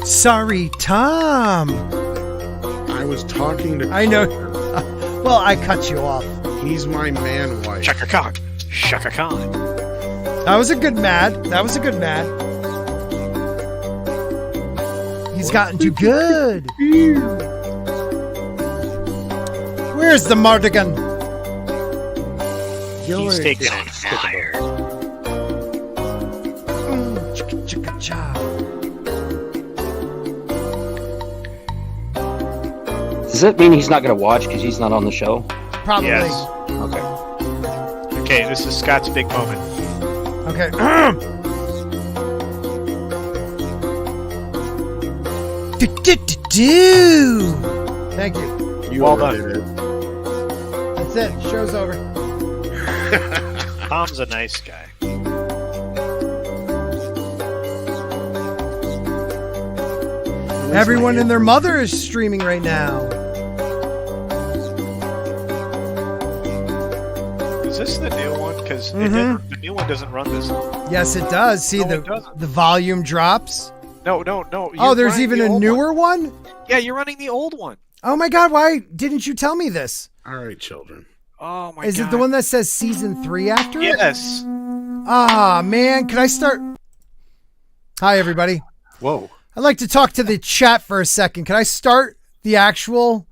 Sorry, Tom. I was talking to. I know. Well, I cut you off. He's my man wife. Shaka Khan. Shaka Khan. That was a good mad. He's gotten too good. Where's the Martigan? He's taking on fire. Chicka chicka chow. Does that mean he's not going to watch because he's not on the show? Probably. Yes. Okay. Okay, this is Scott's big moment. Okay. Thank you. You Well overdid it. That's it. Show's over. Tom's a nice guy. Everyone and their mother is streaming right now. Is this the new one? Because the new one doesn't run this long. Yes, it does. See, No, it doesn't. the volume drops. No. Oh, there's running even the a old newer one? Yeah, you're running the old one. Oh my God, why didn't you tell me this? All right, children. Oh my god. Is it the one that says season 3 after it? Yes. Ah, man, can I start? Hi, everybody. Whoa. I'd like to talk to the chat for a second. Can I start the actual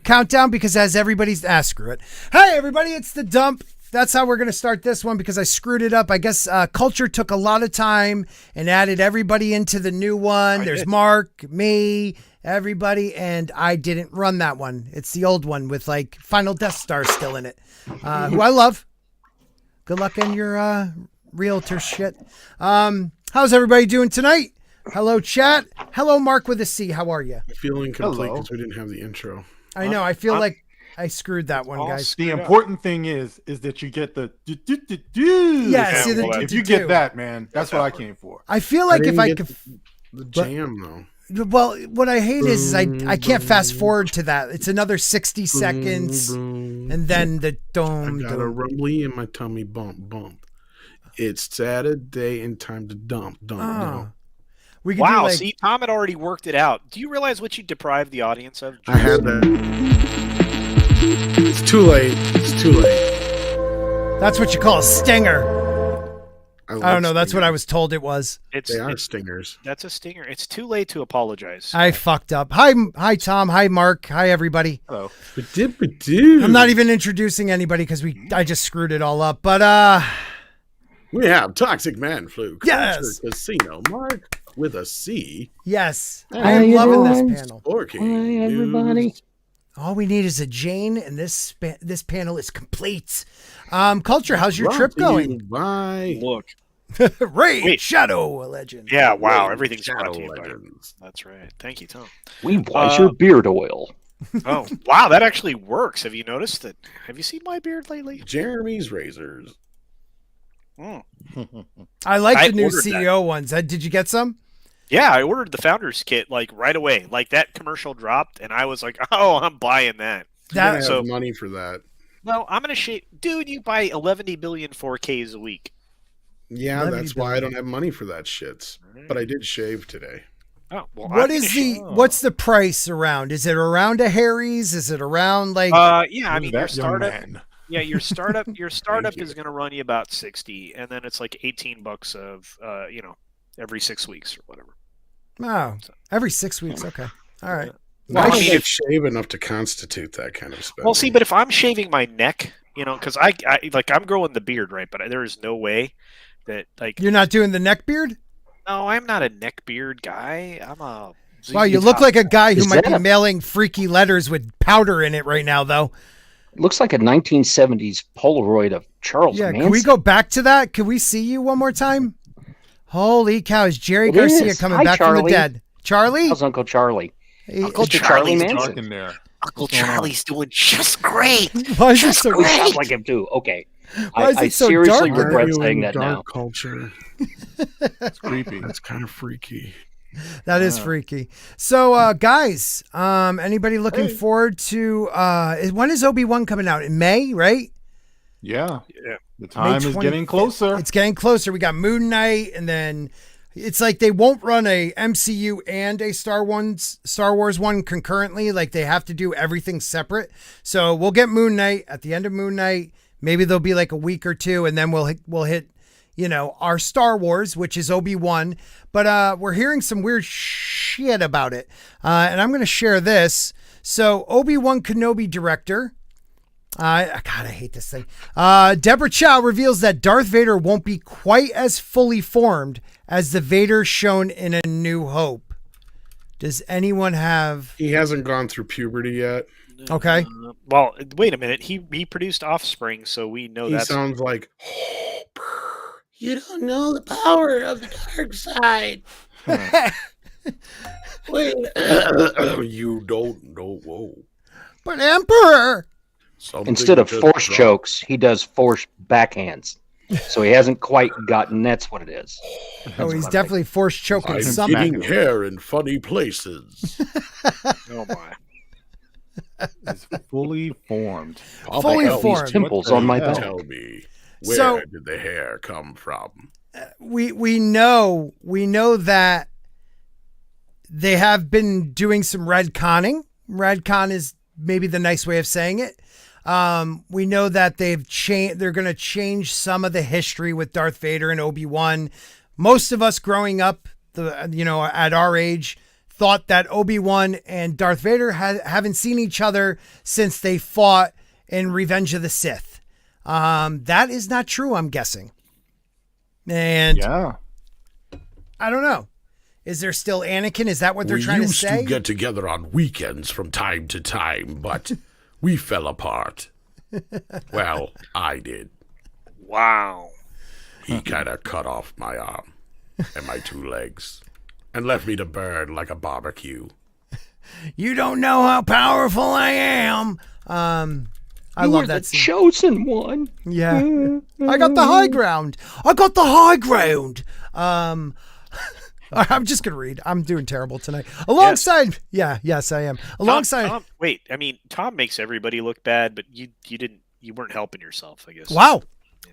countdown? Because as everybody's... screw it. Hey, everybody, it's The Dump. That's how we're going to start this one because I screwed it up. I guess Culture took a lot of time and added everybody into the new one. There's Mark, me, everybody, and I didn't run that one. It's the old one with like Final Death Star still in it, who I love. Good luck in your realtor shit. How's everybody doing tonight? Hello, chat. Hello, Mark with a C. How are you? I feel incomplete Hello. because we didn't have the intro. I know. I feel like I screwed that one, guys. The important thing is that you get the do. Yeah, see, if you get that, man, that's what I came for. I feel like if I didn't could... The jam, though. Well, what I hate is I can't fast forward to that. It's another 60 seconds, and then the I dome. got a rumbly in my tummy, bump. It's Saturday and time to dump. Oh. We could Wow, do like, see, Tom had already worked it out. Do you realize what you deprived the audience of? I had that. It's too late. that's what you call a stinger. I love don't know. That's what stingers. I was told it was. It's, They are it's stingers. That's a stinger. It's too late to apologize. I fucked up. Hi, Tom. Hi, Mark. Hi, everybody. Hello. I'm not even introducing anybody because I just screwed it all up. But We have Toxic Man Fluke. Yes. Culture Casino. Mark with a C. yes, How I am you loving doing? this panel. Sporking. Hi, everybody. News. All we need is a Jane, and this panel is complete. Culture, how's your trip Brought to going? you by Look. Raid Wait. Shadow Legend. Yeah, wow. Raid Everything's Shadow brought to you by Legends. That's right. Thank you, Tom. We want your beard oil. Oh, wow. That actually works. Have you noticed that? Have you seen my beard lately? Jeremy's Razors. Mm. I like I the new ordered CEO ones. Did you get some? Yeah, I ordered the Founders Kit like right away. Like that commercial dropped, and I was like, "Oh, I'm buying that." You're gonna That so- have money for that. No, I'm gonna shave, dude. You buy 11 billion 4Ks a week. Yeah, 11 that's why I billion. don't have money for that shit. But I did shave today. Oh, well, What is what's the price around? Is it around a Harry's? Is it around like Yeah, I mean your That young startup. man. Yeah, your startup. Your startup you. is gonna run you about 60, and then it's like $18 of every 6 weeks or whatever. oh, every 6 weeks? Okay. All right. Well, I I mean, should if- shave enough to constitute that kind of spending. Well, see, but if I'm shaving my neck, because I like I'm growing the beard, right? But there is no way that like You're not doing the neck beard? no, I'm not a neck beard guy. I'm a Wow, you look like a guy who Is might that be a- mailing freaky letters with powder in it right now, though. Looks like a 1970s Polaroid of Charles Yeah, Manson. can we go back to that? Can we see you one more time? Holy cow, is Jerry It Garcia is. coming Hi, back from the Charlie. dead? Charlie? How's Uncle Charlie? Hey, Uncle Mr. Charlie's Manson. Dark in there. Uncle Charlie's doing just great. why is it so Oh, sounds like him too. Okay. Why is I it so seriously dark in regret Are you saying in that dark now. culture. It's creepy. That's kind of freaky. That is freaky. So, guys, anybody looking forward to when is Obi-Wan coming out? In May, right? Yeah. Yeah. The time is 25th. getting closer. It's getting closer. We got Moon Knight, and then It's like they won't run a MCU and a Star Wars one concurrently. Like they have to do everything separate. So we'll get Moon Knight at the end of Moon Knight. Maybe there'll be like a week or two, and then we'll hit, our Star Wars, which is Obi-Wan. But we're hearing some weird shit about it. And I'm going to share this. So Obi-Wan Kenobi director, God, I hate this thing. Deborah Chow reveals that Darth Vader won't be quite as fully formed as the Vader shown in A New Hope. Does anyone have... He hasn't gone through puberty yet. Okay. Well, wait a minute. He produced Offspring, so we know He that sounds like... You don't know the power of the dark side. Wait. You don't know. Whoa. But Emperor... Something Instead of just force dropped. chokes, he does force backhands. So he hasn't quite gotten that's what it is. Oh, he's definitely force choking I'm something. getting hair in funny places. Oh my! It's fully formed. Fully Papa, formed. These pimples on my hell? back. Tell me, where So- did the hair come from? We know that they have been doing some retconning. Retcon is maybe the nice way of saying it. We know that they're going to change some of the history with Darth Vader and Obi-Wan. Most of us growing up, at our age, thought that Obi-Wan and Darth Vader haven't seen each other since they fought in Revenge of the Sith. That is not true, I'm guessing. And Yeah. I don't know. Is there still Anakin? Is that what they're We trying to used say? to get together on weekends from time to time, but we fell apart. Well, I did. Wow. He kind of cut off my arm and my two legs and left me to burn like a barbecue. You don't know how powerful I am. I You love were that the scene. chosen one. Yeah. I got the high ground. I'm just going to read. I'm doing terrible tonight. Alongside. Yes, I am. Alongside. Tom makes everybody look bad, but you weren't helping yourself, I guess. Wow.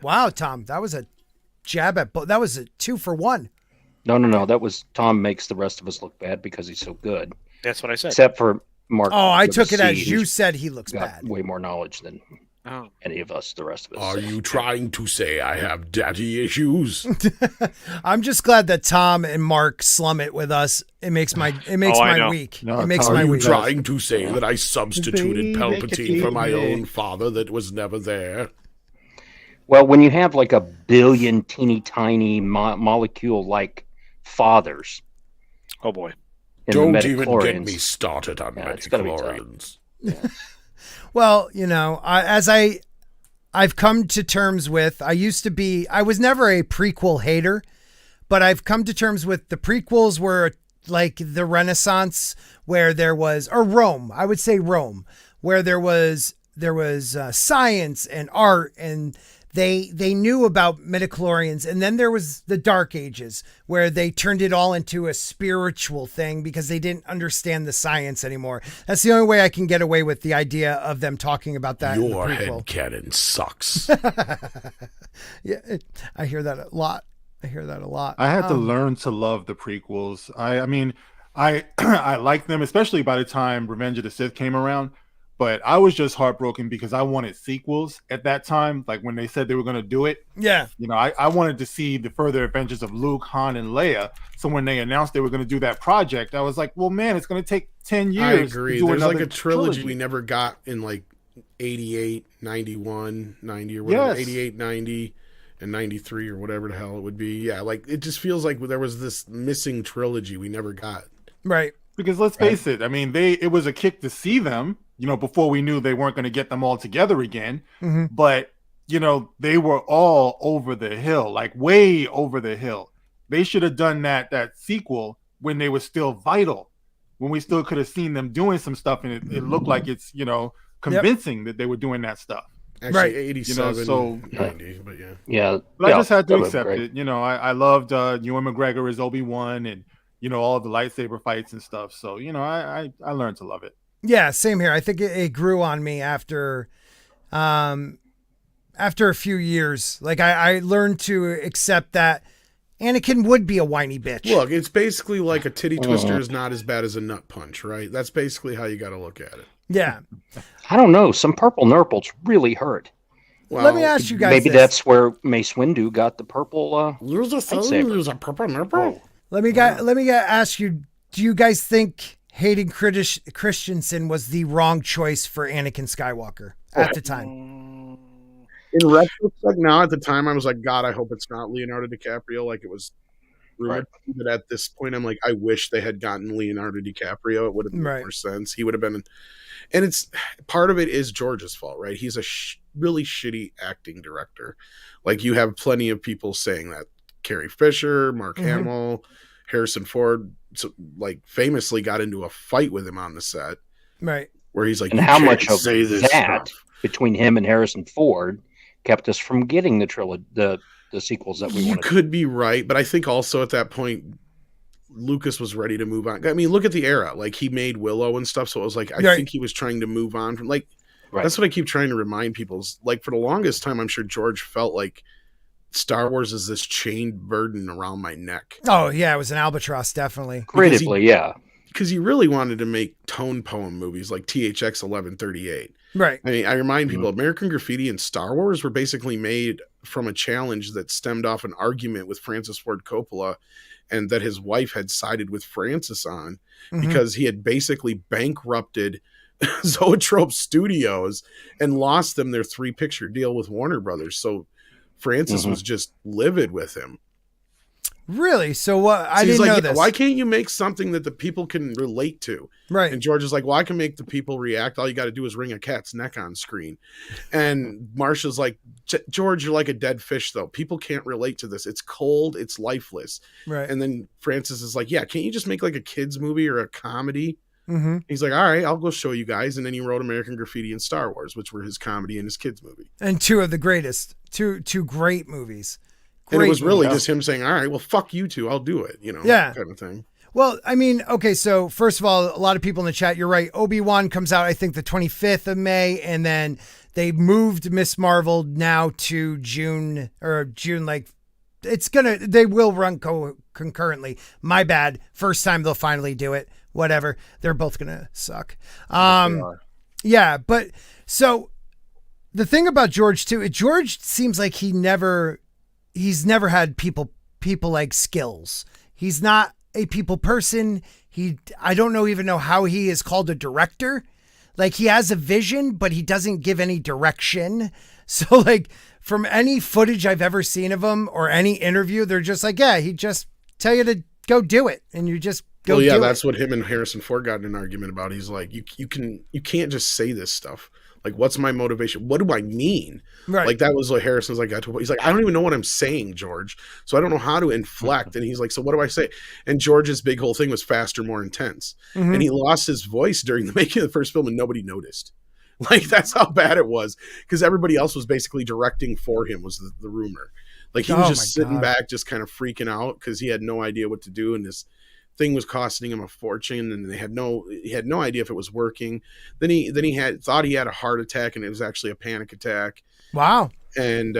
Wow, Tom. That was a jab at that was a 2-for-1. No. That was Tom makes the rest of us look bad because he's so good. That's what I said. Except for Mark. Oh, I with a took it C, as you who's said he looks got bad. way more knowledge than Oh. any of us, the rest of us. Are you trying to say I have daddy issues? I'm just glad that Tom and Mark slum it with us. It makes my I know. week. No, it makes Tom, my Are you week. trying to say that I substituted Baby, Palpatine for my baby. own father that was never there? Well, when you have like a billion teeny tiny molecule-like fathers Oh boy. in Don't the even get midichlorians, me started on Yeah, it's gotta be midichlorians. Well, I've come to terms with, I was never a prequel hater, but I've come to terms with the prequels were like the Renaissance where there was, or Rome, I would say Rome, where there was science and art, and they knew about midichlorians. And then there was the Dark Ages where they turned it all into a spiritual thing because they didn't understand the science anymore. That's the only way I can get away with the idea of them talking about that in the Your prequel. headcanon sucks. Yeah, I hear that a lot. I had to learn to love the prequels. I mean, I liked them, especially by the time Revenge of the Sith came around. But I was just heartbroken because I wanted sequels at that time. Like when they said they were going to do it, Yeah. I wanted to see the further adventures of Luke, Han, and Leia. So when they announced they were going to do that project, I was like, well, man, it's going to take 10 years. I agree. To do There's like another a trilogy we never got in like 88, 91, 90 or whatever, Yes. 88, 90, and 93 or whatever the hell it would be. Yeah, like it just feels like there was this missing trilogy we never got. Right. Because let's face it, I mean, it was a kick to see them, before we knew they weren't going to get them all together again. Mm-hmm. But, they were all over the hill, like way over the hill. They should have done that sequel when they were still vital, when we still could have seen them doing some stuff, and it looked like it's, convincing that they were doing that stuff. Actually, Right. 87, so- 90, but yeah. Yeah, But I just had to that was accept great. it. I loved Ewan McGregor as Obi-Wan, and, all the lightsaber fights and stuff. So, I learned to love it. Yeah, same here. I think it grew on me after a few years. Like I learned to accept that Anakin would be a whiny bitch. Look, it's basically like a titty twister is not as bad as a nut punch, right? That's basically how you got to look at it. Yeah. I don't know. Some purple nurples really hurt. Well, Let me ask you guys Maybe this. that's where Mace Windu got the purple. Use a phone, lightsaber. use a purple nipple. Let me ask you, do you guys think Hayden Christensen was the wrong choice for Anakin Skywalker at the time? In retrospect, now at the time, I was like, God, I hope it's not Leonardo DiCaprio. Like it was rumored. But at this point, I'm like, I wish they had gotten Leonardo DiCaprio. It would have made more sense. He would have been, and it's part of it is George's fault, right? He's a really shitty acting director. Like you have plenty of people saying that. Carrie Fisher, Mark Hamill, Harrison Ford, like famously got into a fight with him on the set, right? Where he's like, and how much of that between him and Harrison Ford kept us from getting the sequels that we wanted. You could be right, but I think also at that point, Lucas was ready to move on. I mean, look at the era. Like he made Willow and stuff, so it was like I think he was trying to move on from like. Right. That's what I keep trying to remind people. Is like for the longest time, I'm sure George felt like Star Wars is this chained burden around my neck. Oh yeah, it was an albatross, definitely. Creatively, because he really wanted to make tone poem movies like THX 1138. Right. I mean, I remind people, American Graffiti and Star Wars were basically made from a challenge that stemmed off an argument with Francis Ford Coppola, and that his wife had sided with Francis on because he had basically bankrupted Zoetrope Studios and lost them their 3-picture deal with Warner Brothers. So Francis was just livid with him. Really? So what? I didn't know this. Why can't you make something that the people can relate to? Right. And George is like, well, I can make the people react. All you got to do is wring a cat's neck on screen. And Marsha's like, George, you're like a dead fish, though. People can't relate to this. It's cold. It's lifeless. Right. And then Francis is like, yeah, can't you just make like a kid's movie or a comedy? He's like, all right, I'll go show you guys. And then he wrote American Graffiti and Star Wars, which were his comedy and his kids movie. And two of the greatest, two great movies. And it was really just him saying, all right, well, fuck you two. I'll do it, kind of thing. Well, I mean, okay, so first of all, a lot of people in the chat, you're right. Obi-Wan comes out, I think, the 25th of May, and then they moved Miss Marvel now to June, like, they will run concurrently. My bad. First time they'll finally do it. Whatever. They're both going to suck. Yeah, but so the thing about George, too, George seems like he's never had people like skills. He's not a people person. I don't even know how he is called a director. Like he has a vision, but he doesn't give any direction. So like from any footage I've ever seen of him or any interview, they're just like, yeah, he just tell you to go do it. And you just go do it. That's what him and Harrison Ford got in an argument about. He's like, you can't just say this stuff. Like, what's my motivation? What do I mean? Right. Like, that was what Harrison's like, he's like, I don't even know what I'm saying, George. So I don't know how to inflect. And he's like, so what do I say? And George's big whole thing was faster, more intense. And he lost his voice during the making of the first film and nobody noticed. Like, that's how bad it was. Because everybody else was basically directing for him was the rumor. Like, he was just sitting back, just kind of freaking out because he had no idea what to do. And this thing was costing him a fortune, and he had no idea if it was working. Then he thought he had a heart attack, and it was actually a panic attack. Wow. And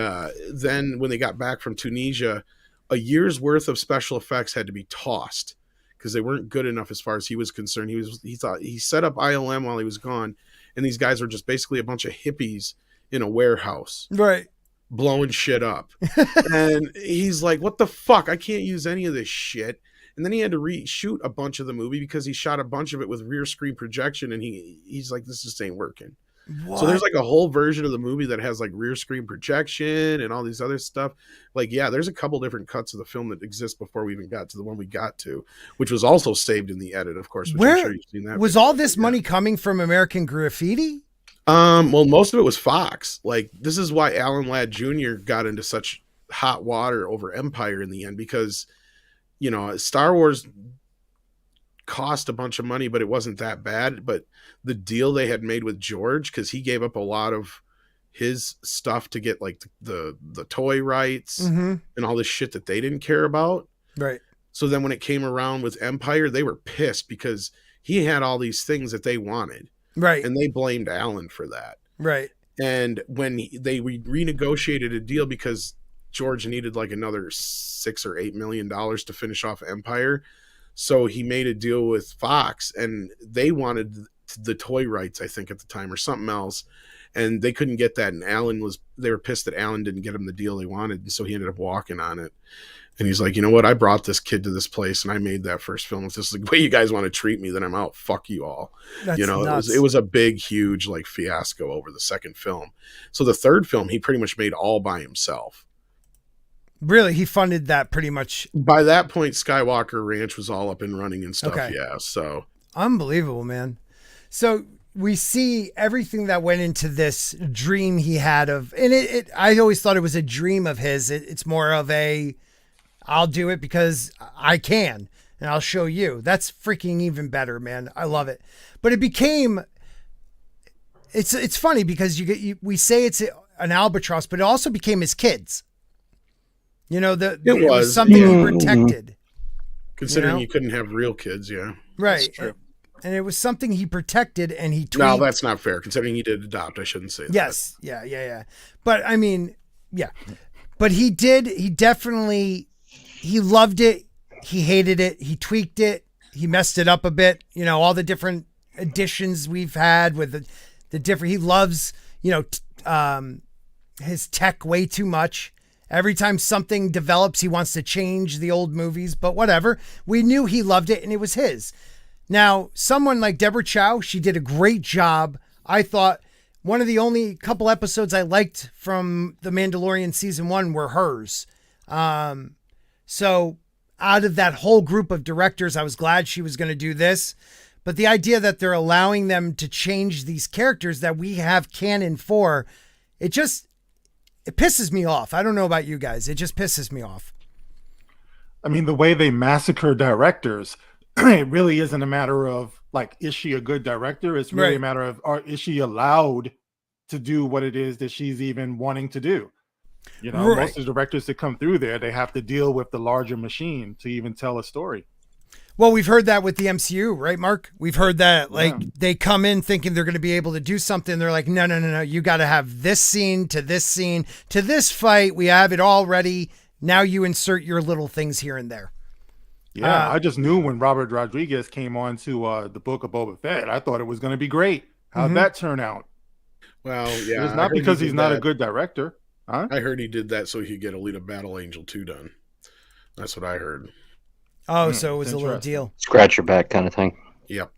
then when they got back from Tunisia, a year's worth of special effects had to be tossed because they weren't good enough as far as he was concerned. He thought he set up ILM while he was gone, and these guys were just basically a bunch of hippies in a warehouse, right, blowing shit up. And he's like, what the fuck? I can't use any of this shit. And then he had to reshoot a bunch of the movie because he shot a bunch of it with rear screen projection, and he's like, this just ain't working. What? So there's like a whole version of the movie that has like rear screen projection and all these other stuff. Like, yeah, there's a couple different cuts of the film that exist before we even got to the one we got to, which was also saved in the edit, of course. Which I'm sure you've seen that. Was all this money coming from American Graffiti? Well, most of it was Fox. Like, this is why Alan Ladd Jr. got into such hot water over Empire in the end, because Star Wars cost a bunch of money, but it wasn't that bad. But the deal they had made with George, because he gave up a lot of his stuff to get like the toy rights and all this shit that they didn't care about. Right. So then when it came around with Empire, they were pissed because he had all these things that they wanted. Right. And they blamed Alan for that. Right. And when they renegotiated a deal, because George needed like another $6 or $8 million to finish off Empire. So he made a deal with Fox, and they wanted the toy rights, I think, at the time, or something else. And they couldn't get that. And they were pissed that Alan didn't get him the deal they wanted. And so he ended up walking on it. And he's like, you know what? I brought this kid to this place and I made that first film. If this is the way you guys want to treat me, then I'm out. Fuck you all. That's nuts. It was a big, huge like fiasco over the second film. So the third film, he pretty much made all by himself. Really? He funded that pretty much. By that point, Skywalker Ranch was all up and running and stuff. Okay. Yeah. So unbelievable, man. So we see everything that went into this dream he had of, and I always thought it was a dream of his. It's more of I'll do it because I can, and I'll show you. That's freaking even better, man. I love it. But it became, it's funny because we say it's an albatross, but it also became his kids. You know, it was something he protected. Considering you couldn't have real kids, yeah. Right. That's true. And it was something he protected, and he tweaked. No, that's not fair. Considering he did adopt, I shouldn't say that. Yes. Yeah. But I mean, yeah. But he definitely, he loved it. He hated it. He tweaked it. He messed it up a bit. You know, all the different additions we've had with the different, he loves, his tech way too much. Every time something develops, he wants to change the old movies, but whatever. We knew he loved it and it was his. Now, someone like Deborah Chow, she did a great job. I thought one of the only couple episodes I liked from The Mandalorian season 1 were hers. So out of that whole group of directors, I was glad she was going to do this. But the idea that they're allowing them to change these characters that we have canon for, it pisses me off. I don't know about you guys. It just pisses me off. I mean, the way they massacre directors, it really isn't a matter of like, is she a good director? It's really a matter of, is she allowed to do what it is that she's even wanting to do? You know, most of the directors that come through there, they have to deal with the larger machine to even tell a story. Well, we've heard that with the MCU, right, Mark? We've heard that, they come in thinking they're going to be able to do something. They're like, no. You got to have this scene to this fight. We have it all ready. Now you insert your little things here and there. Yeah, I just knew when Robert Rodriguez came on to the Book of Boba Fett, I thought it was going to be great. How'd that turn out? Well, yeah. It's not because he's not a good director. Huh? I heard he did that so he could get Alita Battle Angel 2 done. That's what I heard. Oh, so it was a little deal. Scratch your back kind of thing. Yep.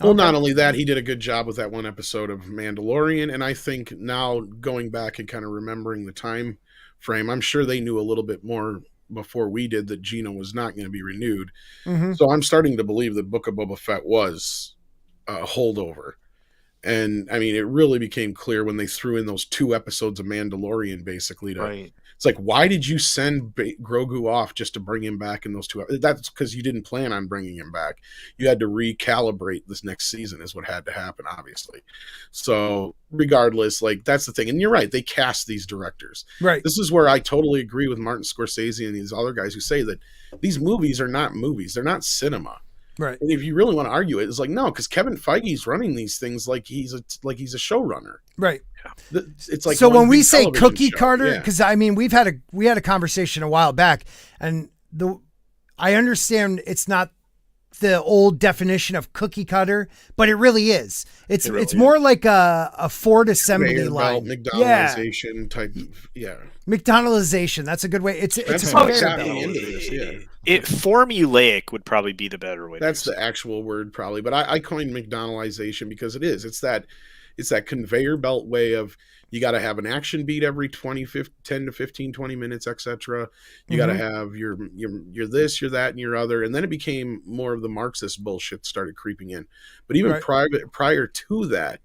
Well, not only that, he did a good job with that one episode of Mandalorian. And I think now going back and kind of remembering the time frame, I'm sure they knew a little bit more before we did that Gina was not going to be renewed. Mm-hmm. So I'm starting to believe that Book of Boba Fett was a holdover. And I mean, it really became clear when they threw in those 2 episodes of Mandalorian, basically. It's like, why did you send Grogu off just to bring him back in those 2? That's because you didn't plan on bringing him back. You had to recalibrate this next season is what had to happen, obviously. So regardless, like, that's the thing. And you're right. They cast these directors. Right. This is where I totally agree with Martin Scorsese and these other guys who say that these movies are not movies. They're not cinema. Right. And if you really want to argue it, it's like, no, because Kevin Feige's running these things like he's a showrunner. Right. It's like, so when we say cookie cutter, yeah. because I mean, we had a conversation a while back, and I understand it's not the old definition of cookie cutter, but it really is. It's more like a Ford assembly line. McDonaldization type. Yeah. McDonaldization. That's a good way. It's formulaic would probably be the better way. That's the actual word probably, but I coined McDonaldization because it is. It's that conveyor belt way of, you got to have an action beat every 10 to 15, 20 minutes, etc. You got to have your this, your that, and your other. And then it became more of the Marxist bullshit started creeping in. But even prior to that,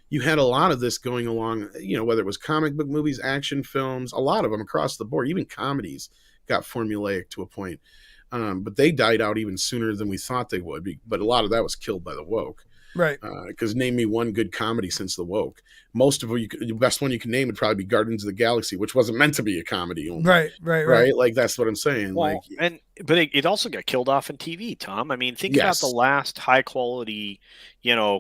you had a lot of this going along, whether it was comic book movies, action films, a lot of them across the board, even comedies got formulaic to a point. But they died out even sooner than we thought they would. But a lot of that was killed by the woke. Right. Because name me one good comedy since The Woke. Most of them, the best one you can name would probably be Guardians of the Galaxy, which wasn't meant to be a comedy only. Right. Like, that's what I'm saying. Well, but it also got killed off on TV, Tom. I mean, think about the last high quality,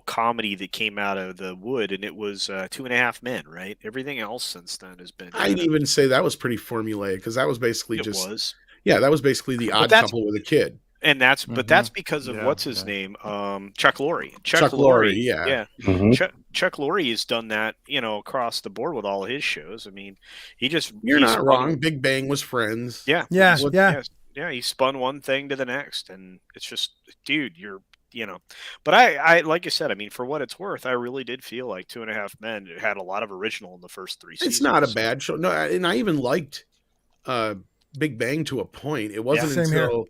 comedy that came out of the wood, and it was 2.5 Men, right? Everything else since then has been. I'd even say that was pretty formulaic, because that was basically that was basically the Odd Couple with a kid. And that's because of what's his name, Chuck Lorre. Chuck Lorre, Chuck Lorre has done that, across the board with all his shows. I mean, you're not wrong. Big Bang was Friends. Yeah. He spun one thing to the next, and it's just, dude, But I like I said, I mean, for what it's worth, I really did feel like 2.5 Men had a lot of original in the first 3 seasons. It's not a bad show. No, and I even liked Big Bang to a point. It wasn't until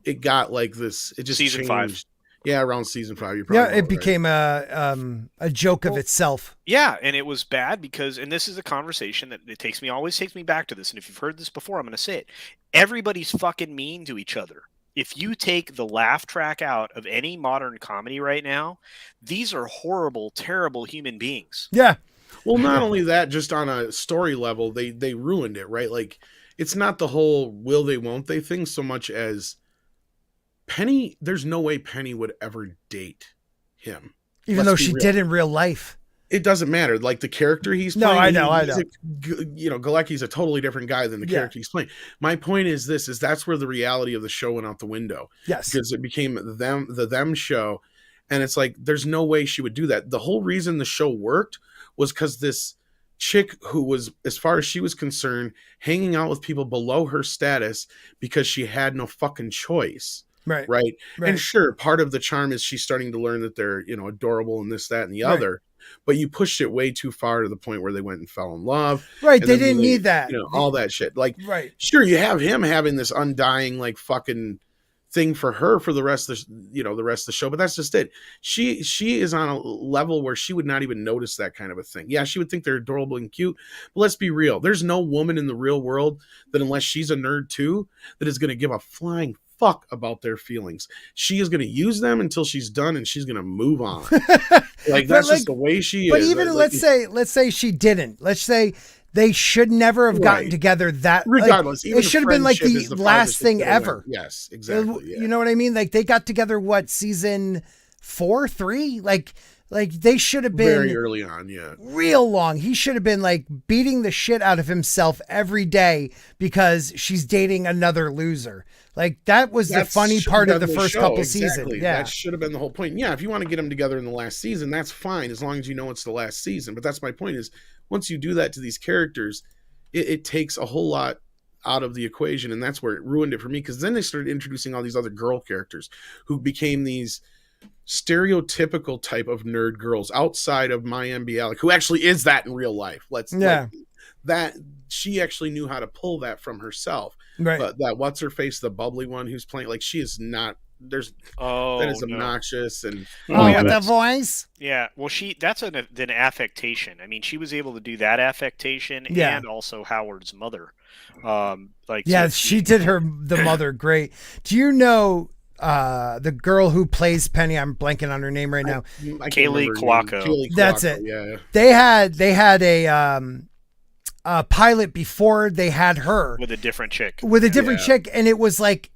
it got like this. It just season changed. 5. Yeah, around season 5. You're probably it became a joke of itself. Yeah, and it was bad because, and this is a conversation that always takes me back to this. And if you've heard this before, I'm going to say it. Everybody's fucking mean to each other. If you take the laugh track out of any modern comedy right now, these are horrible, terrible human beings. Yeah. Well, not only that, just on a story level, they ruined it, right? Like, it's not the whole will they, won't they thing so much as Penny. There's no way Penny would ever date him. Even though she did in real life. It doesn't matter. Like, the character he's playing. No, I know. Galecki's a totally different guy than the character he's playing. My point is that's where the reality of the show went out the window. Yes. Because it became the them show. And it's like, there's no way she would do that. The whole reason the show worked was because this chick who was, as far as she was concerned, hanging out with people below her status because she had no fucking choice. Right. And sure, part of the charm is she's starting to learn that they're, adorable and this, that, and the other. But you pushed it way too far to the point where they went and fell in love. Right. They didn't need that. All that shit. Like, sure, you have him having this undying, like, fucking thing for her for the rest of the show, but that's just it. She is on a level where she would not even notice that kind of a thing. Yeah, she would think they're adorable and cute, but let's be real. There's no woman in the real world that, unless she's a nerd too, that is going to give a flying fuck about their feelings. She is going to use them until she's done, and she's going to move on. Like, that's just the way she is. But even let's say she didn't. Let's say they should never have gotten together. That regardless, it should have been like the last thing ever. Yes, exactly. You know what I mean? Like, they got together season 4, 3? Like they should have been very early on, real long. He should have been like beating the shit out of himself every day because she's dating another loser. Like, that was the funny part of the first couple seasons. Yeah, that should have been the whole point. Yeah, if you want to get them together in the last season, that's fine, as long as you know it's the last season. But that's my point, is once you do that to these characters, it takes a whole lot out of the equation, and that's where it ruined it for me, because then they started introducing all these other girl characters who became these stereotypical type of nerd girls outside of Mayim Bialik, who actually is that in real life. That she actually knew how to pull that from herself. Right. But that what's her face, the bubbly one who's playing, like, she is not. That is obnoxious and the voice. Yeah, well, that's an affectation. I mean, she was able to do that affectation and also Howard's mother. She did the mother great. Do you know the girl who plays Penny? I'm blanking on her name right now. Kaylee Cuoco. That's it. Yeah. They had a pilot before they had her with a different chick. And it was like,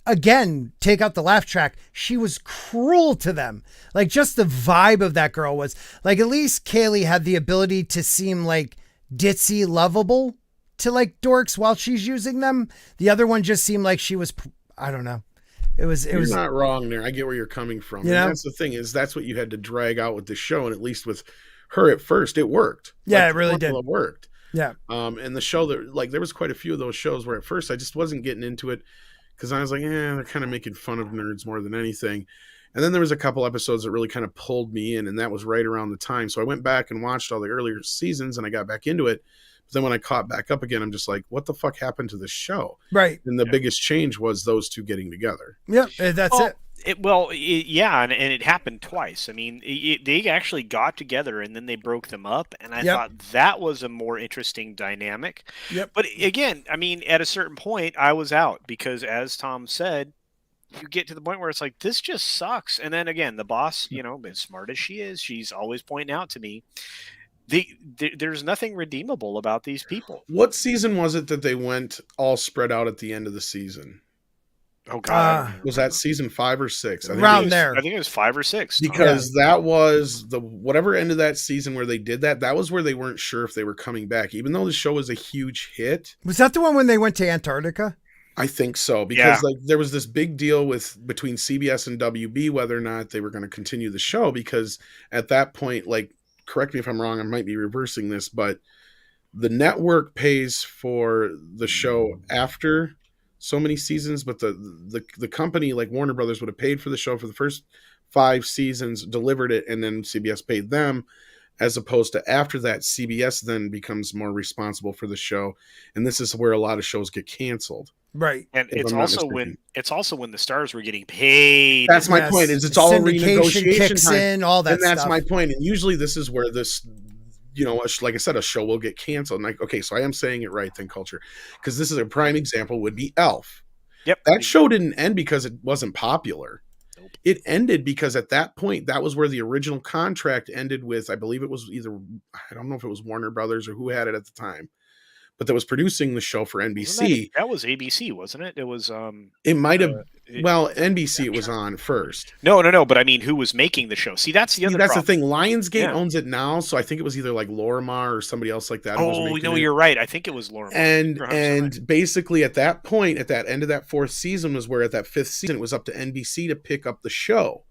again, take out the laugh track, she was cruel to them. Like, just the vibe of that girl was like, at least Kaylee had the ability to seem like ditzy, lovable to like dorks while she's using them. The other one just seemed like she was, I don't know. You're not wrong there. I get where you're coming from. And that's the thing, is that's what you had to drag out with the show. And at least with her at first, it worked. Yeah, it really did. It worked. Yeah. And the show there was quite a few of those shows where at first I just wasn't getting into it, because I was like, they're kind of making fun of nerds more than anything. And then there was a couple episodes that really kind of pulled me in, and that was right around the time. So I went back and watched all the earlier seasons, and I got back into it. But then when I caught back up again, I'm just like, what the fuck happened to this show? Right. And the biggest change was those two getting together. Yeah, that's it. And it happened twice. I mean, they actually got together and then they broke them up, and I thought that was a more interesting dynamic. Yep. But again, I mean, at a certain point, I was out because, as Tom said, you get to the point where it's like, this just sucks. And then again, the boss, you know, as smart as she is, she's always pointing out to me, there's nothing redeemable about these people. What season was it that they went all spread out at the end of the season? Oh God, was that season 5 or 6? Around there. I think it was 5 or 6. Because that was the whatever end of that season where they did that. That was where they weren't sure if they were coming back, even though the show was a huge hit. Was that the one when they went to Antarctica? I think so, because like there was this big deal between CBS and WB whether or not they were going to continue the show, because at that point, like, correct me if I'm wrong, I might be reversing this, but the network pays for the show after so many seasons, but the company like Warner Brothers would have paid for the show for the first 5 seasons, delivered it, and then CBS paid them, as opposed to after that, CBS then becomes more responsible for the show. And this is where a lot of shows get canceled. Right. And it's also when the stars were getting paid. That's my point, is it's all renegotiation kicks time. In, all that and that's stuff. my point. And usually this is where this, you know, like I said, a show will get canceled. And like, okay, so I am saying it right then, Culture, because this is a prime example would be Elf. Yep. That show didn't end because it wasn't popular. Nope. It ended because at that point, that was where the original contract ended with, I believe it was either, I don't know if it was Warner Brothers or who had it at the time, but that was producing the show for NBC. That was ABC, wasn't it? It was it might have NBC was on first. No, but I mean, who was making the show? See, that's the other that's problem. The thing. Lionsgate owns it now, so I think it was either like Lorimar or somebody else like that. Oh, no, you're right. I think it was Lorimar. And basically at that point, at that end of that 4th season was where at that 5th season it was up to NBC to pick up the show.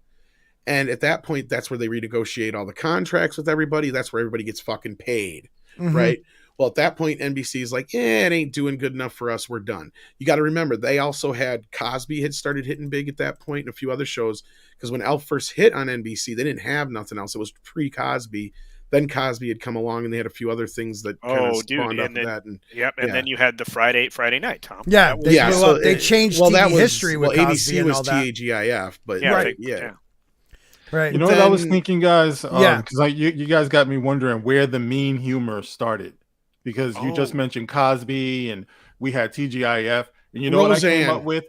And at that point, that's where they renegotiate all the contracts with everybody. That's where everybody gets fucking paid, right? Well, at that point, NBC is like, it ain't doing good enough for us. We're done. You got to remember, they also had Cosby had started hitting big at that point, and a few other shows. Because when Elf first hit on NBC, they didn't have nothing else. It was pre-Cosby. Then Cosby had come along, and they had a few other things that kind of spawned up that. And then you had the Friday night, Tom. Yeah, they changed TV history with Cosby ABC and was all that. TAGIF, but Right. You know what I was thinking, guys? Because you guys got me wondering where the mean humor started. Because you just mentioned Cosby and we had TGIF. And you know what I came up with?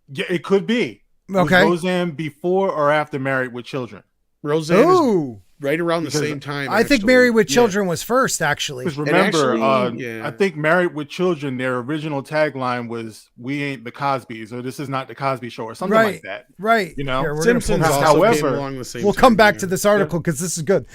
Yeah, it could be. Okay. Was Roseanne before or after Married with Children? Roseanne is right around the same time. I think Married with Children was first, actually. Because remember, I think Married with Children, their original tagline was, "We ain't the Cosbys," or "This is not the Cosby Show," or something like that. Right. You know, Here, Simpsons however, along the same we'll come back to this article because this is good.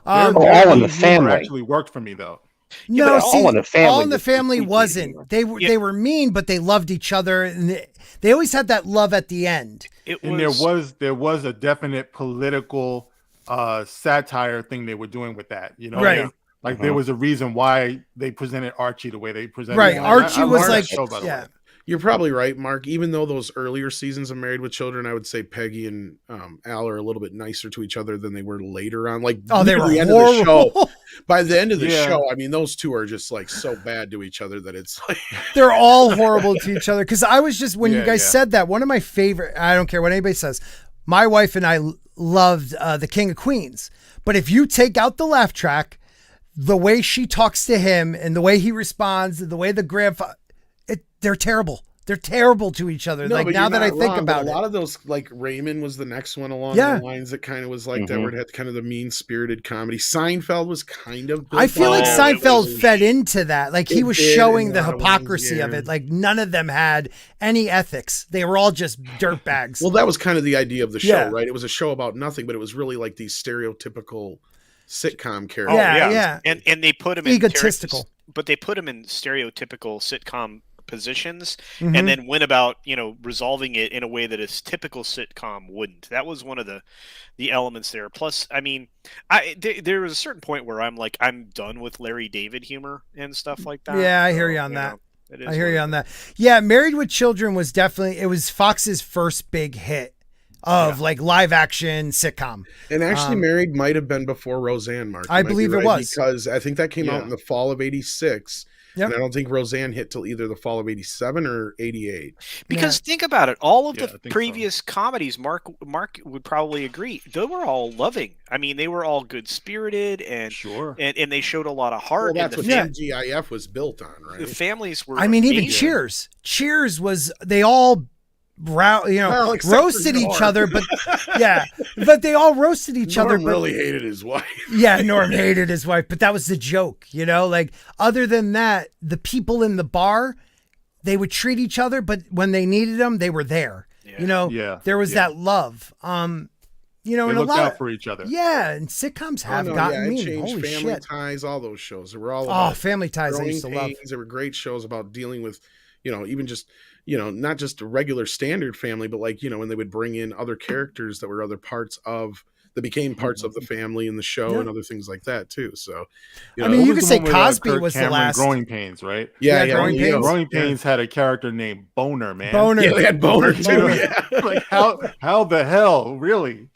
All in the Family actually worked for me though. No, All in the Family wasn't. They were mean, but they loved each other, and they always had that love at the end. There was a definite political satire thing they were doing with that. You know, right? Like there was a reason why they presented Archie the way they presented. Right, Archie was like, yeah. You're probably right, Mark. Even though those earlier seasons of Married with Children, I would say Peggy and Al are a little bit nicer to each other than they were later on. Like, they were the end horrible. of the show. By the end of the show, I mean, those two are just like so bad to each other that it's like they're all horrible to each other. Because I was just when you guys said that, one of my favorite. I don't care what anybody says. My wife and I loved The King of Queens, but if you take out the laugh track, the way she talks to him and the way he responds, and the way the grandfather, they're terrible. They're terrible to each other. No, like now that I think about it, a lot of those, like Raymond was the next one along the lines that kind of was like that, where it had kind of the mean-spirited comedy. Seinfeld was kind of. I feel like Seinfeld fed into that. Like he was showing the hypocrisy of it. Like none of them had any ethics. They were all just dirtbags. Well, that was kind of the idea of the show, right? It was a show about nothing, but it was really like these stereotypical sitcom characters. Yeah. And they put him egotistical, but they put him in stereotypical sitcom positions and then went about resolving it in a way that a typical sitcom wouldn't. That was one of the elements there. Plus, I mean, there was a certain point where I'm like, I'm done with Larry David humor and stuff like that. Yeah, I hear you on that. I hear you on that. Yeah, Married with Children was definitely, it was Fox's first big hit of like live action sitcom. And actually Married might have been before Roseanne, Mark. I believe it was. Because I think that came out in the fall of 86. Yep. And I don't think Roseanne hit till either the fall of 87 or 88. Because think about it. All of the previous comedies, Mark would probably agree, they were all loving. I mean, they were all good-spirited and and they showed a lot of heart. Well, that's what TGIF was built on, right? The families were I mean, even amazing. Cheers was, they all roasted each other, but but they all roasted each other. Norm really hated his wife. Yeah, Norm hated his wife, but that was the joke, like other than that, the people in the bar, they would treat each other, but when they needed them, they were there. There was that love. They and looked out for each other. Yeah, and sitcoms have gotten me. Changed. Holy Family shit. Ties, all those shows. They were all about Family Ties. I used to love. They were great shows about dealing with, even just, not just a regular standard family, but like, when they would bring in other characters that were other parts of, that became parts of the family in the show and other things like that too. So, you could say Cosby was the last. Growing Pains, right? Yeah, Growing Pains. Growing Pains had a character named Boner, man. Boner. Yeah, they had Boner too. Yeah. Like how the hell, really?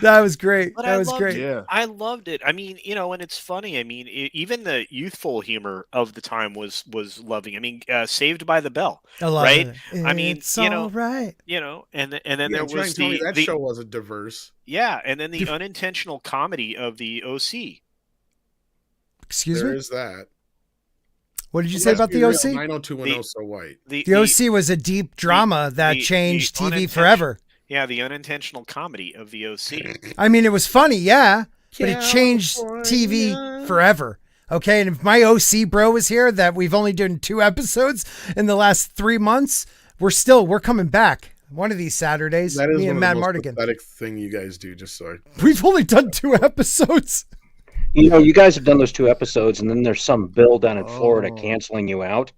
That was great. But that was great. Yeah. I loved it. I mean, and it's funny. I mean, even the youthful humor of the time was loving. I mean, Saved by the Bell, I love right? it. I mean, it's all right. and then there was that show wasn't diverse. Yeah, and then the unintentional comedy of the OC. Excuse me? There is that. What did you say about the OC? 90210 So White. The OC was a deep drama that changed TV forever. Yeah, the unintentional comedy of the OC. I mean, it was funny, but it changed TV forever. Okay, and if my OC bro was here, that we've only done 2 episodes in the last 3 months, we're coming back one of these Saturdays. That is me one and of Matt the most Martigan. pathetic thing you guys do. Just so We've only done 2 episodes. You guys have done those 2 episodes, and then there's some bill down in Florida canceling you out.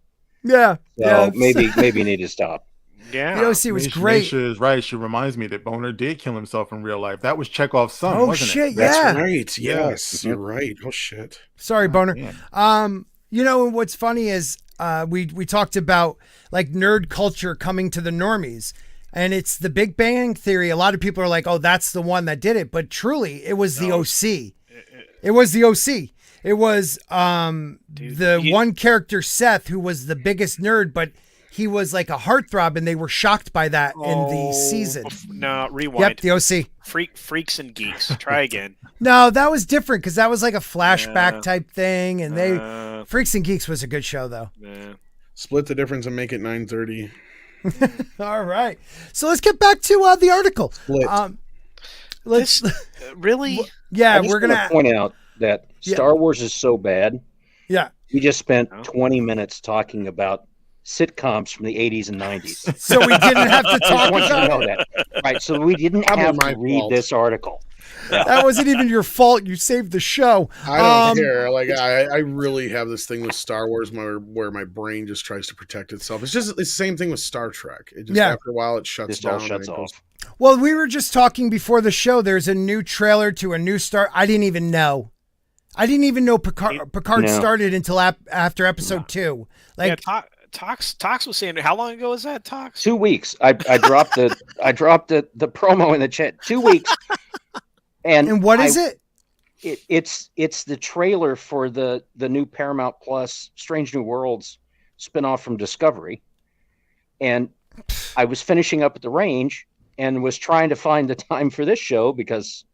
Yeah. So maybe you need to stop. Yeah, the OC was great. She is right. She reminds me that Boner did kill himself in real life. That was Chekhov's son. Oh wasn't shit! it? Yeah, that's right. Yes, you're right. Oh shit. Sorry, Boner. Yeah. What's funny is we talked about like nerd culture coming to the normies, and it's the Big Bang Theory. A lot of people are like, "Oh, that's the one that did it," but truly, it was the OC. It was the OC. It was one character, Seth, who was the biggest nerd, but he was like a heartthrob, and they were shocked by that in the season. No, rewind. Yep, the OC. Freaks and Geeks. Try again. No, that was different because that was like a flashback type thing, and Freaks and Geeks was a good show though. Split the difference and make it 9:30. All right, so let's get back to the article. Split. Let's really. Yeah, we're gonna point out that Star Wars is so bad. Yeah, we just spent 20 minutes talking about sitcoms from the 80s and 90s. So we didn't have to talk I want you to about know that. Right, so we didn't have to read this article. That wasn't even your fault. You saved the show. I don't care. Like I really have this thing with Star Wars where my brain just tries to protect itself. It's the same thing with Star Trek. It just after a while it shuts down. All shuts off. Well, we were just talking before the show. There's a new trailer to a new Star. I didn't even know Picard started until after episode 2. Like. Yeah, Tox was saying, how long ago was that, Tox? 2 weeks. I dropped the promo in the chat. 2 weeks. And what is it? It's the trailer for the new Paramount Plus Strange New Worlds spinoff from Discovery. And I was finishing up at the range and was trying to find the time for this show because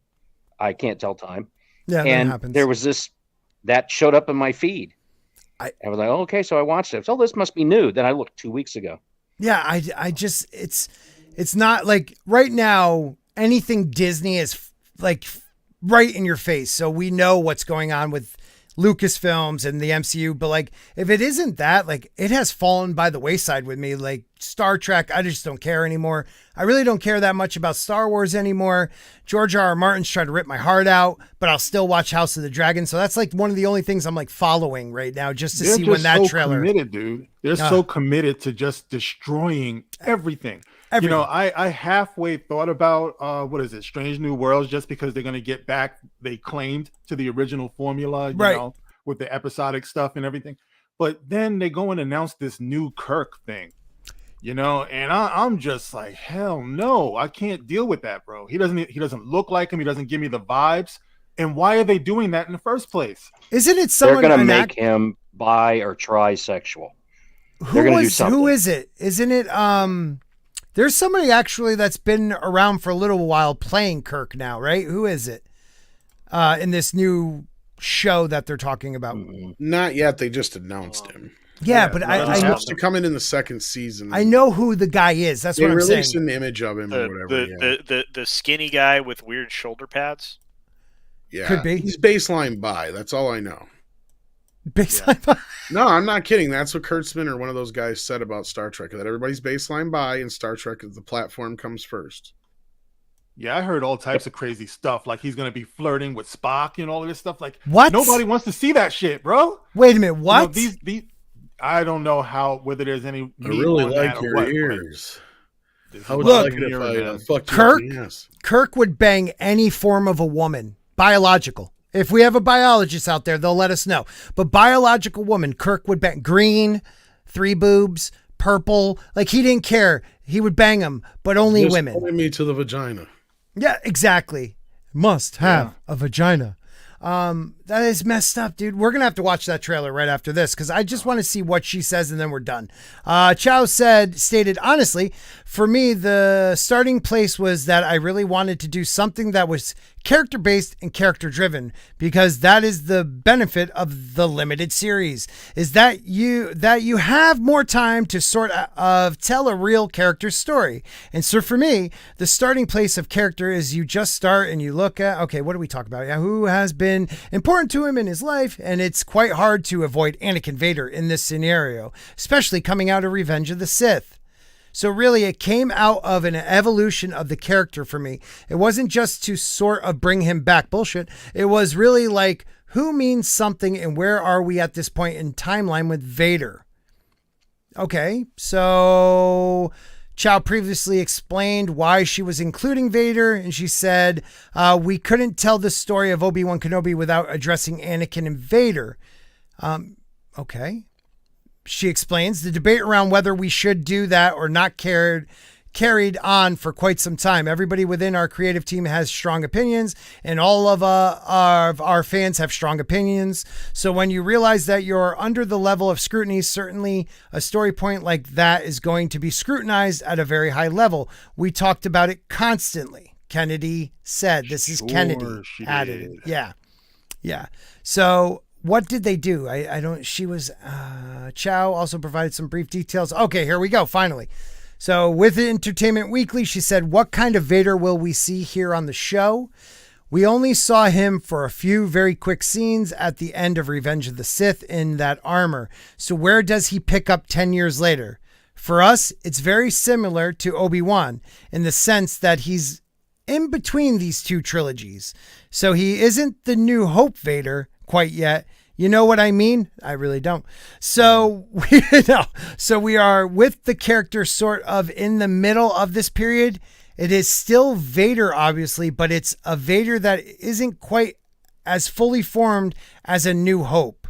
I can't tell time. Yeah, and that happens. There was that showed up in my feed. I was like, okay, so I watched it. So this must be new. Then I looked 2 weeks ago. Yeah, I just it's not like right now anything Disney is like right in your face. So we know what's going on with Lucasfilms and the MCU, but like if it isn't that, like it has fallen by the wayside with me. Like Star Trek, I just don't care anymore. I really don't care that much about Star Wars anymore. George R.R. Martin's trying to rip my heart out, but I'll still watch House of the Dragon. So that's like one of the only things I'm like following right now, just to see when that trailer. Committed, dude. They're so committed to just destroying everything. I halfway thought about what is it, Strange New Worlds, just because they're going to get back. They claimed to the original formula, you know, with the episodic stuff and everything. But then they go and announce this new Kirk thing, and I'm just like, hell no, I can't deal with that, bro. He doesn't look like him. He doesn't give me the vibes. And why are they doing that in the first place? Isn't it someone they're going to make him bi or trisexual? They're going to do something. Who is it? Isn't it? There's somebody actually that's been around for a little while playing Kirk now, right? Who is it? In this new show that they're talking about. Not yet. They just announced him. Yeah, but I He's know, supposed to come in the second season. I know who the guy is. That's They what I'm saying. released an image of him or whatever. The skinny guy with weird shoulder pads. Yeah, Could be. He's baseline by. That's all I know. Baseline. No, I'm not kidding. That's what Kurtzman or one of those guys said about Star Trek. That everybody's baseline by, and Star Trek the platform comes first. Yeah, I heard all types of crazy stuff. Like he's gonna be flirting with Spock and all of this stuff. Like What? Nobody wants to see that shit, bro. Wait a minute. What? You know, these I don't know whether there's any. I really on like that or your what, ears. but How would Look, you like it if I fucked you Kirk? in the ass? Kirk would bang any form of a woman, biological. If we have a biologist out there, they'll let us know. But biological woman, Kirk would bang green, 3 boobs, purple. Like he didn't care. He would bang them, but only Just women. pulling me to the vagina. Yeah, exactly. Must have a vagina. That is messed up, dude. We're gonna have to watch that trailer right after this because I just want to see what she says and then we're done. Chow stated, honestly, for me, the starting place was that I really wanted to do something that was character based and character driven because that is the benefit of the limited series is that you have more time to sort of tell a real character story. And so for me, the starting place of character is you just start and you look at, okay, what do we talk about? Yeah, who has been important to him in his life? And it's quite hard to avoid Anakin Vader in this scenario, especially coming out of Revenge of the Sith. So really, it came out of an evolution of the character for me. It wasn't just to sort of bring him back. Bullshit. It was really like, who means something and where are we at this point in timeline with Vader? Okay, so Chow previously explained why she was including Vader, and she said, we couldn't tell the story of Obi-Wan Kenobi without addressing Anakin and Vader. Okay. She explains the debate around whether we should do that or not carried on for quite some time. Everybody within our creative team has strong opinions, and all of our fans have strong opinions. So when you realize that you're under the level of scrutiny, certainly a story point like that is going to be scrutinized at a very high level. We talked about it constantly. Kennedy said, this is Kennedy added. Yeah. So what did they do? Chow also provided some brief details. Okay, here we go. Finally. So with Entertainment Weekly, she said, what kind of Vader will we see here on the show? We only saw him for a few very quick scenes at the end of Revenge of the Sith in that armor. So where does he pick up 10 years later? For us, it's very similar to Obi-Wan in the sense that he's in between these two trilogies. So he isn't the New Hope Vader quite yet. You know what I mean? I really don't. So we are with the character sort of in the middle of this period. It is still Vader, obviously, but it's a Vader that isn't quite as fully formed as a New Hope.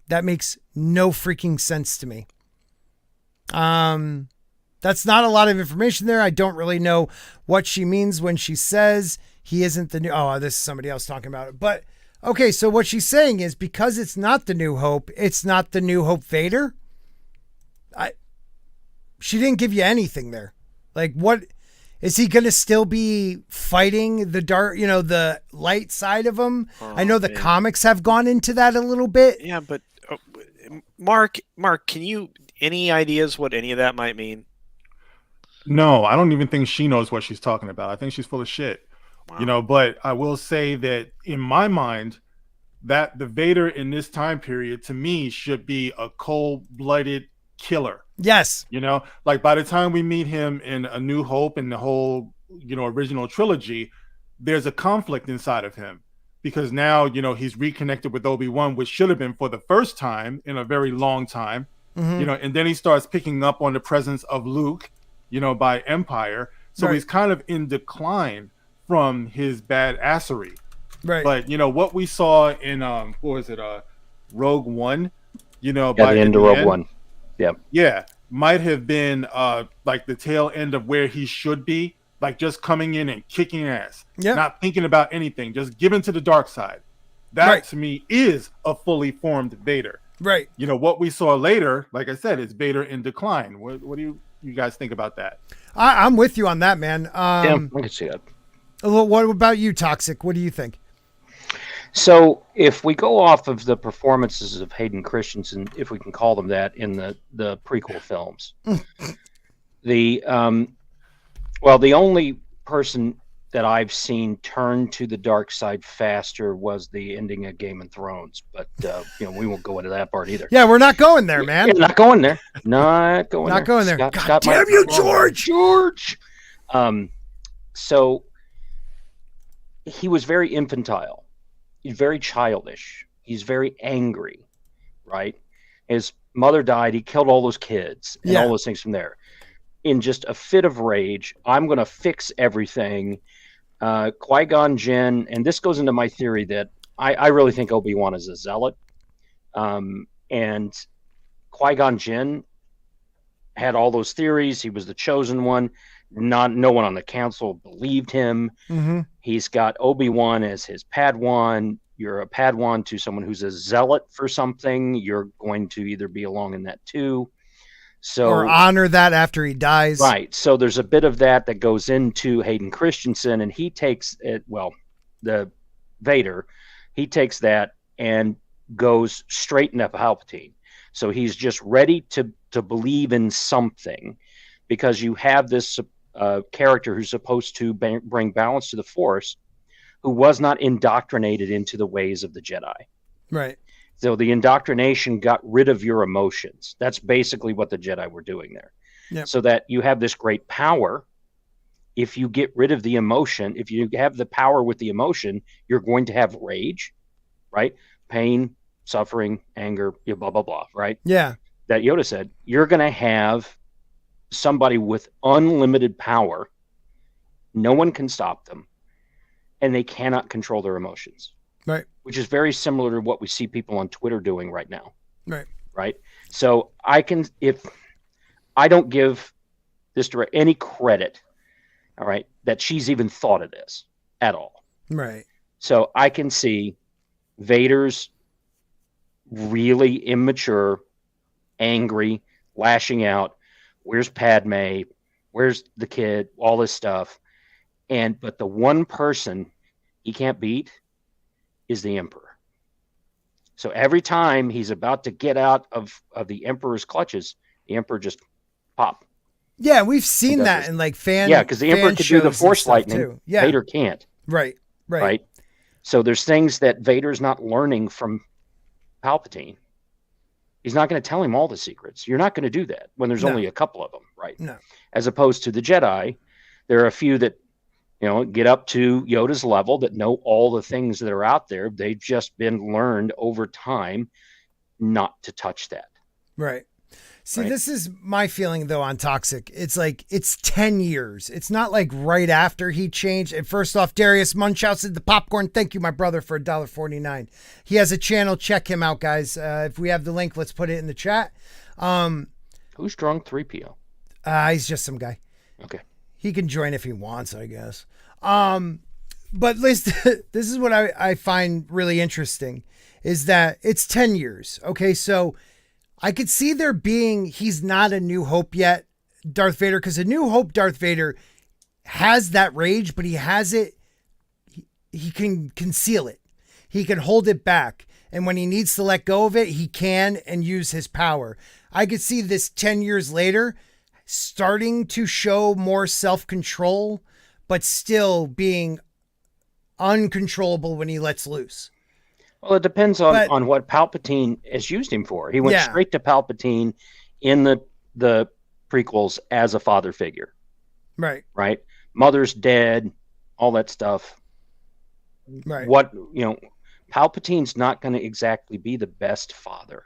That makes no freaking sense to me. That's not a lot of information there. I don't really know what she means when she says he isn't the new. Oh, this is somebody else talking about it. But okay, so what she's saying is because it's not the New Hope, it's not the New Hope Vader. She didn't give you anything there. Like, what is he going to still be fighting the dark, the light side of him? I know the comics have gone into that a little bit. Yeah, but Mark, can you any ideas what any of that might mean? No, I don't even think she knows what she's talking about. I think she's full of shit. Wow. But I will say that in my mind, that the Vader in this time period to me should be a cold-blooded killer. Yes. Like by the time we meet him in A New Hope and the whole, original trilogy, there's a conflict inside of him because now, he's reconnected with Obi-Wan, which should have been for the first time in a very long time, and then he starts picking up on the presence of Luke, by Empire. So he's kind of in decline from his badassery. Right. But what we saw in Rogue One, by the end of Rogue One. Yeah. Might have been like the tail end of where he should be, like just coming in and kicking ass. Yeah. Not thinking about anything, just giving to the dark side. That to me is a fully formed Vader. Right. What we saw later, like I said, it's Vader in decline. What do you guys think about that? I'm with you on that, man. I can see that. What about you, Toxic? What do you think? So if we go off of the performances of Hayden Christensen, if we can call them that, in the prequel films, the only person that I've seen turn to the dark side faster was the ending of Game of Thrones. But we won't go into that part either. Yeah, we're not going there, man. Yeah, not going there. Not going there. Not going there. Scott, God Scott damn you, George! George. So he was very infantile. He's very childish. He's very angry, right? His mother died. He killed all those kids and all those things from there. In just a fit of rage, I'm going to fix everything. Qui-Gon Jinn, and this goes into my theory that I really think Obi-Wan is a zealot. And Qui-Gon Jinn had all those theories. He was the chosen one. No one on the council believed him. Mm-hmm. He's got Obi-Wan as his Padawan. You're a Padawan to someone who's a zealot for something. You're going to either be along in that too. So, or honor that after he dies. Right. So there's a bit of that goes into Hayden Christensen, and he takes it. Well, the Vader, he takes that and goes straight into Palpatine. So he's just ready to believe in something, because you have this character who's supposed to bring balance to the Force, who was not indoctrinated into the ways of the Jedi. Right. So the indoctrination got rid of your emotions. That's basically what the Jedi were doing there. Yep. So that you have this great power. If you get rid of the emotion, if you have the power with the emotion, you're going to have rage, right? Pain, suffering, anger, blah, blah, blah, right? Yeah. That Yoda said, you're going to have somebody with unlimited power. No one can stop them, and they cannot control their emotions. Right. Which is very similar to what we see people on Twitter doing right now. Right. Right. So if I don't give this director any credit, all right, that she's even thought of this at all. Right. So I can see Vader's really immature, angry, lashing out. Where's Padme? Where's the kid? All this stuff. But the one person he can't beat is the Emperor. So every time he's about to get out of the Emperor's clutches, the Emperor just pop. Yeah, we've seen that in like fan. Yeah, because the Emperor could do the Force lightning. Too. Yeah. Vader can't. Right. Right. So there's things that Vader's not learning from Palpatine. He's not going to tell him all the secrets. You're not going to do that when there's only a couple of them, right? No. As opposed to the Jedi, there are a few that get up to Yoda's level, that know all the things that are out there. They've just been learned over time not to touch that. Right. See, This is my feeling though on Toxic. It's like, it's 10 years. It's not like right after he changed. And first off, Darius Münchausen, the popcorn. Thank you, my brother, for $1.49. He has a channel. Check him out, guys. If we have the link, let's put it in the chat. Who's drunk 3PO? He's just some guy. Okay. He can join if he wants, I guess. But this is what I find really interesting, is that it's 10 years. Okay, so I could see he's not a New Hope yet, Darth Vader, because a New Hope Darth Vader has that rage, but he has it, he can conceal it. He can hold it back. And when he needs to let go of it, he can and use his power. I could see this 10 years later starting to show more self-control, but still being uncontrollable when he lets loose. Well, it depends on what Palpatine has used him for. He went straight to Palpatine in the prequels as a father figure. Right. Right. Mother's dead, all that stuff. Right. Palpatine's not going to exactly be the best father.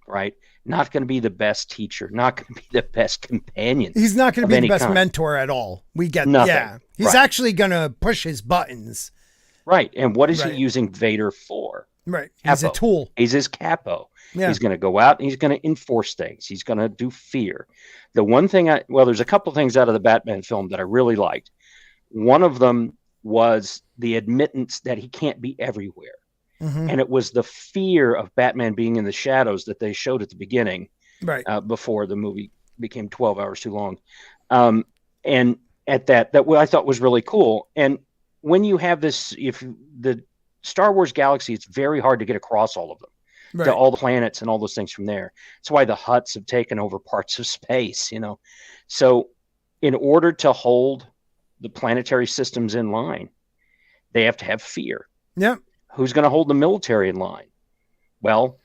Right. Not going to be the best teacher, not going to be the best companion. He's not going to be the best mentor at all. We get nothing. Yeah. He's actually going to push his buttons. Right. And what is he using Vader for? Right. He's a tool. He's his capo. Yeah. He's going to go out and he's going to enforce things. He's going to do fear. The one thing there's a couple of things out of the Batman film that I really liked. One of them was the admittance that he can't be everywhere. Mm-hmm. And it was the fear of Batman being in the shadows that they showed at the beginning, right? Before the movie became 12 hours too long. And at that I thought was really cool. And when you have this, if the Star Wars Galaxy, it's very hard to get across all of them, Right. to all the planets and all those things from there. That's why the Hutts have taken over parts of space, you know. So in order to hold the planetary systems in line, they have to have fear. Yep. Who's going to hold the military in line? Well,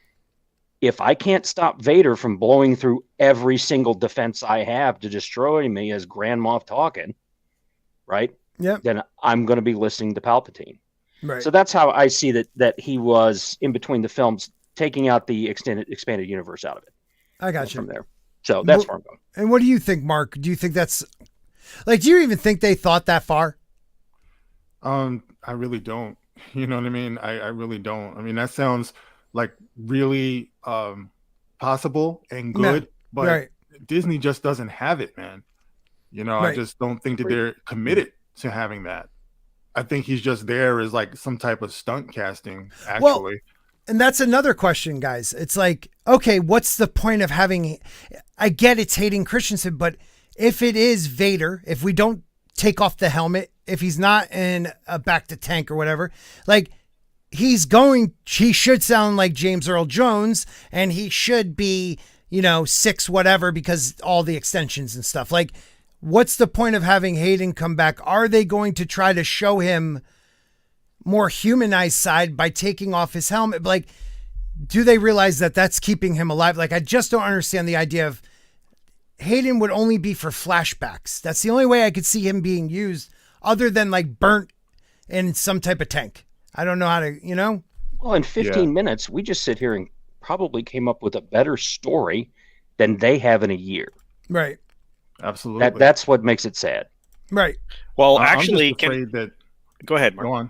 if I can't stop Vader from blowing through every single defense I have to destroy me as Grand Moff Tarkin, right? Yep. Then I'm going to be listening to Palpatine. Right. So that's how I see that he was in between the films, taking out the expanded universe out of it. I got you. From there. So that's where I'm going. And what do you think, Mark? Do you think that's like, do you even think they thought that far? I really don't. You know what I mean? I really don't. I mean, that sounds like really possible and good, but right. Disney just doesn't have it, man. You know, Right. I just don't think that they're committed to having that. I think he's just there as like some type of stunt casting, actually. Well, and that's another question, guys. It's like, okay, what's the point of having, I get it's Hayden Christensen, but if it is Vader, if we don't take off the helmet, if he's not in a back to tank or whatever, like he should sound like James Earl Jones, and he should be, 6 whatever, because all the extensions and stuff. Like, what's the point of having Hayden come back? Are they going to try to show him more humanized side by taking off his helmet? Like, do they realize that that's keeping him alive? Like, I just don't understand the idea of Hayden would only be for flashbacks. That's the only way I could see him being used, other than like burnt in some type of tank. I don't know how to, Well, in 15 minutes, we just sit here and probably came up with a better story than they have in a year. Right. Absolutely. That's what makes it sad. Right. Well, I'm actually, just afraid that. Go ahead, Mark. Go on.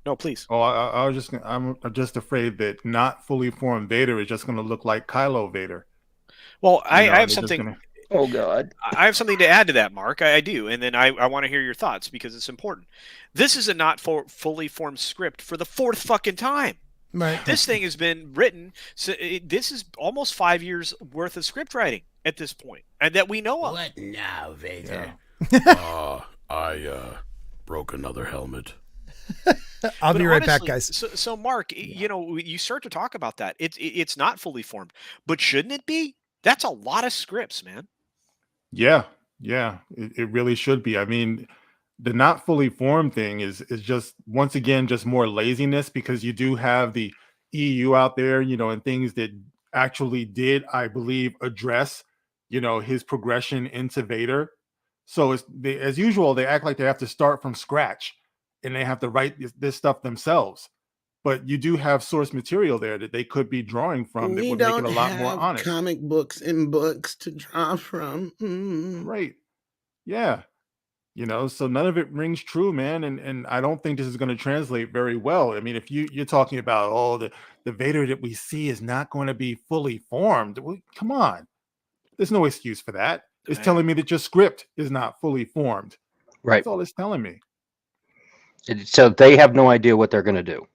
No, please. Oh, I'm just afraid that not fully formed Vader is just going to look like Kylo Vader. Well, I have they're just something. Oh God. I have something to add to that, Mark. I do, and then I want to hear your thoughts because it's important. This is a not fully formed script for the 4th fucking time. Right. This thing has been written. So this is almost 5 years worth of script writing at this point, and that we know of. What now, Vader? I broke another helmet. I'll But be right back, honestly, guys. So Mark, you start to talk about that. It's not fully formed, but shouldn't it be? That's a lot of scripts, man. Yeah, it really should be. I mean, the not fully formed thing is just, once again, just more laziness, because you do have the EU out there, and things that actually did, I believe, address, his progression into Vader. So as usual, they act like they have to start from scratch and they have to write this stuff themselves. But you do have source material there that they could be drawing from that We would make it don't a lot more have honest. comic books and books to draw from. Right. Yeah. So none of it rings true, man. And I don't think this is going to translate very well. I mean, if you're talking about, the Vader that we see is not going to be fully formed. Well, come on. There's no excuse for that. It's telling me that your script is not fully formed. Right. That's all it's telling me. So they have no idea what they're going to do.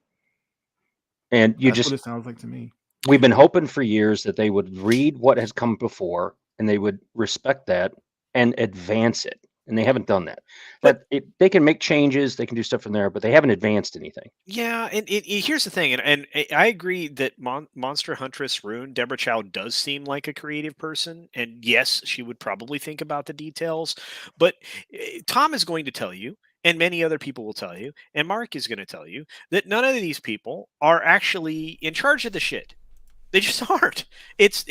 And That's what it sounds like to me. we've been hoping for years that they would read what has come before and they would respect that and advance it. And they haven't done that. They can make changes, they can do stuff from there, but they haven't advanced anything. Yeah, and here's the thing, and I agree that Monster Huntress Rune, Deborah Chow, does seem like a creative person, and yes, she would probably think about the details, but Tom is going to tell you, and many other people will tell you, and Mark is going to tell you, that none of these people are actually in charge of the shit. They just aren't. It's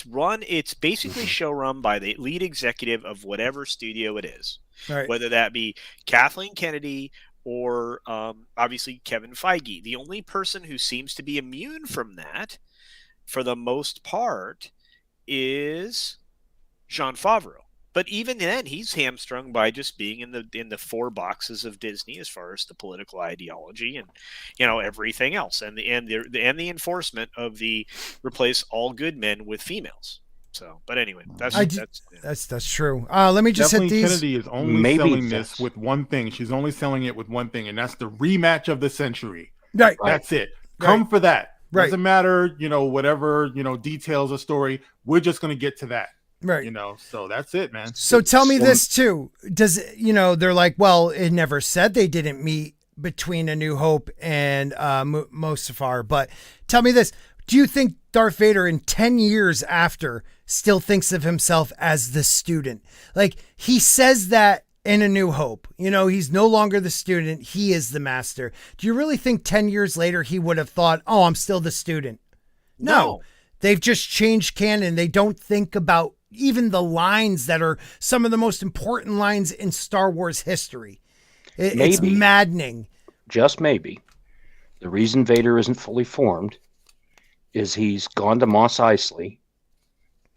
run. It's basically show run by the lead executive of whatever studio it is, Right. whether that be Kathleen Kennedy or obviously Kevin Feige. The only person who seems to be immune from that, for the most part, is Jon Favreau. But even then, he's hamstrung by just being in the 4 boxes of Disney as far as the political ideology and everything else, and the enforcement of the replace all good men with females. So, but anyway, that's true. Let me just Kathleen hit these. Kennedy is only selling this with one thing. She's only selling it with one thing, and that's the rematch of the century. Right. That's it. Come for that. Right. Doesn't matter, whatever, details of story. We're just going to get to that. Right. So that's it, man. So tell me this too. Does they're like, well, it never said they didn't meet between A New Hope and Mustafar. But tell me this. Do you think Darth Vader in 10 years after still thinks of himself as the student? Like, he says that in A New Hope. You know, he's no longer the student. He is the master. Do you really think 10 years later he would have thought, oh, I'm still the student? No. They've just changed canon. They don't think about even the lines that are some of the most important lines in Star Wars history. It's maddening. Just maybe. The reason Vader isn't fully formed is he's gone to Mos Eisley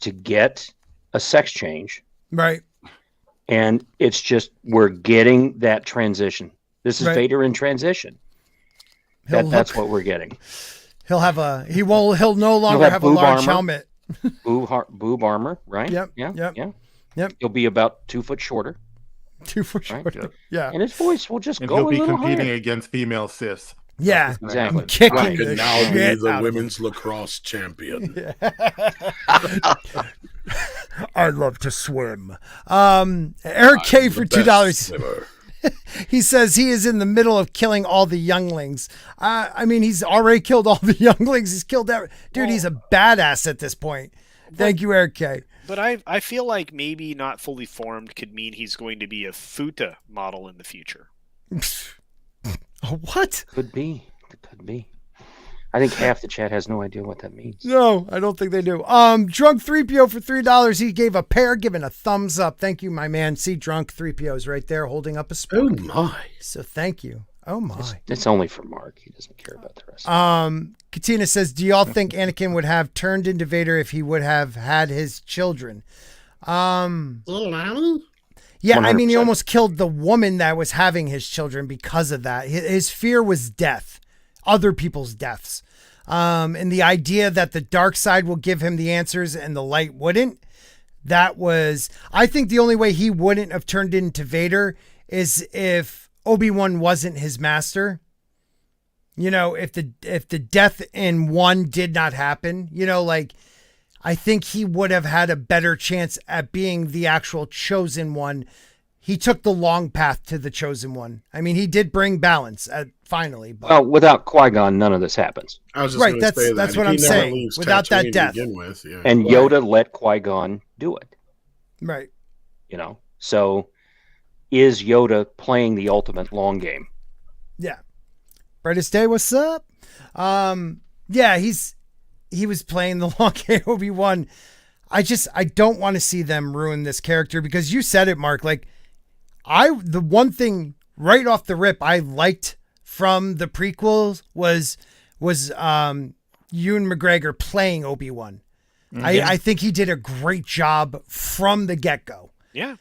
to get a sex change. Right. And it's just, we're getting that transition. This is Vader in transition. That's what we're getting. He'll no longer have a large helmet. Boob armor, right? Yep. He'll be about 2 foot shorter. 2 foot shorter. Yeah. And his voice will just go he'll be competing higher. against female sis. Yeah, exactly. I'm kicking I the could now shit be the out women's lacrosse champion. I love to swim. Eric K for $2. He says he is in the middle of killing all the younglings. I mean, he's already killed all the younglings. He's killed every dude. He's a badass at this point. Thank you, Eric K. But I feel like maybe not fully formed could mean he's going to be a Futa model in the future. What? Could be. I think half the chat has no idea what that means. No, I don't think they do. Drunk 3PO for $3. He gave a pair, giving a thumbs up. Thank you, my man. See, Drunk 3PO's right there holding up a spoon. Oh my. So thank you. Oh my. It's only for Mark. He doesn't care about the rest. Katina says, do y'all think Anakin would have turned into Vader if he would have had his children? Little Annie? Yeah, 100%. I mean, he 100%. almost killed the woman that was having his children because of that. His fear was death, other people's deaths. And the idea that the dark side will give him the answers and the light wouldn't, I think the only way he wouldn't have turned into Vader is if Obi-Wan wasn't his master. You know, if the death in 1 did not happen, you know, like, I think he would have had a better chance at being the actual chosen one. He took the long path to the chosen one. I mean, he did bring balance finally. But... Well, without Qui-Gon, none of this happens. I was just going to say that's what I'm saying. Without that death. With, yeah. And Yoda let Qui-Gon do it. Right. You know, so is Yoda playing the ultimate long game? Yeah. Brightest Day, what's up? Yeah, he was playing the long game, Obi-Wan. I don't want to see them ruin this character because you said it, Mark. Like, the one thing right off the rip I liked from the prequels was Ewan McGregor playing Obi-Wan. Mm-hmm. I think he did a great job from the get-go. Yeah.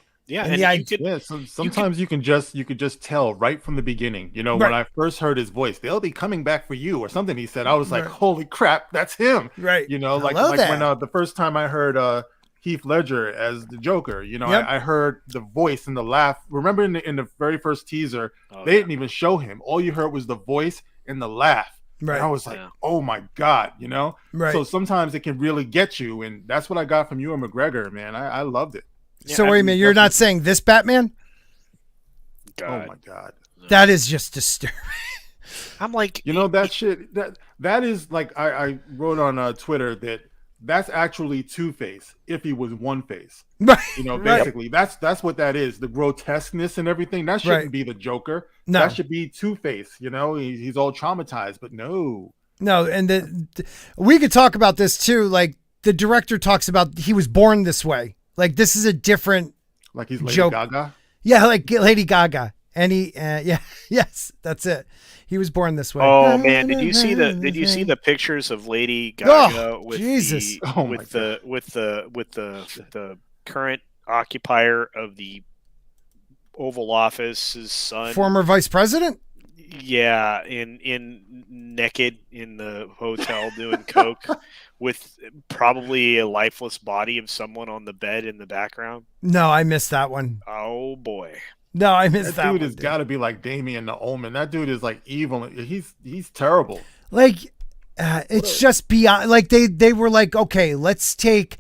So sometimes you could just tell right from the beginning. You know, when I first heard his voice, they'll be coming back for you or something he said. I was like, holy crap, that's him. Right. You know, like when the first time I heard Heath Ledger as the Joker, you know, I heard the voice and the laugh. Remember in the very first teaser, they didn't even show him. All you heard was the voice and the laugh. Right. And I was like, oh my God, you know? Right. So sometimes it can really get you. And that's what I got from Ewan McGregor, man. I loved it. Yeah, so wait a minute, you're not saying this Batman? God. Oh my God. That is just disturbing. I'm like, you know, that shit, that is like, I wrote on Twitter that's actually Two-Face if he was One-Face. Right. You know, basically that's what that is. The grotesqueness and everything. That shouldn't be the Joker. No. That should be Two-Face. You know, he's all traumatized, but no. No, and we could talk about this too. Like the director talks about he was born this way. Like this is a different like he's Lady Gaga. Yeah, like Lady Gaga. And he yes, that's it. He was born this way. Oh man, did you see the pictures of Lady Gaga with the current occupier of the Oval Office's son? Former vice president? Yeah, in naked in the hotel doing coke with probably a lifeless body of someone on the bed in the background. No, I missed that one. Oh boy. No, I missed that dude. One, Has got to be like Damien the Omen. That dude is like evil. He's terrible. Like it's just beyond. Like they were like, okay, let's take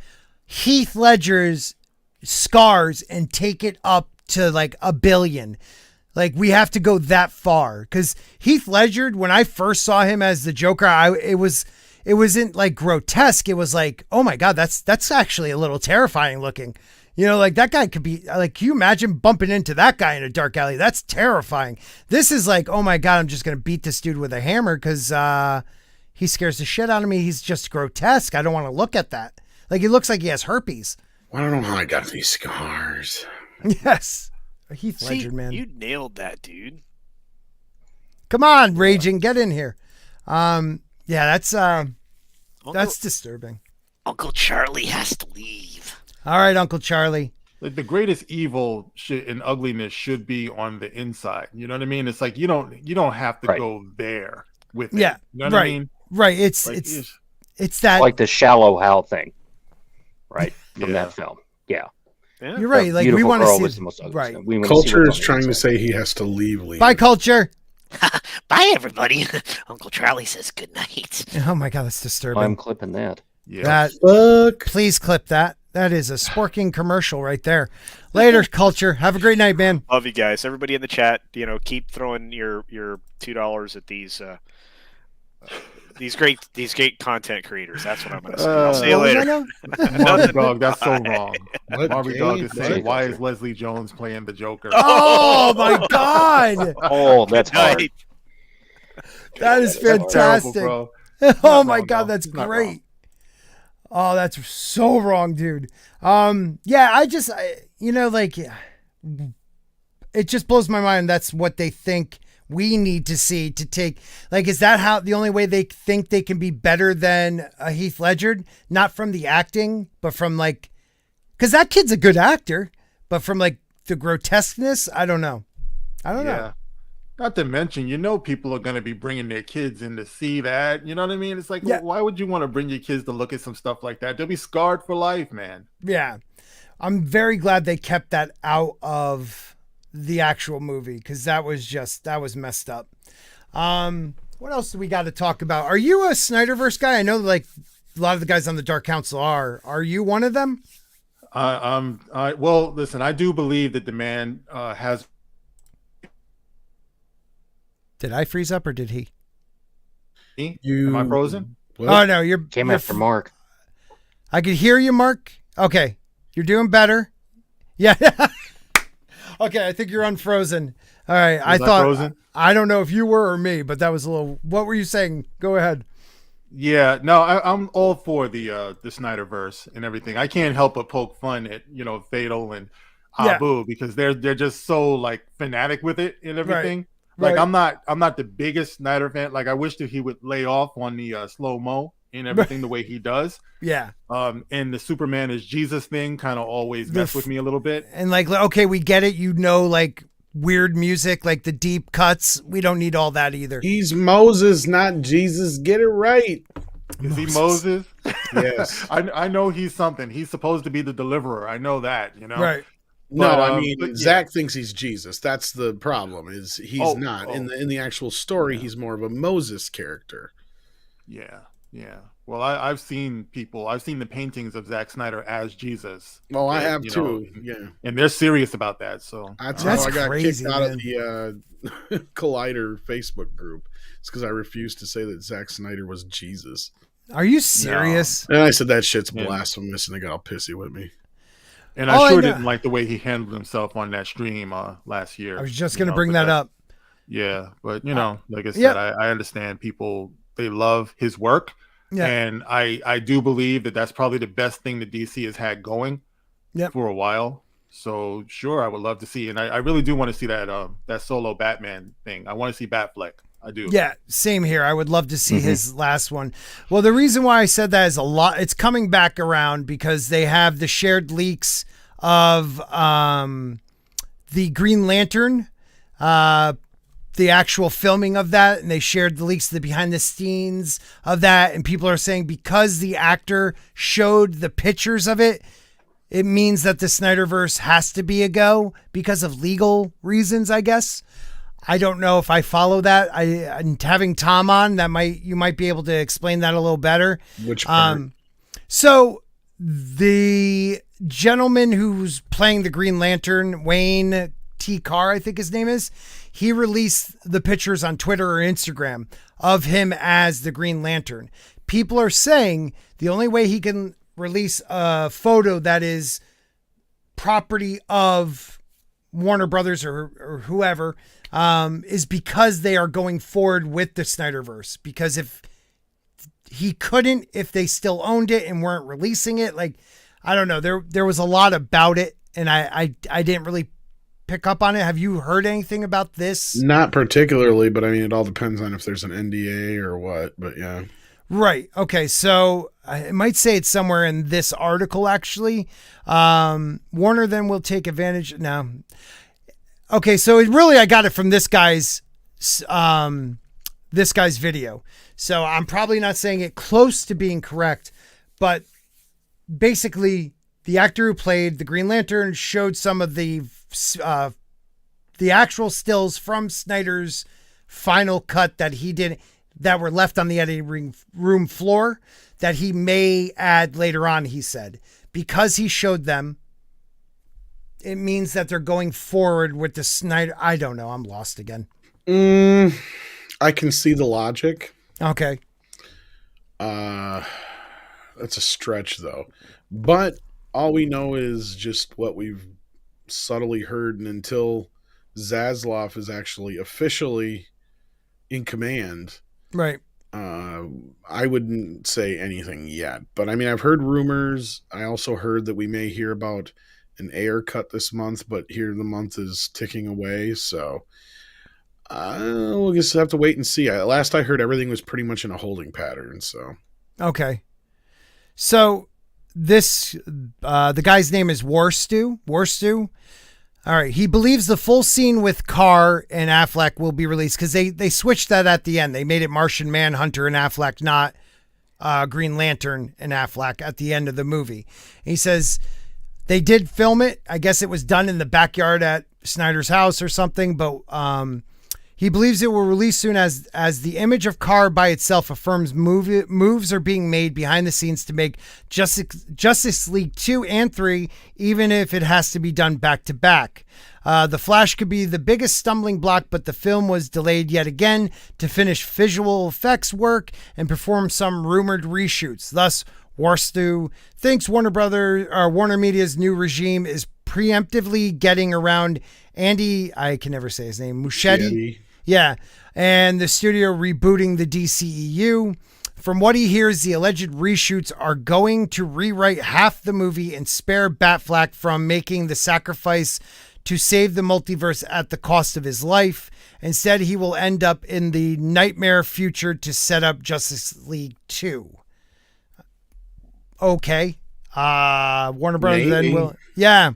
Heath Ledger's scars and take it up to like 1 billion. Like, we have to go that far. Because Heath Ledger, when I first saw him as the Joker, it wasn't like grotesque. It was like, oh my God, that's actually a little terrifying looking. You know, like that guy could be like, can you imagine bumping into that guy in a dark alley? That's terrifying. This is like, oh my God, I'm just going to beat this dude with a hammer because he scares the shit out of me. He's just grotesque. I don't want to look at that. Like, he looks like he has herpes. I don't know how I got these scars. Yes. Heath Ledger, man. You nailed that, dude. Come on, Raging, get in here. Yeah, that's disturbing. Uncle Charlie has to leave. All right, Uncle Charlie. Like, the greatest evil shit and ugliness should be on the inside. You know what I mean? It's like you don't have to go there with it. Yeah, You know what I mean? Right. It's that, Like the Shallow Hal thing, right? From that film. Yeah. You're right. Like, we Beautiful want Girl to see was the most ugly right. thing. We wanna see Culture what's is on the trying to inside. say he has to leave. Bye, Culture. Bye, everybody. Uncle Charlie says good night. Oh my God, that's disturbing. I'm clipping that. Yeah. Please clip that. That is a Sporking commercial right there. Later, Culture. Have a great night, man. Love you guys. Everybody in the chat, keep throwing your $2 at these great content creators. That's what I'm going to say. I'll see you later. Marvin Dog, that's so wrong. What Marvin Dog is game? saying, why is Leslie Jones playing the Joker? Oh my God. Oh, that's hard. That is That's fantastic. terrible, bro. Oh Not my wrong, God, though. that's He's not great. wrong. Oh, that's so wrong, dude. Yeah, like, it just blows my mind. That's what they think we need to see to take. Like, is that how the only way they think they can be better than Heath Ledger? Not from the acting, but from like, because that kid's a good actor, but from like the grotesqueness, I don't know. Yeah. Not to mention, people are going to be bringing their kids in to see that. You know what I mean? It's like, why would you want to bring your kids to look at some stuff like that? They'll be scarred for life, man. Yeah. I'm very glad they kept that out of the actual movie because that was messed up. What else do we got to talk about? Are you a Snyderverse guy? I know like a lot of the guys on the Dark Council are. Are you one of them? Well, listen, I do believe that the man has. Did I freeze up or did he? Am I frozen? What? Oh no, Came after Mark. I could hear you, Mark. Okay, you're doing better. Yeah. Okay, I think you're unfrozen. All right, I thought frozen? I don't know if you were or me, but that was a little. What were you saying? Go ahead. Yeah, no, I'm all for the Snyderverse and everything. I can't help but poke fun at Fatal and Abu because they're just so like fanatic with it and everything. Like I'm not the biggest Snyder fan. Like I wish that he would lay off on the slow mo and everything the way he does. Yeah. And the Superman is Jesus thing kind of always messed with me a little bit. And like, okay, we get it. Like weird music, like the deep cuts. We don't need all that either. He's Moses, not Jesus. Get it right. Is he Moses? Yes. I know he's something. He's supposed to be the deliverer. I know that, Right. No, But, I mean Zach thinks he's Jesus. That's the problem. Is he's not in the actual story. He's more of a Moses character. Yeah. Well, I've seen the paintings of Zack Snyder as Jesus. Oh, I have too. Yeah, and they're serious about that. So that's That's how I got crazy, kicked out man. of the Collider Facebook group. It's because I refused to say that Zack Snyder was Jesus. Are you serious? And I said that shit's blasphemous, and they got all pissy with me. And I didn't like the way he handled himself on that stream last year. I was just going to bring that up. Yeah, but like I said, I understand people, they love his work. Yeah. And I do believe that that's probably the best thing that DC has had going for a while. So sure, I would love to see, and I really do want to see that solo Batman thing. I want to see Batfleck. I do. Yeah, same here. I would love to see his last one. well, the reason why I said that is it's coming back around because they have the shared leaks of the Green Lantern, the actual filming of that, and they shared the leaks of the behind the scenes of that, and people are saying because the actor showed the pictures of it, it means that the Snyderverse has to be a go because of legal reasons, I guess. I don't know if I follow that. And having Tom on, you might be able to explain that a little better. Which part? So the gentleman who's playing the Green Lantern, Wayne T. Carr, I think his name is. He released the pictures on Twitter or Instagram of him as the Green Lantern. People are saying the only way he can release a photo that is property of Warner Brothers or whoever is because they are going forward with the Snyderverse. Because if he couldn't, if they still owned it and weren't releasing it, like, I don't know, there was a lot about it, and I didn't really pick up on it. Have you heard anything about this? Not particularly, but I mean, it all depends on if there's an NDA or what, but yeah. Right. Okay. So I might say it's somewhere in this article, actually. Warner then will take advantage. No. Okay. So I got it from this guy's video. So I'm probably not saying it close to being correct, but basically the actor who played the Green Lantern showed some of the actual stills from Snyder's final cut that he did, that were left on the editing room floor, that he may add later on, he said. Because he showed them, it means that they're going forward with the Snyder. I don't know. I'm lost again. I can see the logic. Okay. That's a stretch, though. But all we know is just what we've subtly heard, and until Zaslav is actually officially in command, right, I wouldn't say anything yet. But I mean, I've heard rumors. I also heard that we may hear about an air cut this month, but here the month is ticking away, so we'll just have to wait and see. Last I heard, everything was pretty much in a holding pattern. So okay, so this the guy's name is Warstu. All right. He believes the full scene with Carr and Affleck will be released because they switched that at the end. They made it Martian Manhunter and Affleck, not Green Lantern and Affleck at the end of the movie. He says they did film it. I guess it was done in the backyard at Snyder's house or something, but he believes it will release soon as the image of Carr by itself affirms moves are being made behind the scenes to make Justice League 2 and 3, even if it has to be done back to back. The Flash could be the biggest stumbling block, but the film was delayed yet again to finish visual effects work and perform some rumored reshoots. Thus, Warstu thinks Warner Media's new regime is preemptively getting around Andy, I can never say his name, Muschietti. Yeah, and the studio rebooting the DCEU. From what he hears, the alleged reshoots are going to rewrite half the movie and spare Batfleck from making the sacrifice to save the multiverse at the cost of his life. Instead, he will end up in the nightmare future to set up Justice League 2. Okay. Warner Brothers then will... Yeah.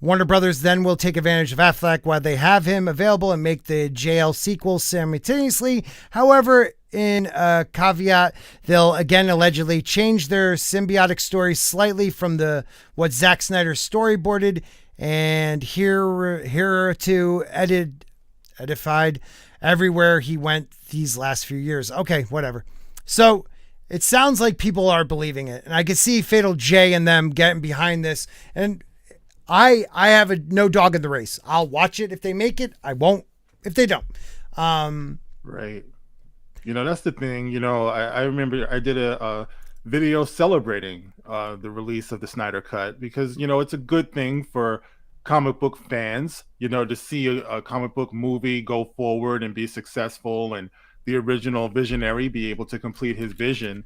Warner Brothers then will take advantage of Affleck while they have him available and make the JL sequel simultaneously. However, in a caveat, they'll again allegedly change their symbiotic story slightly from what Zack Snyder storyboarded and here to edified everywhere he went these last few years. Okay, whatever. So it sounds like people are believing it, and I can see Fatal J and them getting behind this, and I have no dog in the race. I'll watch it if they make it. I won't if they don't. Right. That's the thing. I remember I did a video celebrating the release of the Snyder Cut because, it's a good thing for comic book fans, to see a comic book movie go forward and be successful and the original visionary be able to complete his vision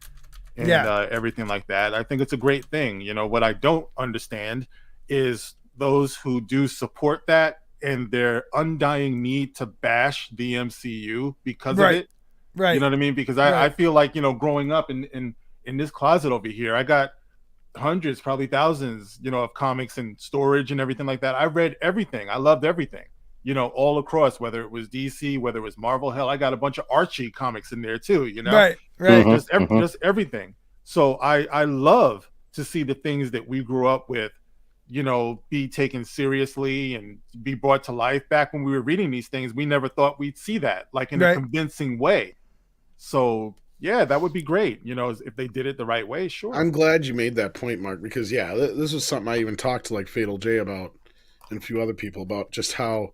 and everything like that. I think it's a great thing. What I don't understand is those who do support that and their undying need to bash the MCU because of it. Right. You know what I mean? Because I feel like, growing up in this closet over here, I got hundreds, probably thousands, of comics and storage and everything like that. I read everything. I loved everything, all across, whether it was DC, whether it was Marvel. Hell, I got a bunch of Archie comics in there too, Right. Just everything. So I love to see the things that we grew up with, be taken seriously and be brought to life. Back when we were reading these things, we never thought we'd see that like in a convincing way. So yeah, that would be great. If they did it the right way, sure. I'm glad you made that point, Mark, because this was something I even talked to like Fatal J about and a few other people about just how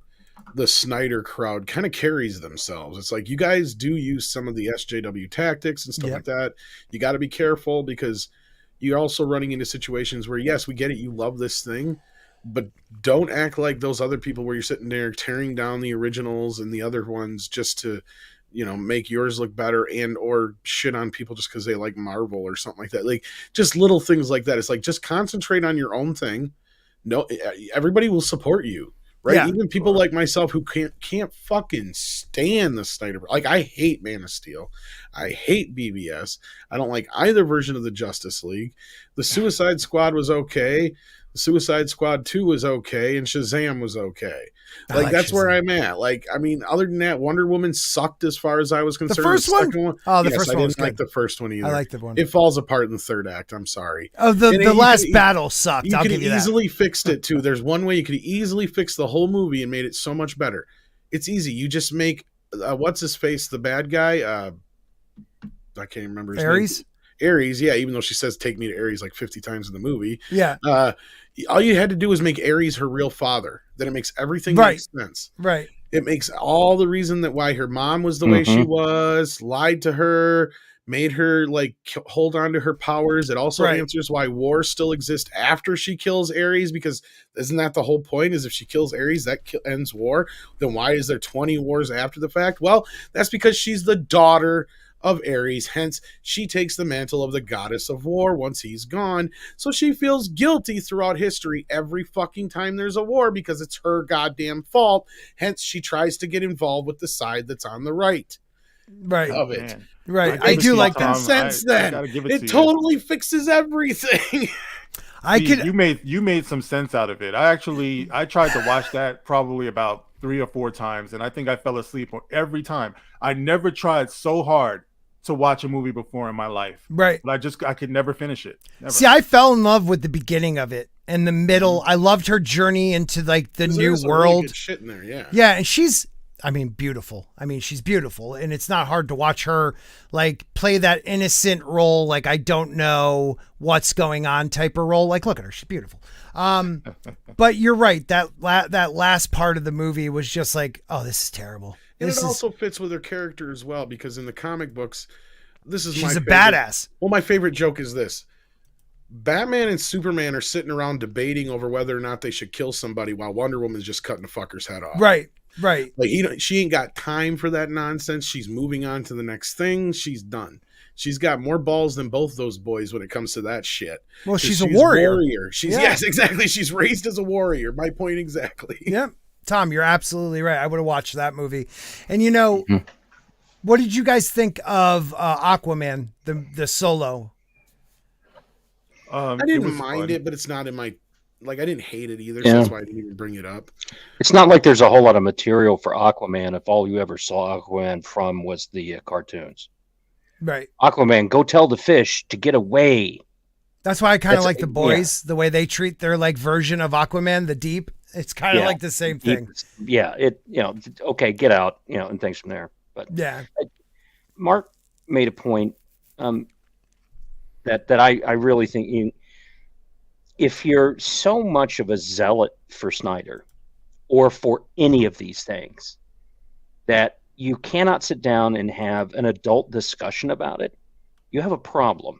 the Snyder crowd kind of carries themselves. It's like, you guys do use some of the SJW tactics and stuff like that. You got to be careful because you're also running into situations where, yes, we get it, you love this thing, but don't act like those other people where you're sitting there tearing down the originals and the other ones just to, make yours look better and or shit on people just because they like Marvel or something like that. Like, just little things like that. It's like, just concentrate on your own thing. No, everybody will support you. Right. Yeah. Even people like myself who can't fucking stand the Snyder. Like, I hate Man of Steel. I hate BVS. I don't like either version of the Justice League. The Suicide Squad was okay. The Suicide Squad 2 was okay. And Shazam was okay. Like that's Shazam. Where I'm at. Like, I mean, other than that, Wonder Woman sucked as far as I was concerned. The first one? Oh, the first one. I didn't like the first one either. I liked the one. It falls apart in the third act. I'm sorry. Oh, the last battle sucked. You I'll could give you have that. easily fixed it too. There's one way you could easily fix the whole movie and made it so much better. It's easy. You just make what's his face, the bad guy. I can't remember his Ares? name. Ares, yeah, even though she says take me to Ares like 50 times in the movie. Yeah. All you had to do was make Ares her real father. Then it makes everything make sense. Right. It makes all the reason that why her mom was the way she was, lied to her, made her like hold on to her powers. It also answers why war still exists after she kills Ares, because isn't that the whole point? Is if she kills Ares, that ends war. Then why is there 20 wars after the fact? Well, that's because she's the daughter of Ares, hence she takes the mantle of the goddess of war once he's gone, so she feels guilty throughout history every fucking time there's a war because it's her goddamn fault, hence she tries to get involved with the side that's on the right of it. Man. Right. I do like that. Sense then. It totally fixes everything. You made some sense out of it. I tried to watch that probably about 3 or 4 times, and I think I fell asleep every time. I never tried so hard to watch a movie before in my life. Right. But I could never finish it. Never. See, I fell in love with the beginning of it and the middle. I loved her journey into like the new world. Really good shit in there, yeah. Yeah, and she's beautiful. She's beautiful, and it's not hard to watch her like play that innocent role, like I don't know what's going on type of role. Like, look at her, she's beautiful. But you're right. That last part of the movie was just like, oh, this is terrible. And it also fits with her character as well, because in the comic books, she's a badass. Well, my favorite joke is this. Batman and Superman are sitting around debating over whether or not they should kill somebody while Wonder Woman's just cutting a fucker's head off. Right. Like she ain't got time for that nonsense. She's moving on to the next thing. She's done. She's got more balls than both those boys when it comes to that shit. Well, she's a warrior. Yes, exactly. She's raised as a warrior. My point exactly. Yep. Tom, you're absolutely right. I would have watched that movie. And what did you guys think of Aquaman, the solo? I didn't mind it, but it's not in my I didn't hate it either, so that's why I didn't even bring it up. It's not like there's a whole lot of material for Aquaman if all you ever saw Aquaman from was the cartoons. Right. Aquaman, go tell the fish to get away. That's why I kind of like the boys, the way they treat their like version of Aquaman, the deep. It's kind of like the same thing. Okay, get out, and things from there. But Mark made a point that I really think if you're so much of a zealot for Snyder or for any of these things that you cannot sit down and have an adult discussion about it, you have a problem.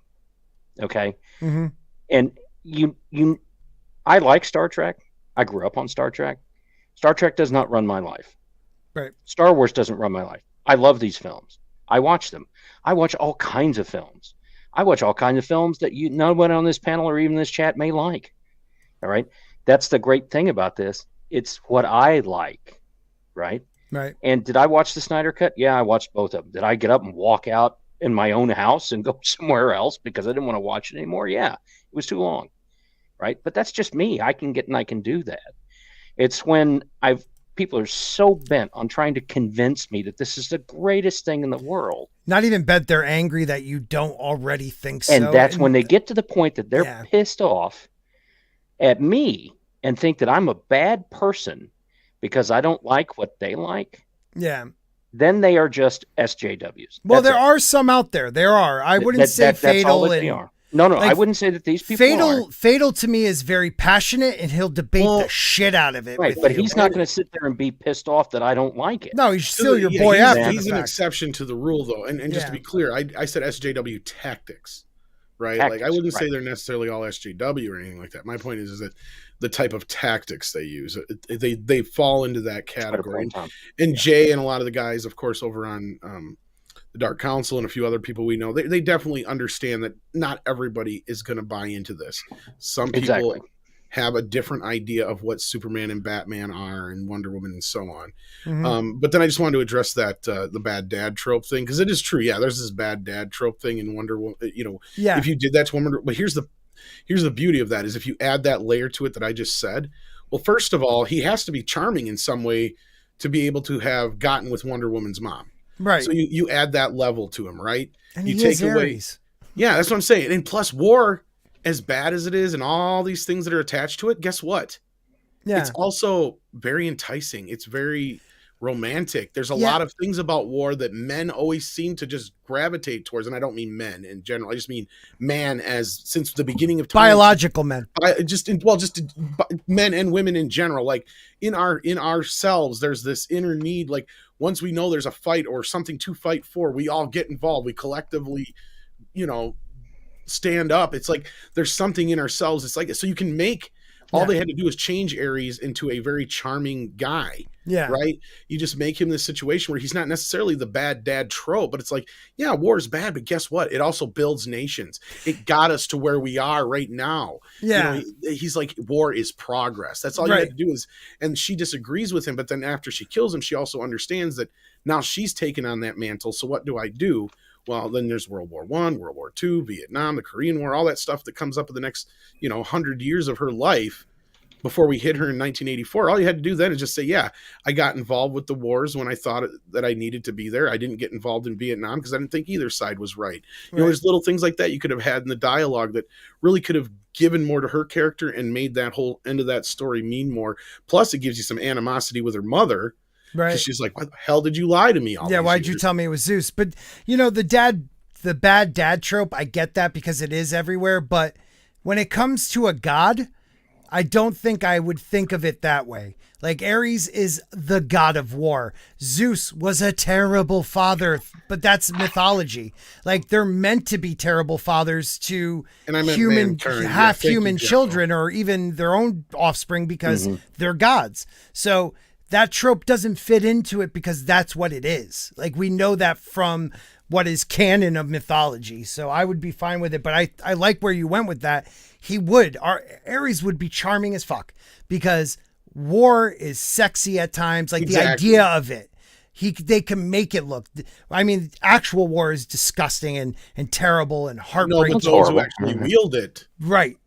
Okay. Mm-hmm. And I like Star Trek. I grew up on Star Trek. Star Trek does not run my life. Right. Star Wars doesn't run my life. I love these films. I watch them. I watch all kinds of films. I watch all kinds of films that no one on this panel or even this chat may like. All right. That's the great thing about this. It's what I like. Right. Right. And did I watch the Snyder Cut? Yeah, I watched both of them. Did I get up and walk out in my own house and go somewhere else because I didn't want to watch it anymore? Yeah, it was too long. Right. But that's just me. I can do that. It's when people are so bent on trying to convince me that this is the greatest thing in the world. Not even bent. They're angry that you don't already think so. And that's when they get to the point that they're pissed off at me and think that I'm a bad person because I don't like what they like. Yeah. Then they are just SJWs. Well, there are some out there. There are. I wouldn't say fatal. That's all that they are. No, Like, I wouldn't say that these people Fatal to me is very passionate, and he'll debate the shit out of it. right, with but you. he's not going to sit there and be pissed off that I don't like it. No, he's still your Yeah, boy after he's the an fact. exception to the rule, though. And just to be clear, I said SJW tactics, right? Tactics, like I wouldn't say right. they're necessarily all SJW or anything like that. My point is that the type of tactics they use, they fall into that category. And Jay and a lot of the guys, of course, over on the Dark Council and a few other people we know, they definitely understand that not everybody is going to buy into this. Some people have a different idea of what Superman and Batman are and Wonder Woman and so on. But then I just wanted to address that the bad dad trope thing, because it is true. Yeah, there's this bad dad trope thing in Wonder Woman. If you did that to Wonder, but here's the beauty of that is if you add that layer to it that I just said. Well, first of all, he has to be charming in some way to be able to have gotten with Wonder Woman's mom. Right. So you add that level to him, right? And you he take is away. Aries. Yeah, that's what I'm saying. And plus, war, as bad as it is, and all these things that are attached to it, guess what? Yeah. It's also very enticing. It's very romantic. There's a lot of things about war that men always seem to just gravitate towards, and I don't mean men in general. I just mean man as since the beginning of time. Biological men. Men and women in general. Like in ourselves, there's this inner need. Like once we know there's a fight or something to fight for, we all get involved. We collectively, stand up. It's like there's something in ourselves. It's like so you can make. All they had to do is change Ares into a very charming guy. Yeah. Right. You just make him this situation where he's not necessarily the bad dad trope, but it's like, yeah, war is bad, but guess what? It also builds nations. It got us to where we are right now. Yeah. He's like, war is progress. That's all you had to do is, and she disagrees with him. But then after she kills him, she also understands that now she's taken on that mantle. So what do I do? Well, then there's World War I, World War II, Vietnam, the Korean War, all that stuff that comes up in the next, 100 years of her life before we hit her in 1984. All you had to do then is just say, yeah, I got involved with the wars when I thought that I needed to be there. I didn't get involved in Vietnam because I didn't think either side was right. There's little things like that you could have had in the dialogue that really could have given more to her character and made that whole end of that story mean more. Plus, it gives you some animosity with her mother. Right. She's like, why the hell did you lie to me? Why'd you tell me it was Zeus? But the bad dad trope, I get that because it is everywhere. But when it comes to a god, I don't think I would think of it that way. Like Ares is the god of war. Zeus was a terrible father, but that's mythology. Like they're meant to be terrible fathers to human children or even their own offspring because they're gods. So that trope doesn't fit into it because that's what it is. Like we know that from what is canon of mythology. So I would be fine with it, but I like where you went with that. Ares would be charming as fuck because war is sexy at times. Like the idea of it, they can make it look, I mean, actual war is disgusting and terrible and heartbreaking. No, but those who actually wield it. Right.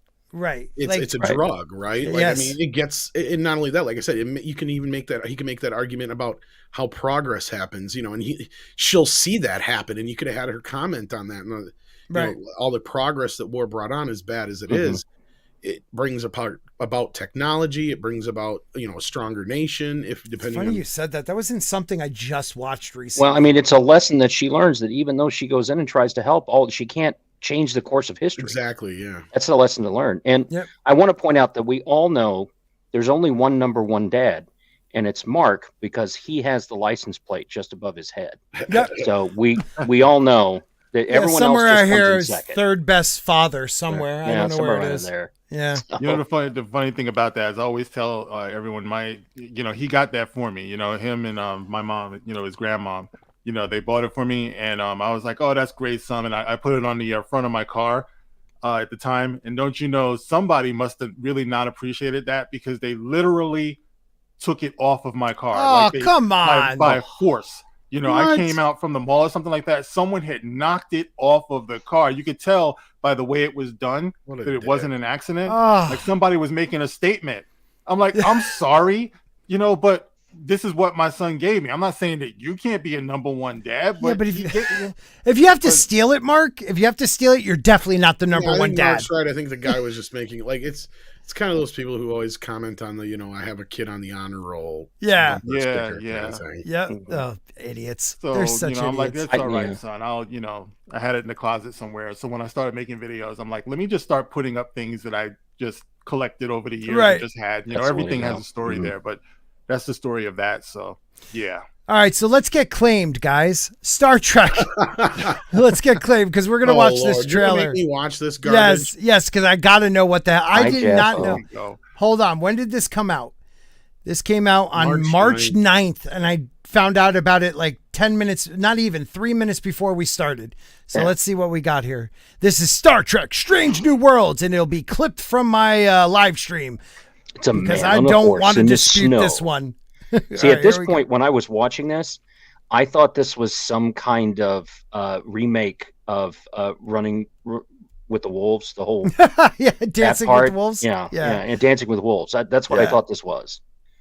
It's a drug, right? Like, yes. I mean, it gets, and not only that, like I said, you can even he can make that argument about how progress happens, and she'll see that happen. And you could have had her comment on that. And, all the progress that war brought on, as bad as it is, it brings about technology. It brings about, a stronger nation. Funny you said that. That wasn't something I just watched recently. Well, I mean, it's a lesson that she learns that even though she goes in and tries to help, she can't change the course of history. Exactly. Yeah. That's the lesson to learn. And I want to point out that we all know there's only one number one dad, and it's Mark because he has the license plate just above his head. Yep. So we all know that everyone somewhere else just I hear comes in is second. third best father somewhere. I don't know where it is. There. Yeah. So. The funny thing about that is I always tell everyone he got that for me, him and my mom, his grandma. They bought it for me, and I was like, "Oh, that's great, son." And I put it on the front of my car at the time. And don't you know, somebody must have really not appreciated that because they literally took it off of my car. Oh, come on! By force. I came out from the mall or something like that. Someone had knocked it off of the car. You could tell by the way it was done that it wasn't an accident. Like somebody was making a statement. I'm like, I'm sorry, but this is what my son gave me. I'm not saying that you can't be a number one dad, but, if you have to steal it, Mark, you're definitely not the number one dad. Mark's right. I think the guy was just making It's kind of those people who always comment on the, I have a kid on the honor roll. Yeah. bumper sticker Yeah. kind of thing. Yeah. Oh, idiots. So, They're such idiots. I'm like, that's all right, Yeah. son. I had it in the closet somewhere. So when I started making videos, I'm like, let me just start putting up things that I just collected over the years. Right. And just had, That's everything what I has a story there, but that's the story of that. So yeah. All right, so let's get claimed, guys. Star Trek. Let's get claimed because we're gonna watch this Lord, you're gonna trailer. make me watch this garbage. Yes, because I gotta know what the hell. I Hi, did Jeff. not Oh. know. There you go. Hold on. When did this come out? This came out on March 9th, and I found out about it like 10 minutes, not even 3 minutes before we started. So let's see what we got here. This is Star Trek Strange New Worlds, and it'll be clipped from my live stream It's a because man I on a don't horse want to in the dispute snow. this one. See, All at right, this here we go. point, when I was watching this, I thought this was some kind of remake of Running with the Wolves, the whole Yeah, that Dancing part. with the Wolves. Yeah, and Dancing with Wolves. That's what I Yeah. thought this was.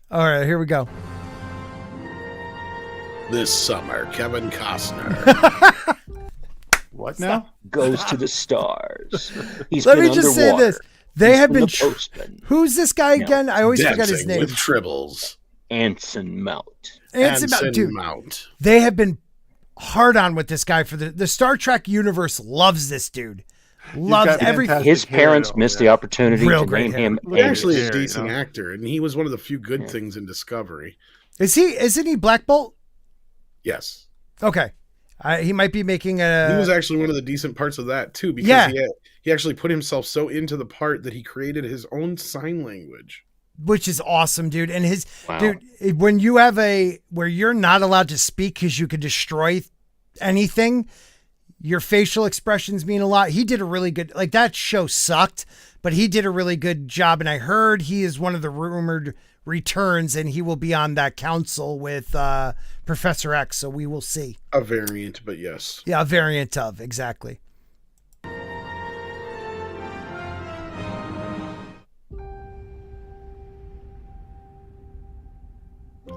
All right, here we go. This summer, Kevin Costner. What now? Goes to the stars. He's Let been me just say underwater. this. They He's have been. the postman. Who's this guy No. again? I always forget his Dancing name. with Tribbles. Anson Mount. Anson, dude, Mount. they have been hard on with this guy for the Star Trek universe. Loves this dude. Loves got every. fantastic His hair, parents though, missed yeah. the opportunity Real to great name hair. him Look He's at actually a Hair, decent you know? actor, and he was one of the few good things in Discovery. Isn't he Black Bolt? Yes. Okay, he might be making He a. was actually one of the decent parts of that, too, because Yeah. he actually put himself so into the part that he created his own sign language. Which is awesome, dude. And Wow. dude, when you have where you're not allowed to speak because you could destroy anything, your facial expressions mean a lot. He did a really good, like that show sucked, but he did a really good job. And I heard he is one of the rumored returns, and he will be on that council with Professor X. So we will see. A variant, but yes. Yeah, a variant of, exactly.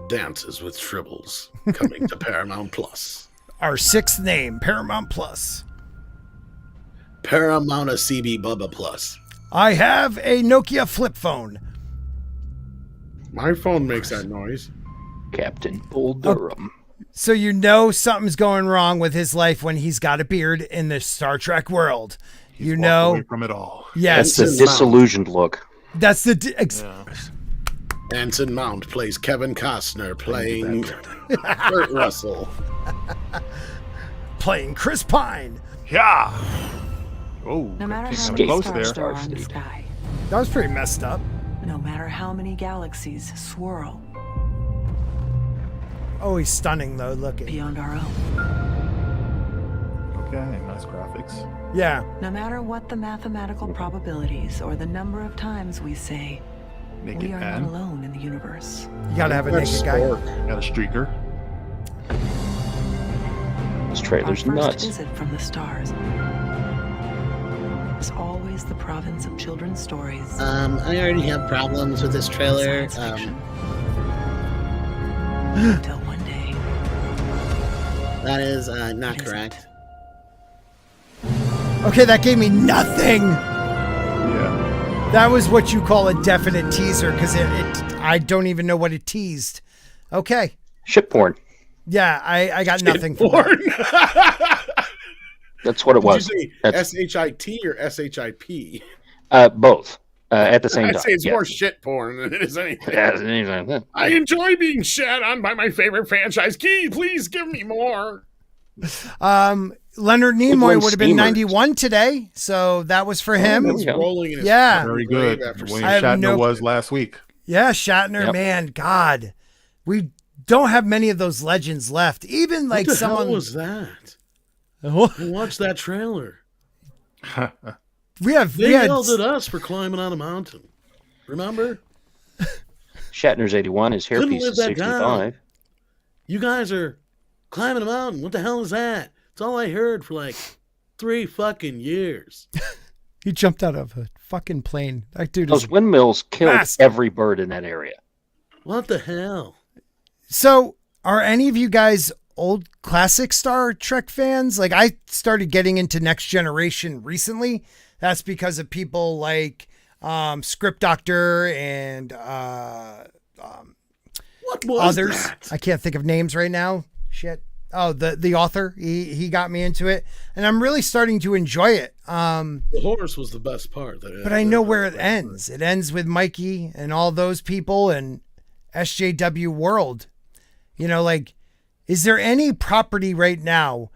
Dances with Tribbles, coming to Paramount Plus. Our sixth name, Paramount Plus. Paramount CB Bubba Plus. I have a Nokia flip phone. My phone makes that noise. Captain Bull Durham. So you know something's going wrong with his life when he's got a beard in the Star Trek world. You Walked know, away from it all. yes, That's the Anson Mount. disillusioned look. that's the Yeah. Anson Mount plays Kevin Costner playing Kurt Russell. playing Chris Pine. Yeah. Oh, No matter how Escape many from stars there are in Starfleet. the sky, That was pretty messed up. no matter how many galaxies swirl Oh, he's stunning though. Look at beyond our own, Okay, nice graphics. yeah. no matter what the mathematical probabilities or the number of times we say, Naked we are not man. alone in the universe. You gotta have a That's naked guy. Spork. Got a streaker. This Our trailer's first nuts. visit from the stars is always the province of children's stories. I already have problems with this trailer. Science fiction. Until one day, That is not correct. Okay, that gave me nothing. Yeah. That was what you call a definite teaser because I don't even know what it teased. Okay. Ship porn. Yeah, I got nothing for that. Porn. That's what it Did was. you say That's SHIT or SHIP? both at the same I'd time. say it's Yeah. more shit porn than it is anything. Yeah, anything. I enjoy being shat on by my favorite franchise. Key, please give me more. Leonard Nimoy Woodland would have been Steamers. 91 today, so that was for him. there It's we go. rolling in his Yeah. fucking Very grave good. after William I have Shatner no- was last week. Yeah, Shatner, Yep. man, God, we don't have many of those legends left. Even like what the someone hell was that? I watched that trailer. we had They yelled at us for climbing on a mountain. Remember? Shatner's 81. His Couldn't hairpiece live is that 65. You guys are climbing a mountain. What the hell is that? It's all I heard for like 3 fucking years. he jumped out of a fucking plane. That dude Those is windmills killed massive. every bird in that area. What the hell? So, are any of you guys old classic Star Trek fans? Like, I started getting into Next Generation recently. That's because of people like Script Doctor and What was others. that? I can't think of names right now. Shit. Oh, the author. He got me into it, and I'm really starting to enjoy it. The horse was the best part. But I know where it ends. It ends with Mikey and all those people and SJW World. You know, like, is there any property right now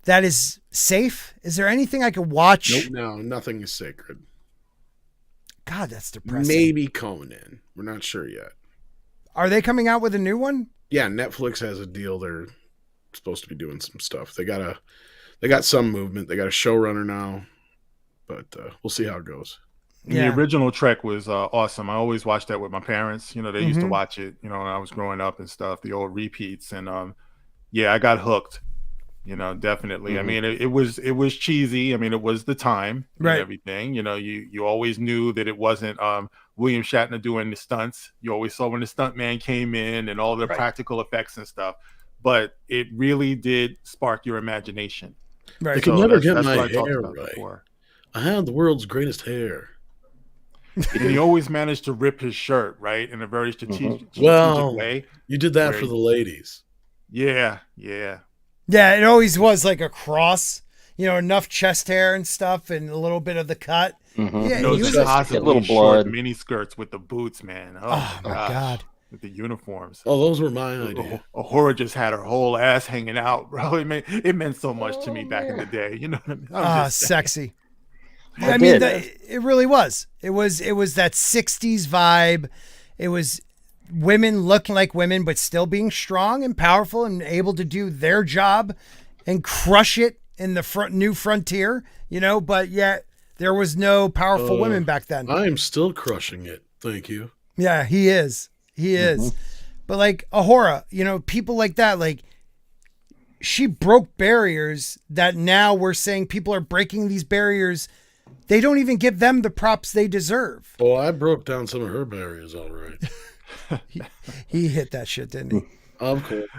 that is safe? Is there anything I could watch? Nope. No, nothing is sacred. God, that's depressing. Maybe Conan. We're not sure yet. Are they coming out with a new one? Yeah, Netflix has a deal. They're supposed to be doing some stuff. They got some movement. They got a showrunner now, but we'll see how it goes. Yeah. The original Trek was awesome. I always watched that with my parents. You know, they used to watch it, you know, when I was growing up and stuff, the old repeats. And yeah, I got hooked, you know, definitely. I mean, it was cheesy. I mean, it was the time and everything. You know, you always knew that it wasn't William Shatner doing the stunts. You always saw when the stunt man came in and all the practical effects and stuff. But it really did spark your imagination. Right. I So could never that's get what my I talked hair about right. before. I had the world's greatest hair. And he always managed to rip his shirt, right, in a very strategic Well, way. You did that where for the ladies. Yeah. Yeah, it always was like a cross, you know, enough chest hair and stuff and a little bit of the cut. Yeah, Those he was possibly little short blood. mini skirts with the boots, man. Oh my gosh. God. With the uniforms. Oh, those were my idea. Ahura just had her whole ass hanging out, bro. It meant so much to me back in the day. You know what I mean? I'm just saying. Sexy. I I mean, did. it really was. It was that 60s vibe. It was women looking like women, but still being strong and powerful and able to do their job and crush it in the new frontier, you know, but yet there was no powerful women back then. I am still crushing it. Thank you. Yeah, he is. He is. But like Ahura, you know, people like that, like she broke barriers that now we're saying people are breaking these barriers. They don't even give them the props they deserve. Oh, I broke down some of her barriers, all right. He hit that shit, didn't he? Of course.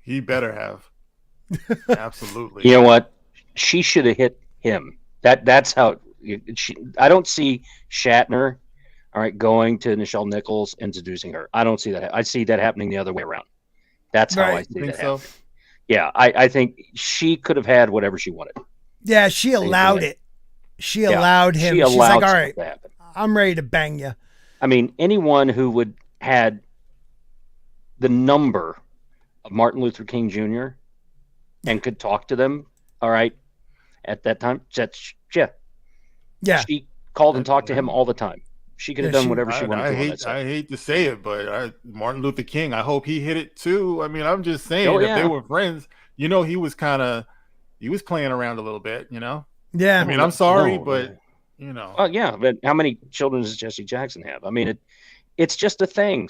He better have. Absolutely. You know what? She should have hit him. That's how. I don't see Shatner, all right, going to Nichelle Nichols and seducing her. I don't see that. I see that happening the other way around. That's how I see that happening. Yeah, I think she could have had whatever she wanted. Yeah, she allowed it. She allowed him. She's like, all right, I'm ready to bang you. I mean, anyone who would had the number of Martin Luther King Jr. and could talk to them, all right, at that time, yeah. She called and talked to him all the time. She could have done whatever she wanted to. I hate to say it, but Martin Luther King, I hope he hit it too. I mean, I'm just saying, if they were friends, you know, he was playing around a little bit, you know? Yeah. I mean, I'm sorry, but, you know. Oh, yeah, but how many children does Jesse Jackson have? I mean, it's just a thing.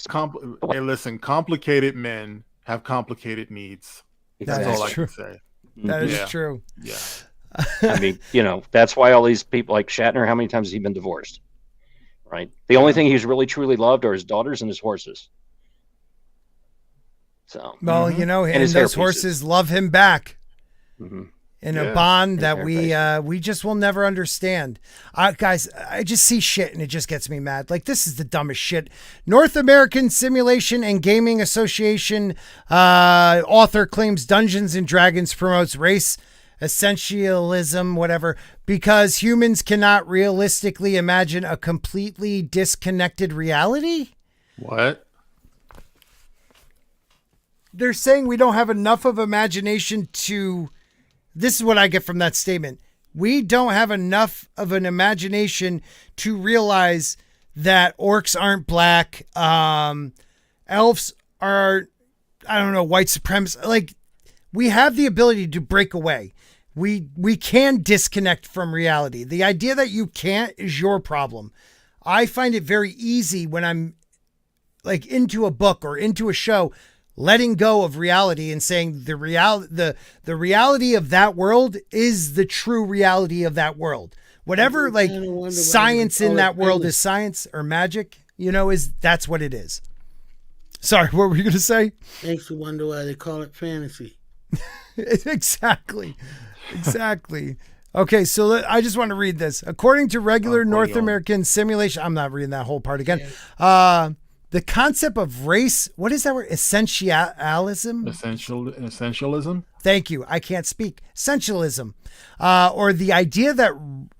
Hey, listen, complicated men have complicated needs. That's all I can say. That is true. Yeah. I mean, you know, that's why all these people like Shatner, how many times has he been divorced? Right. The only thing he's really truly loved are his daughters and his horses. So, well, you know, and those horses love him back in a bond that we just will never understand. Guys, I just see shit and it just gets me mad. Like, this is the dumbest shit. North American Simulation and Gaming Association author claims Dungeons and Dragons promotes race essentialism, whatever, because humans cannot realistically imagine a completely disconnected reality. What? They're saying we don't have enough of imagination to. This is what I get from that statement. We don't have enough of an imagination to realize that orcs aren't black. Elves are, I don't know, white supremacists. Like, we have the ability to break away. We can disconnect from reality. The idea that you can't is your problem. I find it very easy when I'm like into a book or into a show, letting go of reality and saying the reality of that world is the true reality of that world. Whatever like science in that world is science or magic, you know, that's what it is. Sorry, what were you going to say? Makes you wonder why they call it fantasy. Exactly. Okay, so I just want to read this. According to regular North Corleone. American simulation, I'm not reading that whole part again. The concept of race, what is that word? Essentialism? Essentialism. Thank you. I can't speak. Essentialism. Or the idea that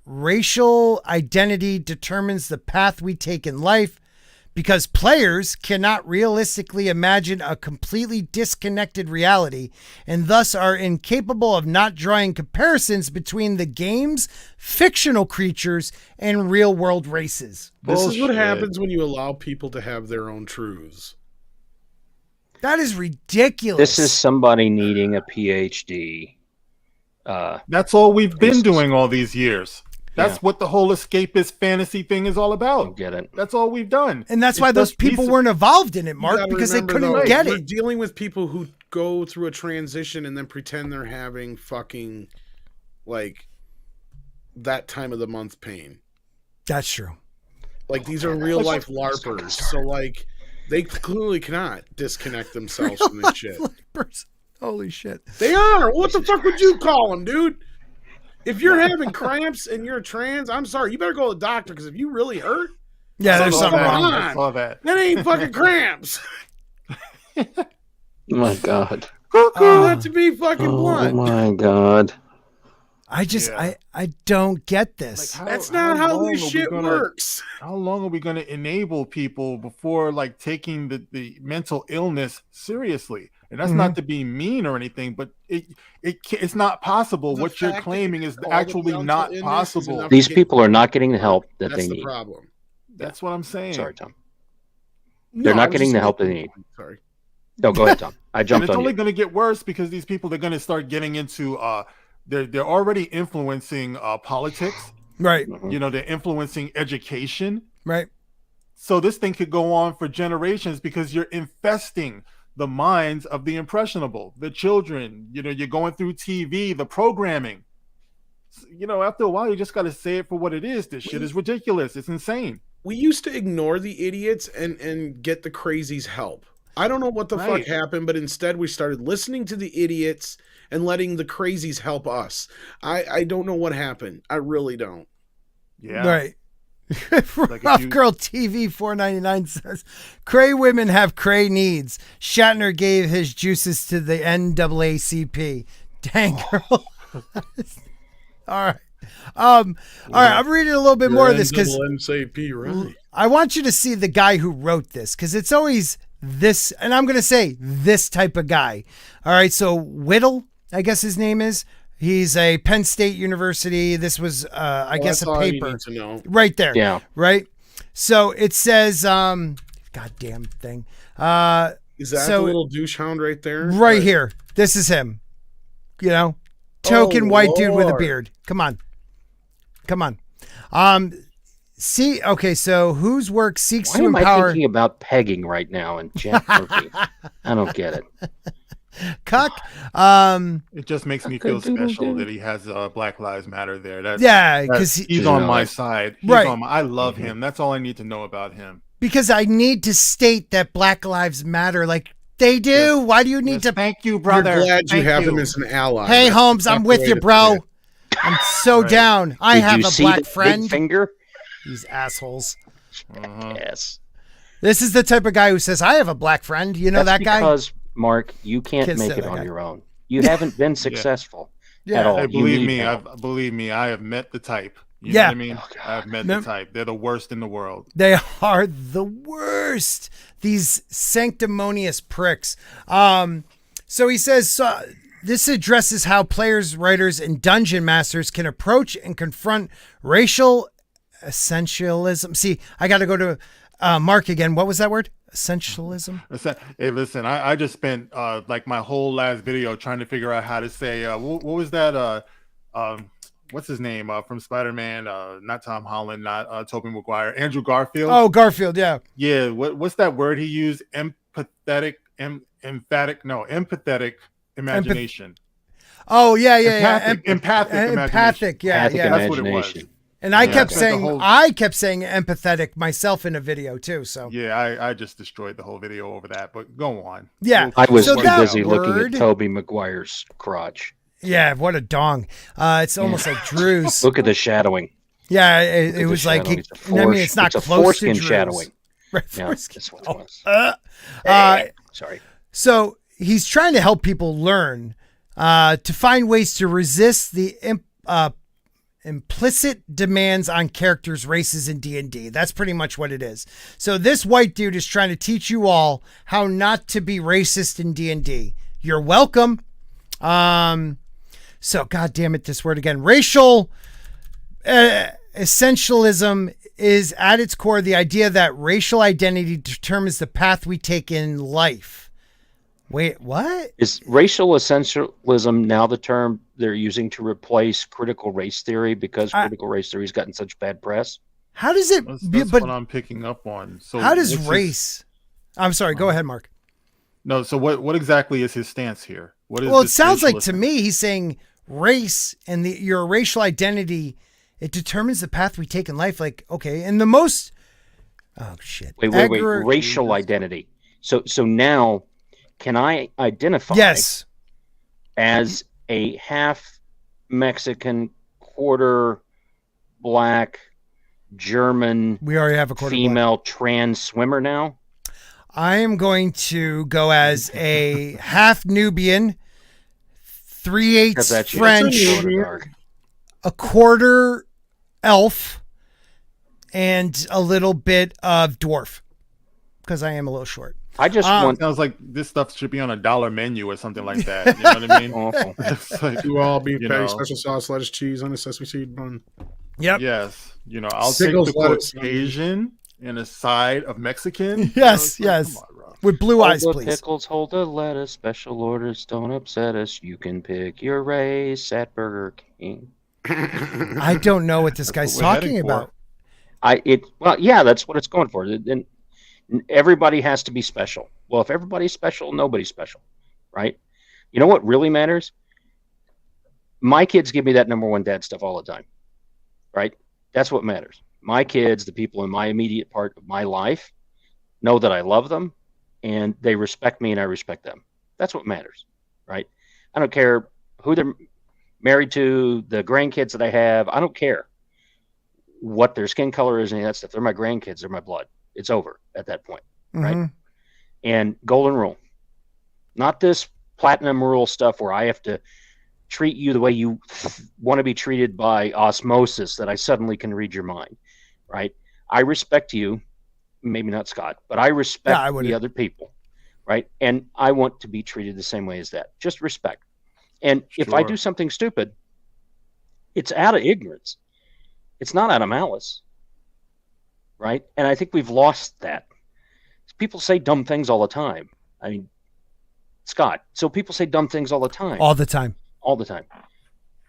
racial identity determines the path we take in life, because players cannot realistically imagine a completely disconnected reality and thus are incapable of not drawing comparisons between the game's fictional creatures and real world races. This is what Bullshit. happens when you allow people to have their own truths. That is ridiculous. This is somebody needing a PhD. That's all we've been Jesus. doing all these years. That's Yeah. what the whole escapist fantasy thing is all I about. get it. That's all we've done. And that's It's why those just people piece of- weren't involved in it, You Mark, gotta because they remember, couldn't though, get we're it. dealing with people who go through a transition and then pretend they're having fucking like that time of the month pain. That's true. Like these are real life LARPers, so like they clearly cannot disconnect themselves from this shit. Holy shit. They are. What the fuck would you call them, dude? If you're having cramps and you're trans, I'm sorry, you better go to the doctor because if you really hurt, Yeah, there's Oh, something come wrong. on. I saw that. that ain't fucking cramps. Oh my God. Not to be fucking Oh blunt. my God. I just, Yeah. I don't get this. Like, That's not how long this are we shit gonna- works. How long are we going to enable people before like taking the mental illness seriously? And that's not to be mean or anything, but it's not possible. The What you're fact that claiming you is call actually the mental not illness is possible. enough. These people are not getting the help that That's they the need. problem. That's what I'm saying. Sorry, Tom. No, They're I not was getting just the help they making- need. Sorry. No, go ahead, Tom. I And jumped it's on only you. going to get worse because these people, they're going to start getting into they're already influencing politics. Right, You know, they're influencing education. right. So this thing could go on for generations because you're infesting the minds of the impressionable, the children. You know, you're going through TV, the programming. You know, after a while, you just got to say it for what it is. This shit is ridiculous. It's insane. We used to ignore the idiots and get the crazies help. I don't know what the fuck Right. happened, but instead we started listening to the idiots and letting the crazies help us. I don't know what happened. I really don't. Yeah. Right. Like Rough if you- Girl TV 499 says, Cray women have cray needs. Shatner gave his juices to the NAACP. Dang, girl. All right. All right. I'm reading a little bit more of this because NAACP, right? I want you to see the guy who wrote this because it's always this, and I'm going to say this type of guy. All right. So Whittle, I guess his name is. He's a Penn State University. This was, I guess, that's a all you paper need to know. right there. Yeah. Right. So it says, goddamn thing. Is that So- the little douche hound right there? Right here. This is him. You know, token Oh, white dude with a Lord. beard. Come on. See, okay, so whose work seeks Why to am I empower thinking about pegging right now and Jack Murphy? I don't get it. cuck? It just makes me feel special that he has Black Lives Matter there. Yeah, That's- because he's on my side. He's Right. I love him. That's all I need to know about him. because I need to state that Black Lives Matter, like they do. Yes. Why do you need Yes, to? thank you, You're brother. glad you Thank have him as an ally. Hey, That's Holmes, I'm the with way you, to bro. put it. I'm so Right. down. I Did have you a see black the big friend. finger? These assholes. Uh-huh. Yes. This is the type of guy who says, "I have a black friend." You know That's that guy? because, Mark, you can't Can't make say it that on guy. your own. You haven't been successful at all. Hey, You believe need me, help. believe me, I have met the type. You Yeah. know what I mean? Oh, God. I've met Mem- the type. They're the worst in the world. They are the worst. These sanctimonious pricks. So he says this addresses how players, writers, and dungeon masters can approach and confront racial essentialism. See, I got to go to Mark again. What was that word? Essentialism. Hey, listen, I just spent like my whole last video trying to figure out how to say what was that what's his name from Spider-Man, not Tom Holland, not Tobey Maguire, Andrew Garfield. Oh, Garfield. Yeah. Yeah, what's that word he used? Empathetic imagination. Oh, yeah, yeah. Empathic imagination. Empathic. Yeah, Empathic yeah. That's what it was. imagination. And I Yeah, kept I spent the saying, whole- I kept saying empathetic myself in a video too. So Yeah, I just destroyed the whole video over that, but go on. Yeah. I was So too that busy looking word- at Tobey Maguire's crotch. Yeah, what a dong. It's almost like Drew's. Look at the shadowing. Yeah, it was like, it's not close to foreskin Drew's. shadowing. Right, Yeah, foreskin. that's what it was. Sorry. So he's trying to help people learn to find ways to resist the implicit demands on characters' races in D&D. That's pretty much what it is. So this white dude is trying to teach you all how not to be racist in D&D. You're welcome. So, God damn it, this word again. Racial essentialism is at its core the idea that racial identity determines the path we take in life. Wait, what? Is racial essentialism now the term they're using to replace critical race theory because critical race theory has gotten such bad press? How does it... That's what I'm picking up on. So how does race... I'm sorry, go ahead, Mark. No, so what exactly is his stance here? What is well, it sounds like to me he's saying race and your racial identity, it determines the path we take in life. Like, okay, and the most... Oh, shit. Wait. Racial identity. So now... Can I identify as a half Mexican, quarter black, German, we already have a quarter female black. Trans swimmer now? I am going to go as a half Nubian, 3/8 French, a quarter elf, and a little bit of dwarf, because I am a little short. I just want. Sounds like this stuff should be on a $1 menu or something like that. You know what I mean? Awful. It's like, Do all beef patty, special sauce, lettuce, cheese on a sesame seed bun. Yep. Yes. I'll Pickles, take the lettuce, Caucasian and a side of Mexican. Yes, like, yes. come on, bro. With blue eyes, hold the please. Pickles, hold the lettuce. Special orders don't upset us. You can pick your race at Burger King. I don't know what this guy's what we're talking heading for. about. Well, yeah, that's what it's going for. And everybody has to be special. Well, if everybody's special, nobody's special, right? You know what really matters? My kids give me that number one dad stuff all the time, right? That's what matters. My kids, the people in my immediate part of my life, know that I love them and they respect me and I respect them. That's what matters, right? I don't care who they're married to, the grandkids that I have. I don't care what their skin color is, any of that stuff. They're my grandkids. They're my blood. It's over at that point, right? And golden rule, not this platinum rule stuff where I have to treat you the way you want to be treated by osmosis, that I suddenly can read your mind, right? I respect you, maybe not Scott, but I respect the other people, right? And I want to be treated the same way as that. Just respect. And if I do something stupid, it's out of ignorance. It's not out of malice, right? And I think we've lost that. People say dumb things all the time. I mean, Scott, so people say dumb things all the time. All the time. All the time.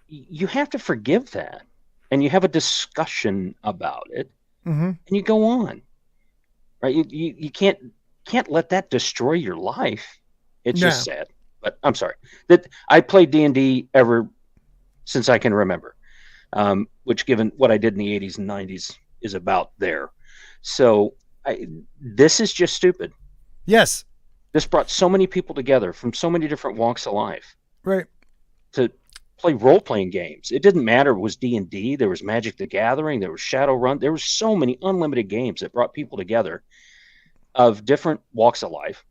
You have to forgive that. And you have a discussion about it. And you go on. Right? You can't let that destroy your life. It's just sad. But I'm sorry. That I played D&D ever since I can remember. Which, given what I did in the 80s and 90s, is about there. So this is just stupid. Yes. This brought so many people together from so many different walks of life. Right. To play role-playing games. It didn't matter. It was D&D. There was Magic the Gathering. There was Shadowrun. There were so many unlimited games that brought people together of different walks of life,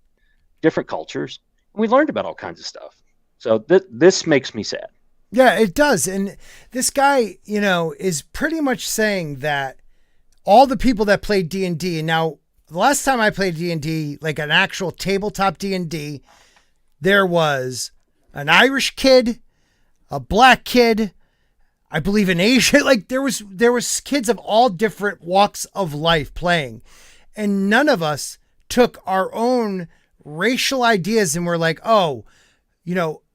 different cultures. And we learned about all kinds of stuff. So this makes me sad. Yeah, it does. And this guy, is pretty much saying that all the people that played D&D, and now the last time I played D&D, like an actual tabletop D&D, there was an Irish kid, a black kid, I believe an Asian, like there was kids of all different walks of life playing. And none of us took our own racial ideas and were like, oh,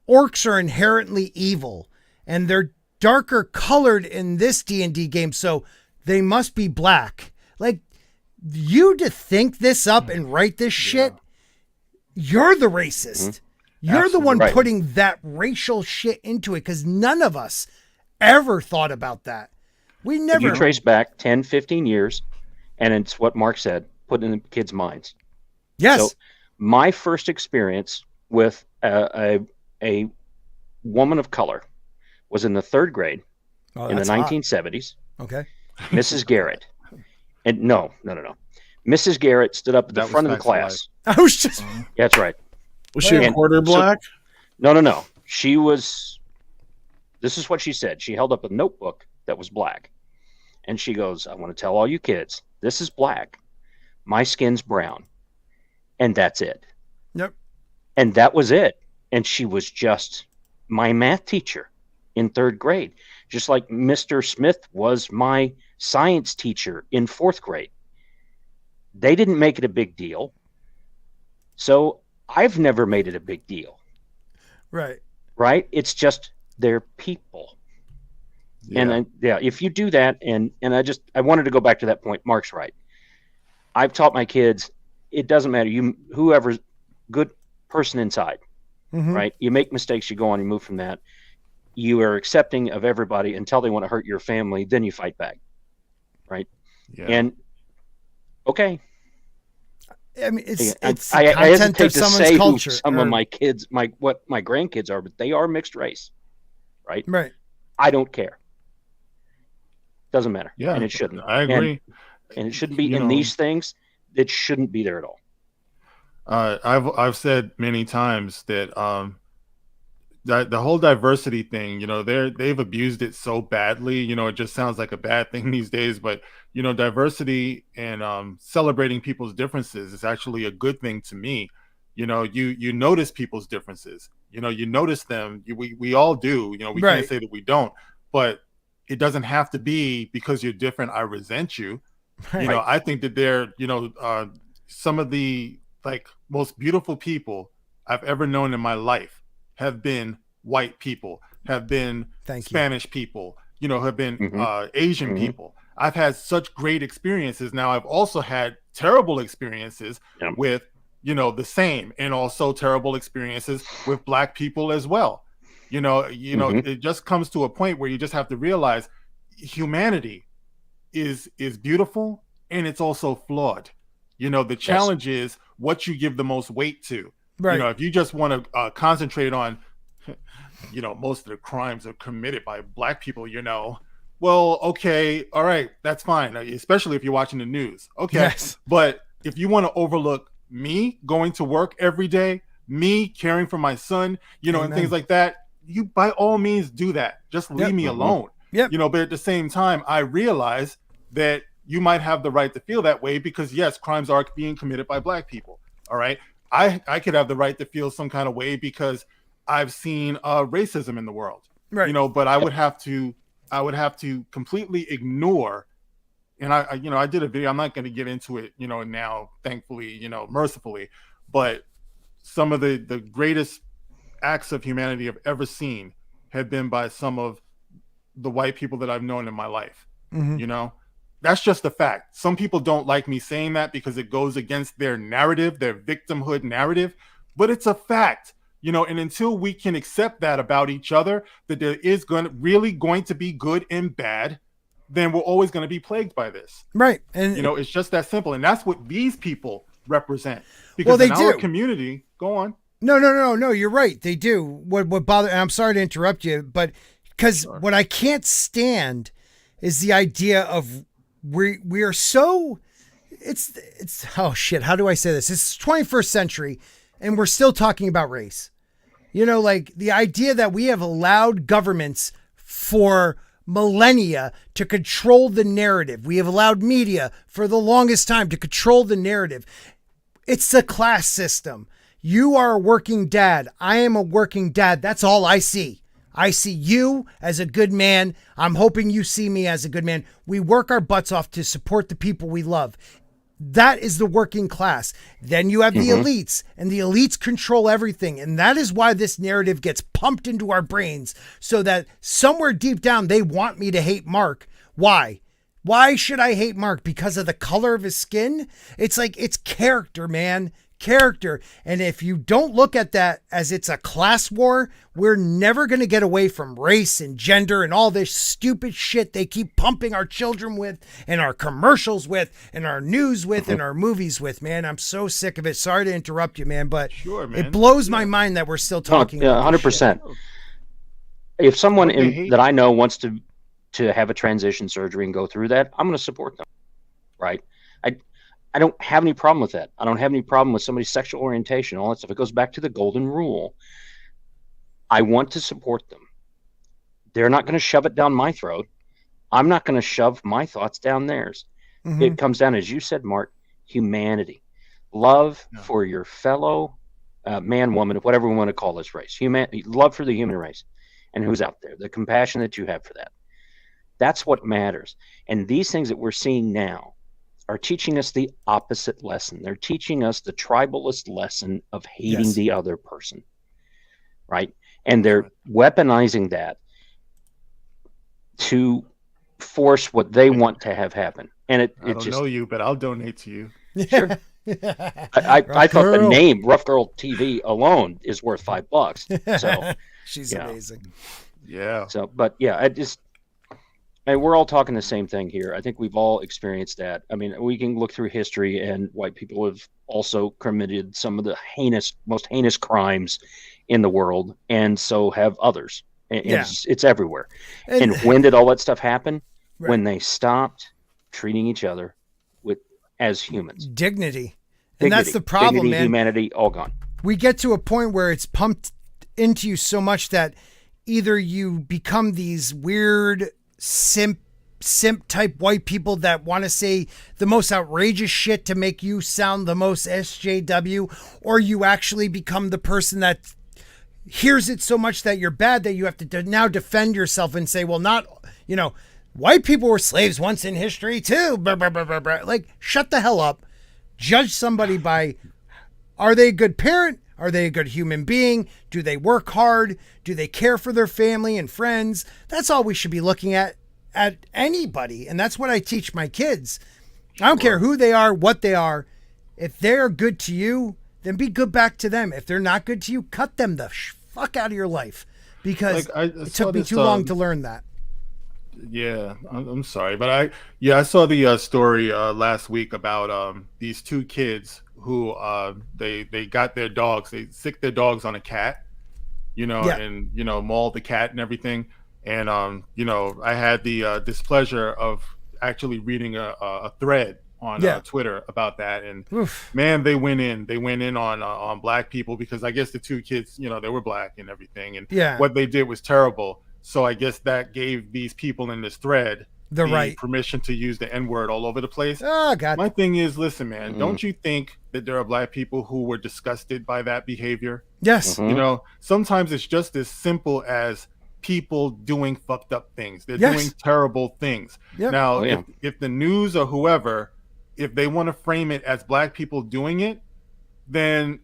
orcs are inherently evil and they're darker colored in this D&D game, so they must be black. Like, you to think this up and write this shit, you're the racist. You're the one putting that racial shit into it, because none of us ever thought about that. We never. You trace back 10, 15 years, and it's what Mark said, put in the kids' minds. Yes. So my first experience with a woman of color was in the 3rd grade in the 1970s. Okay. Mrs. Garrett. And no. Mrs. Garrett stood up at the front of the class. I was just. Yeah, that's right. Was she a quarter black? No. She was. This is what she said. She held up a notebook that was black. And she goes, I want to tell all you kids, this is black. My skin's brown. And that's it. Yep. And that was it. And she was just my math teacher in 3rd grade. Just like Mr. Smith was my science teacher in 4th grade. They didn't make it a big deal. So I've never made it a big deal. Right. Right? It's just they're people. Yeah. And if you do that, and I wanted to go back to that point. Mark's right. I've taught my kids, it doesn't matter. Whoever's good person inside, right? You make mistakes, you go on, you move from that. You are accepting of everybody until they want to hurt your family. Then you fight back. Right. Yeah. And okay. I mean, it's I content hesitate of to someone's say culture. Who some of my kids, what my grandkids are, but they are mixed race. Right. Right. I don't care. Doesn't matter. Yeah. And it shouldn't. I agree. And it shouldn't be in these things. It shouldn't be there at all. I've said many times that the whole diversity thing, they've abused it so badly. It just sounds like a bad thing these days. But diversity and celebrating people's differences is actually a good thing to me. You notice people's differences. You notice them. We all do. We can't say that we don't. But it doesn't have to be because you're different, I resent you. Right. I think that they're, some of the most beautiful people I've ever known in my life have been white people, have been Spanish people, have been Asian people. I've had such great experiences. Now I've also had terrible experiences with, the same, and also terrible experiences with black people as well. It just comes to a point where you just have to realize humanity is beautiful, and it's also flawed. The challenge is what you give the most weight to. Right. If you just want to concentrate on, most of the crimes are committed by black people, well, okay, all right, that's fine, especially if you're watching the news. Okay. Yes. But if you want to overlook me going to work every day, me caring for my son, and things like that, you by all means do that. Just leave me alone. Yep. But at the same time, I realize that you might have the right to feel that way because yes, crimes are being committed by black people. All right. I could have the right to feel some kind of way because I've seen racism in the world. Right. But I would have to completely ignore. And I did a video. I'm not going to get into it, now, thankfully, mercifully, but some of the greatest acts of humanity I've ever seen have been by some of the white people that I've known in my life. That's just a fact. Some people don't like me saying that because it goes against their narrative, their victimhood narrative, but it's a fact, and until we can accept that about each other, that there is really going to be good and bad, then we're always going to be plagued by this. Right. And it's just that simple. And that's what these people represent. Because in our community, go on. No, you're right. They do. What bother, and I'm sorry to interrupt you, but because what I can't stand is the idea of we are so it's oh shit, how do I say this? It's 21st century and we're still talking about race. The idea that we have allowed governments for millennia to control the narrative. We have allowed media for the longest time to control the narrative. It's the class system. You are a working dad. I am a working dad. That's all I see. I see you as a good man. I'm hoping you see me as a good man. We work our butts off to support the people we love. That is the working class. Then you have the elites, and the elites control everything. And that is why this narrative gets pumped into our brains so that somewhere deep down, they want me to hate Mark. Why? Why should I hate Mark? Because of the color of his skin? It's character, man. Character. And if you don't look at that as it's a class war, we're never going to get away from race and gender and all this stupid shit they keep pumping our children with and our commercials with and our news with and our movies with, man. I'm so sick of it. Sorry to interrupt you, man, but it blows my mind that we're still talking about 100%. If someone What they hate- that I know wants to have a transition surgery and go through that, I'm going to support them, right? I don't have any problem with that. I don't have any problem with somebody's sexual orientation, all that stuff. It goes back to the golden rule. I want to support them. They're not going to shove it down my throat. I'm not going to shove my thoughts down theirs. Mhm. It comes down, as you said, Mark, humanity, love for your fellow man, woman, whatever we want to call this race, love for the human race and who's out there, the compassion that you have for that. That's what matters. And these things that we're seeing now are teaching us the opposite lesson. They're teaching us the tribalist lesson of hating Yes. the other person, right? And they're weaponizing that to force what they want to have happen. And I don't know you, but I'll donate to you. Sure. I thought the name Rough Girl TV alone is worth $5. So She's yeah. amazing. Yeah. So, but yeah, we're all talking the same thing here. I think we've all experienced that. I mean, we can look through history, and white people have also committed some of the most heinous crimes in the world, and so have others. And Yeah. it's everywhere. And when did all that stuff happen? Right. When they stopped treating each other as humans. Dignity. And that's the problem, Dignity, man. Humanity, all gone. We get to a point where it's pumped into you so much that either you become these weird simp type white people that want to say the most outrageous shit to make you sound the most SJW, or you actually become the person that hears it so much that you're bad that you have to now defend yourself and say, well, not, white people were slaves once in history too. Blah, blah, blah, blah, blah. Like, shut the hell up. Judge somebody by, are they a good parent? Are they a good human being? Do they work hard? Do they care for their family and friends? That's all we should be looking at anybody. And that's what I teach my kids. I don't care who they are, what they are. If they're good to you, then be good back to them. If they're not good to you, cut them the fuck out of your life. Because it took me too long to learn that. Yeah, I'm sorry, but I saw the story last week about these two kids who they got their dogs, they sicked their dogs on a cat, and mauled the cat and everything, and I had the displeasure of actually reading a thread on Twitter about that, and man, they went in on black people, because I guess the two kids, they were black and everything, and what they did was terrible. So I guess that gave these people in this thread the right permission to use the N-word all over the place. Oh, God. My thing is, listen, man, don't you think that there are black people who were disgusted by that behavior? Yes. Sometimes it's just as simple as people doing fucked up things. They're doing terrible things. Yep. Now, if the news or whoever, if they want to frame it as black people doing it, then,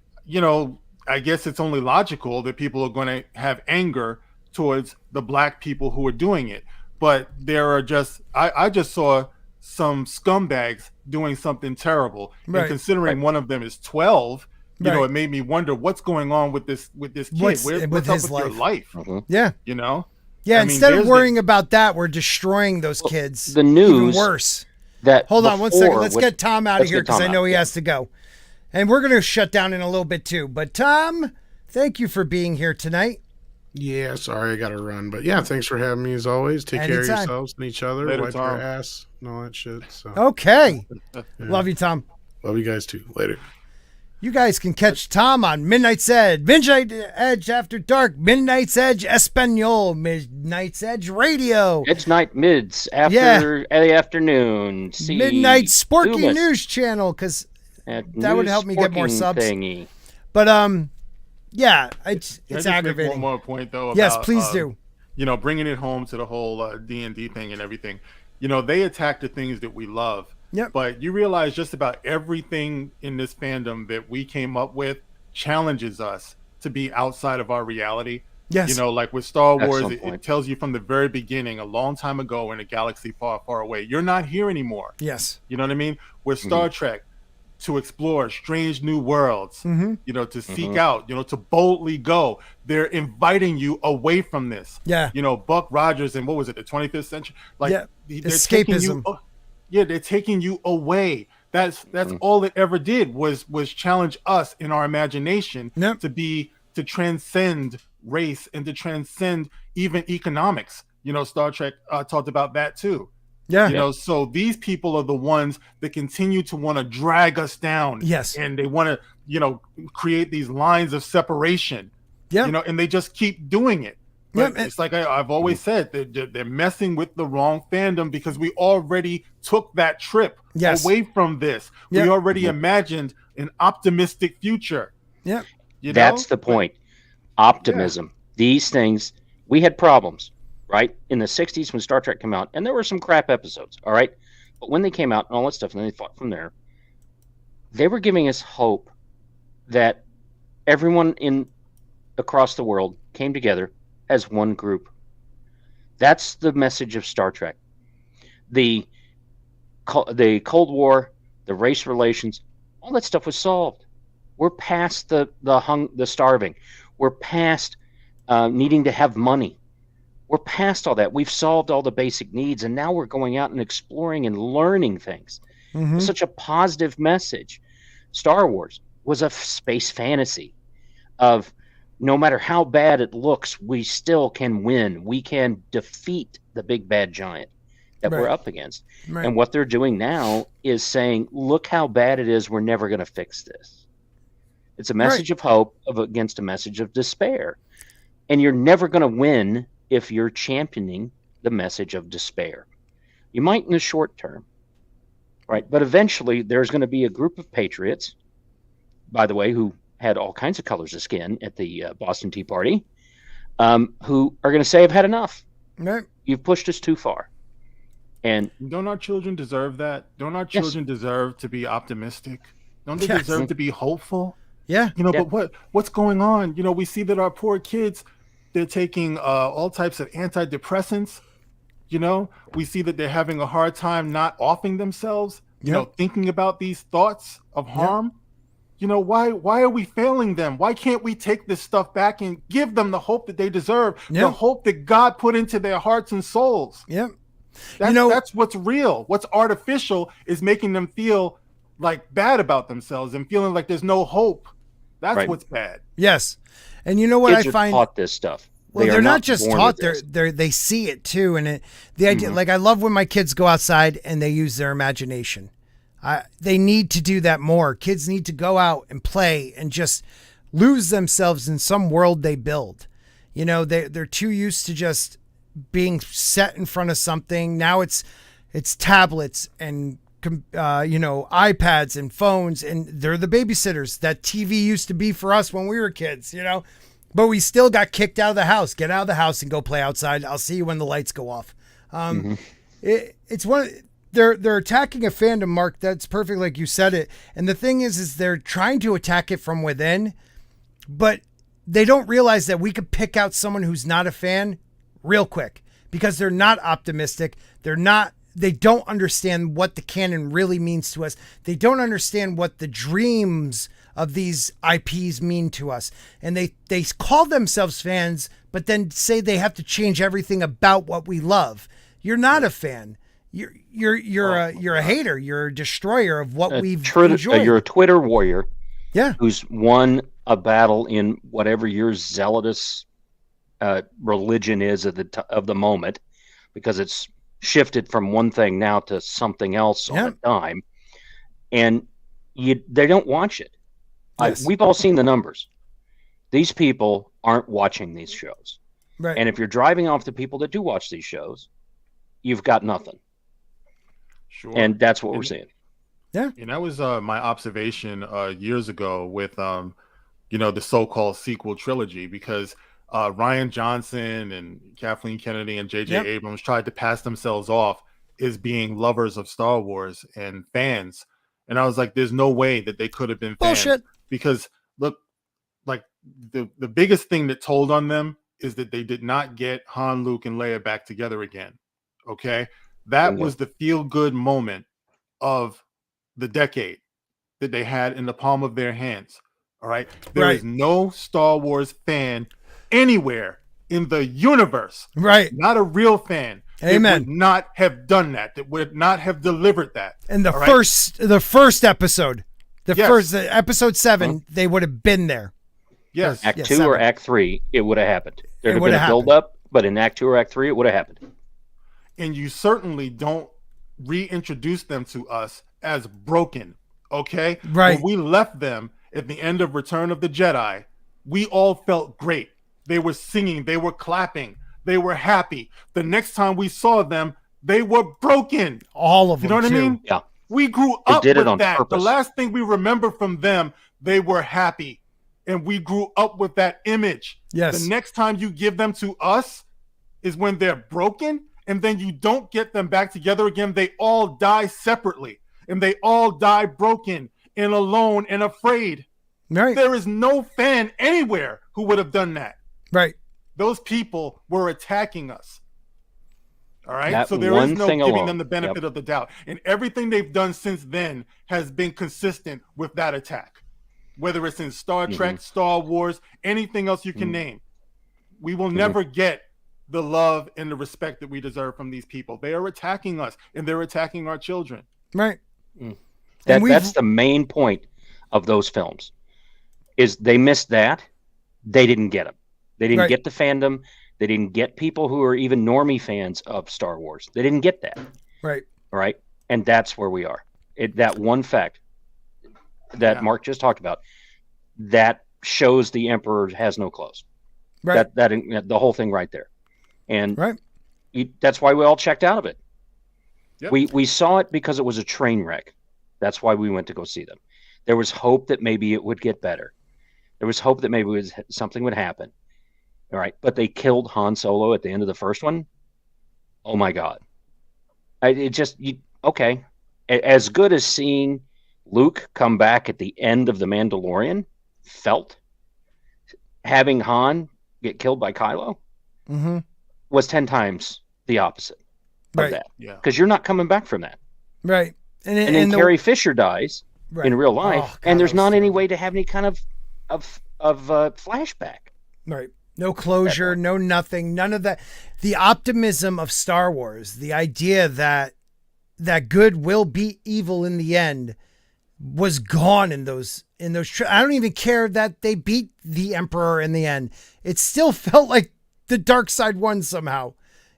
I guess it's only logical that people are going to have anger towards the black people who are doing it. But there are I just saw some scumbags doing something terrible. Right. And considering one of them is 12, it made me wonder what's going on with this kid. What's up with your life? Yeah. Yeah, instead of worrying about that, we're destroying those kids. The news. Even worse. Hold on one second. Let's get Tom out of here, because I know he has to go. And we're going to shut down in a little bit too. But Tom, thank you for being here tonight. Yeah, sorry, I got to run. But yeah, thanks for having me as always. Take care of yourselves and each other. Later, wipe Tom. your ass and all that shit. So. Okay. Love you, Tom. Love you guys too. Later. You guys can catch Tom on Midnight's Edge After Dark, Midnight's Edge Espanol, Midnight's Edge Radio. Edge Night Mids after the afternoon. Midnight Sporking News Channel, because that would help me get more subs. Thingy. But yeah, it's aggravating. One more point though. Yes, about, please do. Bringing it home to the whole D&D thing and everything. They attack the things that we love. Yep. But you realize just about everything in this fandom that we came up with challenges us to be outside of our reality. Yes. Like with Star Wars, it tells you from the very beginning, a long time ago in a galaxy far, far away, you're not here anymore. Yes. You know what I mean? With Star Trek, to explore strange new worlds, to seek out, to boldly go. They're inviting you away from this. Yeah. Buck Rogers and what was it, the 25th century? Like escapism. They're taking you away. That's all it ever did was challenge us in our imagination to be to transcend race and to transcend even economics. Star Trek talked about that too. Yeah. So these people are the ones that continue to want to drag us down. Yes. And they want to, create these lines of separation. Yeah. And they just keep doing it. But it's like I've always said, they're messing with the wrong fandom, because we already took that trip away from this. We already imagined an optimistic future. Yeah. That's the point. Optimism. These things, we had problems, right? In the 60s when Star Trek came out, and there were some crap episodes, all right? But when they came out and all that stuff, and they fought from there, they were giving us hope that everyone across the world came together as one group. That's the message of Star Trek. The Cold War, the race relations, all that stuff was solved. We're past the starving. We're past needing to have money. We're past all that. We've solved all the basic needs, and now we're going out and exploring and learning things. It's such a positive message. Star Wars was a space fantasy of, no matter how bad it looks, we still can win. We can defeat the big bad giant that we're up against. Right. And what they're doing now is saying, look how bad it is. We're never going to fix this. It's a message of hope against a message of despair. And you're never going to win if you're championing the message of despair. You might in the short term, right? But eventually there's going to be a group of patriots, by the way, who had all kinds of colors of skin at the Boston Tea Party, who are going to say, I've had enough. Right. You've pushed us too far. And don't our children deserve that? Don't our children deserve to be optimistic? Don't they deserve to be hopeful? Yeah. But what's going on? We see that our poor kids, they're taking all types of antidepressants. We see that they're having a hard time not offing themselves, thinking about these thoughts of harm. Why are we failing them? Why can't we take this stuff back and give them the hope that they deserve, the hope that God put into their hearts and souls? Yeah. That's what's real. What's artificial is making them feel like bad about themselves and feeling like there's no hope. That's what's bad. Yes. And you know what kids I find? Are taught this stuff. Well, they're not just taught; they see it too, and the idea. Like I love when my kids go outside and they use their imagination. They need to do that more. Kids need to go out and play and just lose themselves in some world they build. They're too used to just being set in front of something. Now it's tablets and iPads and phones, and they're the babysitters that TV used to be for us when we were kids. But we still got kicked out of the house. Get out of the house and go play outside. I'll see you when the lights go off. It's one. They're attacking a fandom, Mark. That's perfect, like you said it. And the thing is they're trying to attack it from within, but they don't realize that we could pick out someone who's not a fan real quick because they're not optimistic. They don't understand what the canon really means to us. They don't understand what the dreams of these IPs mean to us. And they call themselves fans, but then say they have to change everything about what we love. You're not a fan. You're a hater. You're a destroyer of what we've enjoyed. You're a Twitter warrior. Yeah. Who's won a battle in whatever your zealotous religion is of the moment, because it's shifted from one thing now to something else on a dime, and they don't watch it. Yes. We've all seen the numbers. These people aren't watching these shows, right? And if you're driving off the people that do watch these shows, you've got nothing. Sure. And that's what we're seeing. Yeah. And that was my observation years ago with the so-called sequel trilogy, because Rian Johnson and Kathleen Kennedy and J.J. Abrams tried to pass themselves off as being lovers of Star Wars and fans. And I was like, there's no way that they could have been fans. Bullshit. Because look, like the biggest thing that told on them is that they did not get Han, Luke, and Leia back together again. Okay? That was the feel-good moment of the decade that they had in the palm of their hands. All right? There is no Star Wars fan anywhere in the universe, right? Not a real fan. Amen. Would not have done that. That would not have delivered that. And the first episode, first episode 7, they would have been there. Yes. Act Yeah, 2 7. or Act 3, it would have happened. There'd have would been have a build up, but in Act 2 or Act 3, it would have happened. And you certainly don't reintroduce them to us as broken. Okay. Right. When we left them at the end of Return of the Jedi, we all felt great. They were singing, they were clapping, they were happy. The next time we saw them, they were broken. All of them. You know what too. I mean? Yeah. We grew They up did it with on that. purpose. The last thing we remember from them, they were happy. And we grew up with that image. Yes. The next time you give them to us is when they're broken, and then you don't get them back together again. They all die separately, and they all die broken and alone and afraid. Right. There is no fan anywhere who would have done that. Right. Those people were attacking us. All right. That So there one is no thing giving alone. them the benefit of the doubt. And everything they've done since then has been consistent with that attack. Whether it's in Star Trek, Star Wars, anything else you can name. We will never get the love and the respect that we deserve from these people. They are attacking us, and they're attacking our children. Right. That's the main point of those films. Is they missed that. They didn't get them. They didn't Right. get the fandom. They didn't get people who are even normie fans of Star Wars. They didn't get that. Right. All right. And that's where we are. That one fact that Mark just talked about, that shows the Emperor has no clothes. Right. That the whole thing right there. And Right. that's why we all checked out of it. Yep. We saw it because it was a train wreck. That's why we went to go see them. There was hope that maybe it would get better. There was hope that maybe something would happen. All right. But they killed Han Solo at the end of the first one. Oh my God. Okay. As good as seeing Luke come back at the end of The Mandalorian felt, having Han get killed by Kylo was 10 times the opposite of that. Yeah. Because you're not coming back from that. Right. And then Carrie Fisher dies in real life, Oh, God, and there's that was not any terrible. way to have any kind of flashback. Right. No closure, no nothing, none of that. The optimism of Star Wars, the idea that good will beat evil in the end, was gone in those. I don't even care that they beat the Emperor in the end. It still felt like the dark side won somehow.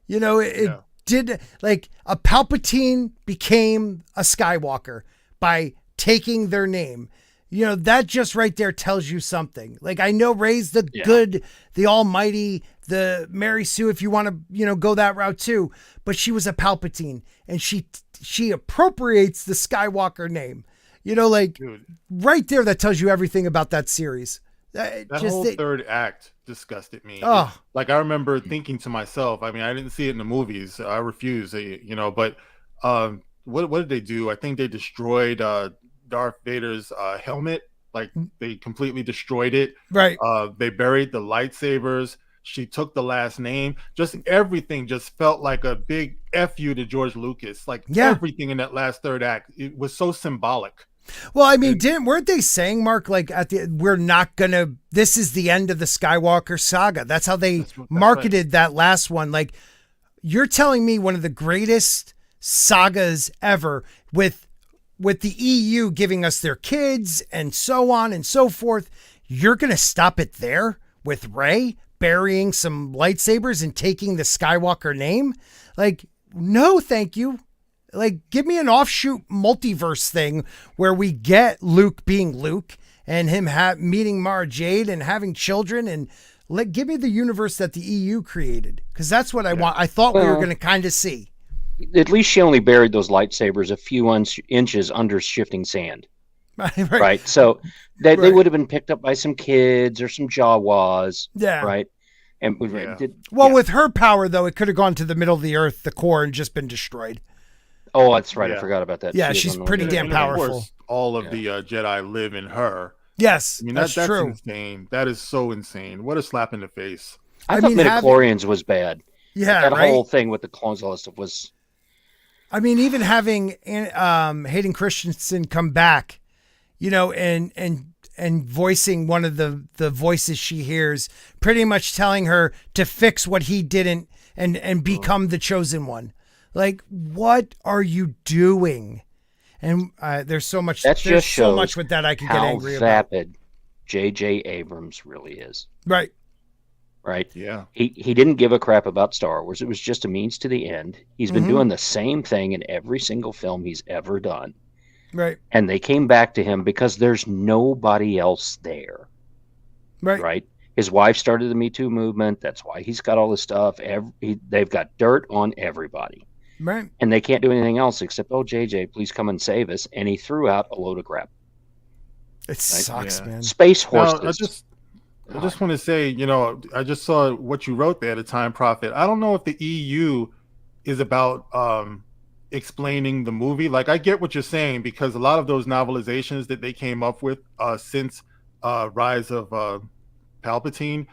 It did, like a Palpatine became a Skywalker by taking their name. That just right there tells you something. Like, I know Rey's the good, the almighty, the Mary Sue, if you want to, go that route too. But she was a Palpatine, and she appropriates the Skywalker name. Dude, right there, that tells you everything about that series. that whole third act disgusted me. Oh. Like, I remember thinking to myself, I mean, I didn't see it in the movies. I refuse, but what did they do? I think they destroyed Darth Vader's helmet. Like, they completely destroyed it. Right. They buried the lightsabers. She took the last name. Just everything just felt like a big F you to George Lucas. Like, everything in that last third act, it was so symbolic. Well, I mean, weren't they saying, Mark, like this is the end of the Skywalker saga? That's how they marketed that last one. Like, you're telling me one of the greatest sagas ever with the EU giving us their kids and so on and so forth. You're going to stop it there with Rey burying some lightsabers and taking the Skywalker name? Like, no, thank you. Like, give me an offshoot multiverse thing where we get Luke being Luke and him meeting Mara Jade and having children, and give me the universe that the EU created, because that's what I want. I thought we were going to kind of see. At least she only buried those lightsabers a few inches under shifting sand. Right. So they would have been picked up by some kids or some Jawas. Yeah. Right. And with her power, though, it could have gone to the middle of the earth, the core, and just been destroyed. Oh, that's right. I forgot about that. Yeah, she's pretty damn powerful. Of course, all of the Jedi live in her. Yes, I mean, that's true. Insane. That is so insane. What a slap in the face. I thought midichlorians was bad. Yeah, that whole thing with the clones, all that stuff was. I mean, even having Hayden Christensen come back, and voicing one of the voices she hears, pretty much telling her to fix what he didn't and become the chosen one. Like, what are you doing? And there's so much. That just shows so much with that I can get angry how vapid J.J. Abrams really is. Right. Right? Yeah. He didn't give a crap about Star Wars. It was just a means to the end. He's been doing the same thing in every single film he's ever done. Right. And they came back to him because there's nobody else there. Right. Right? His wife started the Me Too movement. That's why he's got all this stuff. They've got dirt on everybody. Right. And they can't do anything else except, oh, JJ, please come and save us. And he threw out a load of crap. It sucks, man. Space horses. Now, I just want to say, you know, I just saw what you wrote there, the Time Prophet. I don't know if the EU is about explaining the movie. Like, I get what you're saying, because a lot of those novelizations that they came up with since Rise of Palpatine,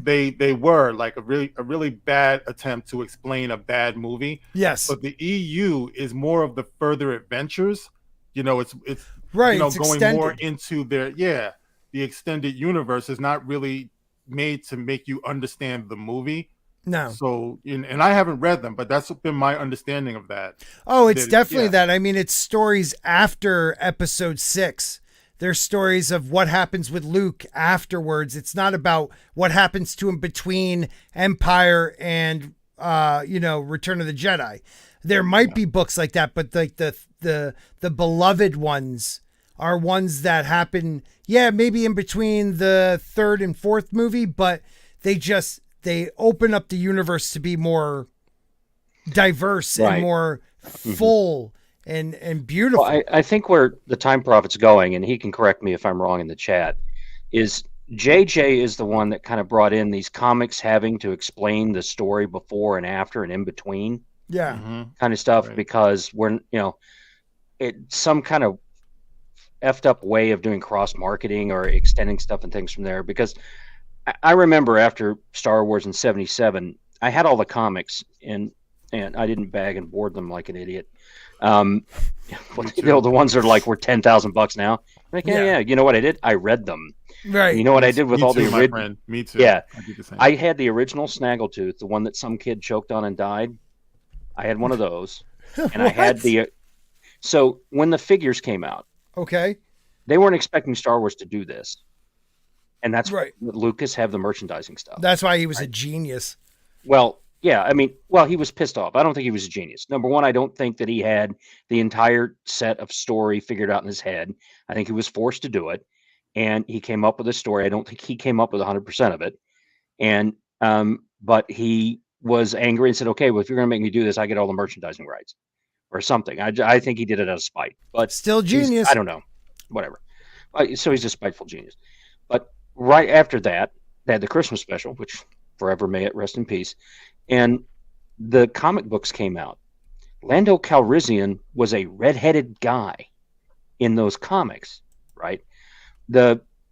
they were like a really bad attempt to explain a bad movie. Yes. But the EU is more of the further adventures. You know, it's right. You know, it's going extended. more into the extended universe is not really made to make you understand the movie. No. So, and I haven't read them, but that's been my understanding of that. Oh, it's definitely that. I mean, it's stories after episode 6. There's stories of what happens with Luke afterwards. It's not about what happens to him between Empire and, Return of the Jedi. There might be books like that, but like the beloved ones are ones that happen, maybe in between the 3rd and 4th movie, but they open up the universe to be more diverse and more full and beautiful. Well, I think where the Time Prophet's going, and he can correct me if I'm wrong in the chat, is JJ is the one that kind of brought in these comics having to explain the story before and after and in between. Yeah. Kind of stuff, because we're, it's some kind of effed up way of doing cross marketing or extending stuff and things from there. Because I remember after Star Wars in '77, I had all the comics and I didn't bag and board them like an idiot. The ones that are like were $10,000 now. Like, yeah, you know what I did? I read them. Right. You know what I did with all the original? Me too. Yeah, I did the same. I had the original Snaggletooth, the one that some kid choked on and died. I had one of those, and I had the. So when the figures came out, okay, they weren't expecting Star Wars to do this, and that's right. Lucas have the merchandising stuff. That's why he was a genius. Well, yeah, he was pissed off. I don't think he was a genius. Number one, I don't think that he had the entire set of story figured out in his head. I think he was forced to do it, and he came up with a story. I don't think he came up with 100% of it, and but he was angry and said, okay, well, if you're going to make me do this, I get all the merchandising rights or something. I think he did it out of spite, but still genius. I don't know, whatever. So he's a spiteful genius. But right after that, they had the Christmas special, which forever may it rest in peace. And the comic books came out. Lando Calrissian was a redheaded guy in those comics, right?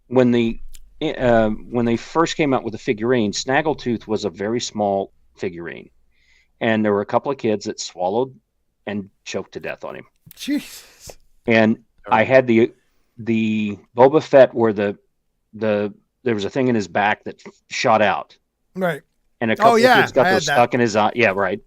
When they first came out with the figurine, Snaggletooth was a very small figurine, and there were a couple of kids that swallowed and choked to death on him. Jesus. And I had the Boba Fett where there was a thing in his back that shot out, right? And a couple of kids got those stuck in his eye. Yeah, right.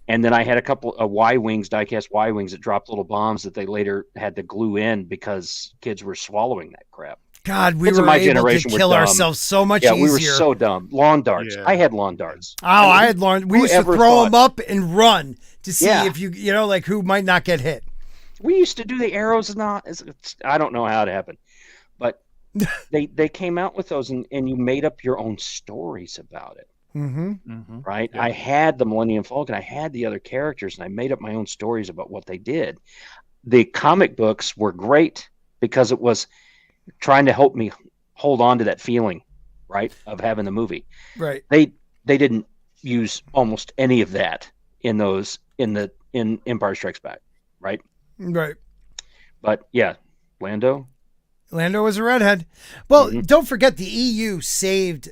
And then I had a couple of Y-wings, die-cast Y-wings that dropped little bombs that they later had to glue in because kids were swallowing that crap. God, we were able to kill ourselves so much easier. Yeah, we were so dumb. Lawn darts. Yeah. I had lawn darts. Oh, I had lawn. We used to throw them up and run to see if who might not get hit. We used to do the arrows. I don't know how it happened, but they came out with those, and you made up your own stories about it. Right? Yeah. I had the Millennium Falcon. I had the other characters, and I made up my own stories about what they did. The comic books were great because it was trying to help me hold on to that feeling, right, of having the movie. Right. They didn't use almost any of that in Empire Strikes Back, right? Right. But yeah, Lando was a redhead. Well, don't forget the EU saved,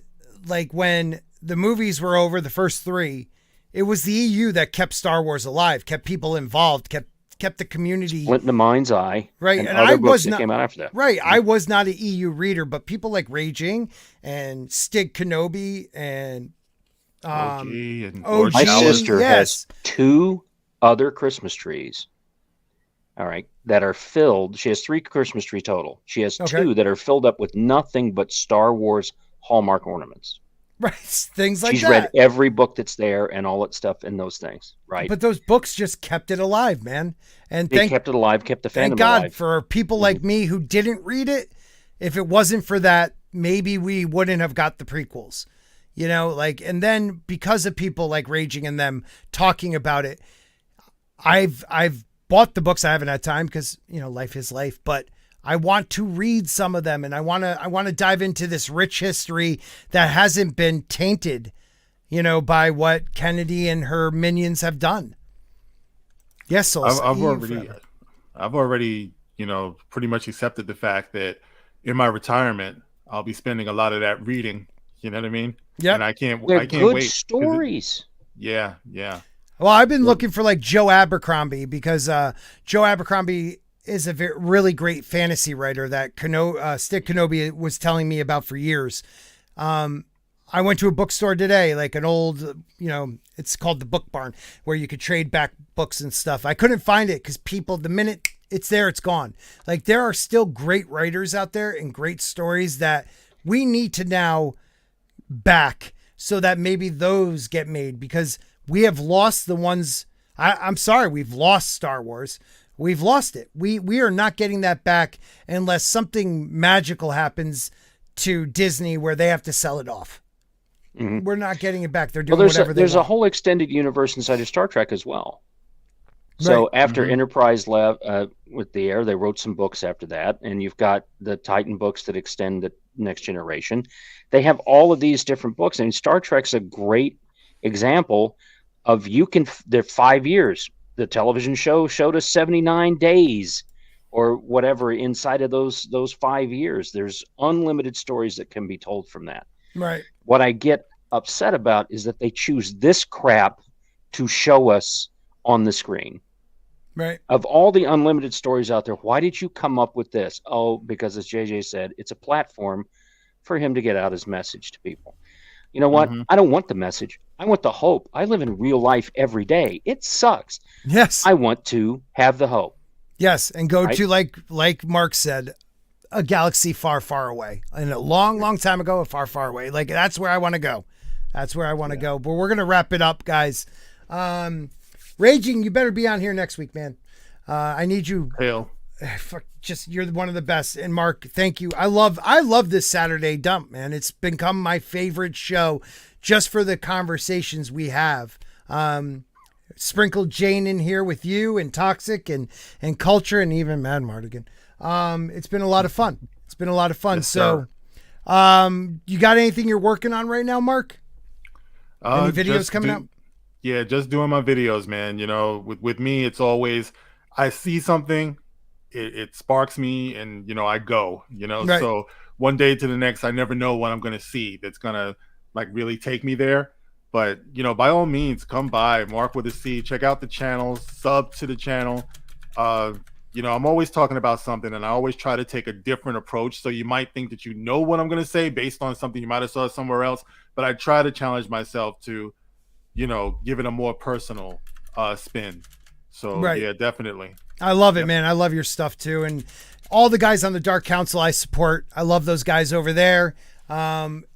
like, when the movies were over, the first 3, it was the EU that kept Star Wars alive, kept people involved, kept the community. Went in the mind's eye. Right. And I was not, came out after that. Right. I was not an EU reader, but people like Raging and Stig Kenobi and OG and my sister has 2 other Christmas trees all right, that are filled. She has 3 Christmas tree total. She has 2 that are filled up with nothing but Star Wars Hallmark ornaments. Right, things like She's that. read every book that's there and all that stuff in those things, right? But those books just kept it alive, man. And they kept it alive, kept the fandom thank God alive. for people like me who didn't read it. If it wasn't for that, maybe we wouldn't have got the prequels. You know, like, and then because of people like Raging and them talking about it, I've bought the books. I haven't had time because, you know, life is life, but I want to read some of them, and I want to dive into this rich history that hasn't been tainted, you know, by what Kennedy and her minions have done. Yes, so I've already, you know, pretty much accepted the fact that in my retirement, I'll be spending a lot of that reading. You know what I mean? Yeah. And I can't good wait. Stories. Yeah. Well, I've been looking for like Joe Abercrombie because Joe Abercrombie is a really great fantasy writer that Stick Kenobi was telling me about for years. I went to a bookstore today, like an old, you know, it's called the Book Barn, where you could trade back books and stuff. I couldn't find it because people, the minute it's there, it's gone. Like there are still great writers out there and great stories that we need to now back so that maybe those get made, because we have lost the ones. I'm sorry, we've lost Star Wars. We've lost it. We are not getting that back unless something magical happens to Disney where they have to sell it off. Mm-hmm. We're not getting it back. They're doing whatever they want. There's a whole extended universe inside of Star Trek as well. So after Enterprise left with the air, they wrote some books after that, and you've got the Titan books that extend the Next Generation. They have all of these different books, and Star Trek's a great example of they're 5 years. The television show showed us 79 days or whatever inside of those 5 years. There's unlimited stories that can be told from that. Right. What I get upset about is that they choose this crap to show us on the screen. Right. Of all the unlimited stories out there, why did you come up with this? Oh, because as JJ said, it's a platform for him to get out his message to people. You know what? I don't want the message. I want the hope. I live in real life every day. It sucks. Yes. I want to have the hope. Yes. And go to, like Mark said, a galaxy far, far away. And a long, long time ago, far, far away. Like, that's where I want to go. That's where I want to go. But we're going to wrap it up, guys. Raging, you better be on here next week, man. I need you. Hail. You're one of the best. And Mark, thank you. I love this Saturday dump, man. It's become my favorite show just for the conversations we have. Sprinkled Jane in here with you and Toxic and Culture and even Mad Martigan. It's been a lot of fun. Yes, so, you got anything you're working on right now, Mark? Any videos coming out? Yeah, just doing my videos, man. You know, with me, it's always, I see something, it sparks me, and, you know, I go, you know. Right. So one day to the next, I never know what I'm going to see that's going to, like, really take me there. But, you know, by all means, come by, Mark with a C, check out the channel, sub to the channel. You know, I'm always talking about something, and I always try to take a different approach. So you might think that you know what I'm going to say based on something you might have saw somewhere else. But I try to challenge myself to, you know, give it a more personal spin. So, yeah, definitely. I love it, man. I love your stuff, too. And all the guys on the Dark Council I support. I love those guys over there.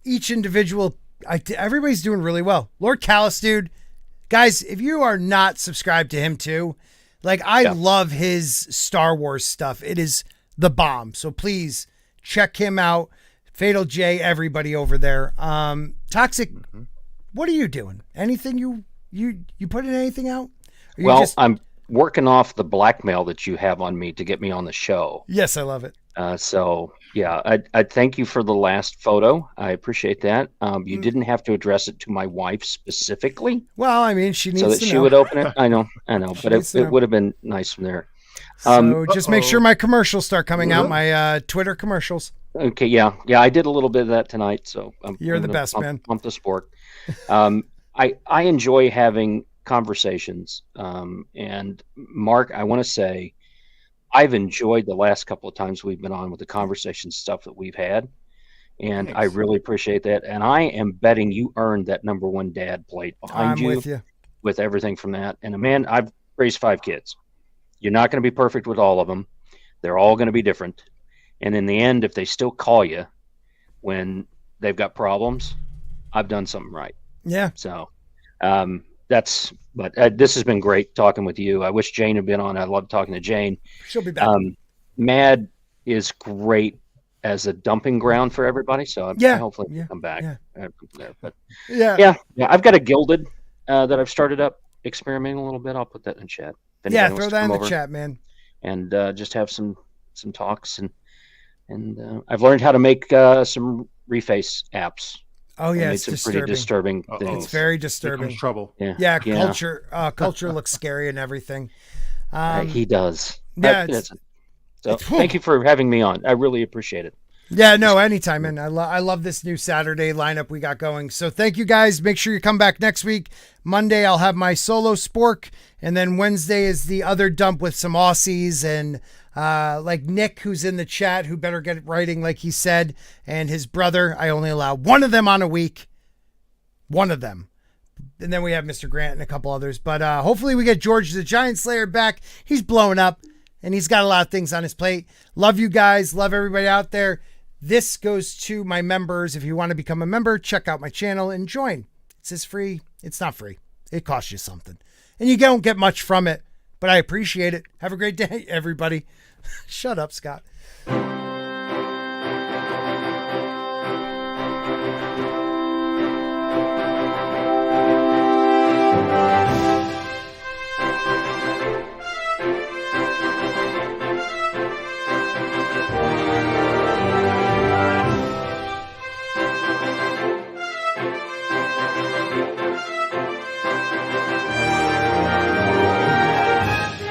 Each individual, everybody's doing really well. Lord Callus, dude. Guys, if you are not subscribed to him, too, like, I love his Star Wars stuff. It is the bomb. So please check him out. Fatal J, everybody over there. Toxic, what are you doing? Anything you putting anything out? Well, I'm working off the blackmail that you have on me to get me on the show. Yes, I love it. So yeah, I thank you for the last photo. I appreciate that. You didn't have to address it to my wife specifically. Well, I mean, she needs so that to she know. would open it. I know, but it would have been nice from there. So just make sure my commercials start coming out. My Twitter commercials. Okay, yeah, I did a little bit of that tonight. So you're the best, man. Pump the sport. I enjoy having conversations. And Mark, I want to say, I've enjoyed the last couple of times we've been on with the conversation stuff that we've had. And thanks. I really appreciate that. And I am betting you earned that #1 dad plate behind you with you with everything from that. And man, I've raised 5 kids. You're not going to be perfect with all of them. They're all going to be different. And in the end, if they still call you when they've got problems, I've done something right. Yeah. So but this has been great talking with you. I wish Jane had been on. I love talking to Jane. She'll be back. Mad is great as a dumping ground for everybody. So hopefully we'll come back there. But yeah, I've got a Gilded that I've started up experimenting a little bit. I'll put that in chat. Throw that in the chat, man. And just have some talks and I've learned how to make some reface apps. Oh yeah, it's some pretty disturbing things. It's very disturbing. Trouble. Yeah. Culture looks scary and everything. He does. Yeah. So thank you for having me on. I really appreciate it. Yeah, no, anytime, man. I love this new Saturday lineup we got going. So thank you guys. Make sure you come back next week. Monday I'll have my solo Spork, and then Wednesday is the other dump with some Aussies and like Nick, who's in the chat, who better get writing like he said, and his brother. I only allow one of them on a week. One of them. And then we have Mr. Grant and a couple others. But hopefully we get George the Giant Slayer back. He's blowing up, and he's got a lot of things on his plate. Love you guys. Love everybody out there. This goes to my members. If you want to become a member, check out my channel and join. It's free. It's not free. It costs you something. And you don't get much from it, but I appreciate it. Have a great day, everybody. Shut up, Scott.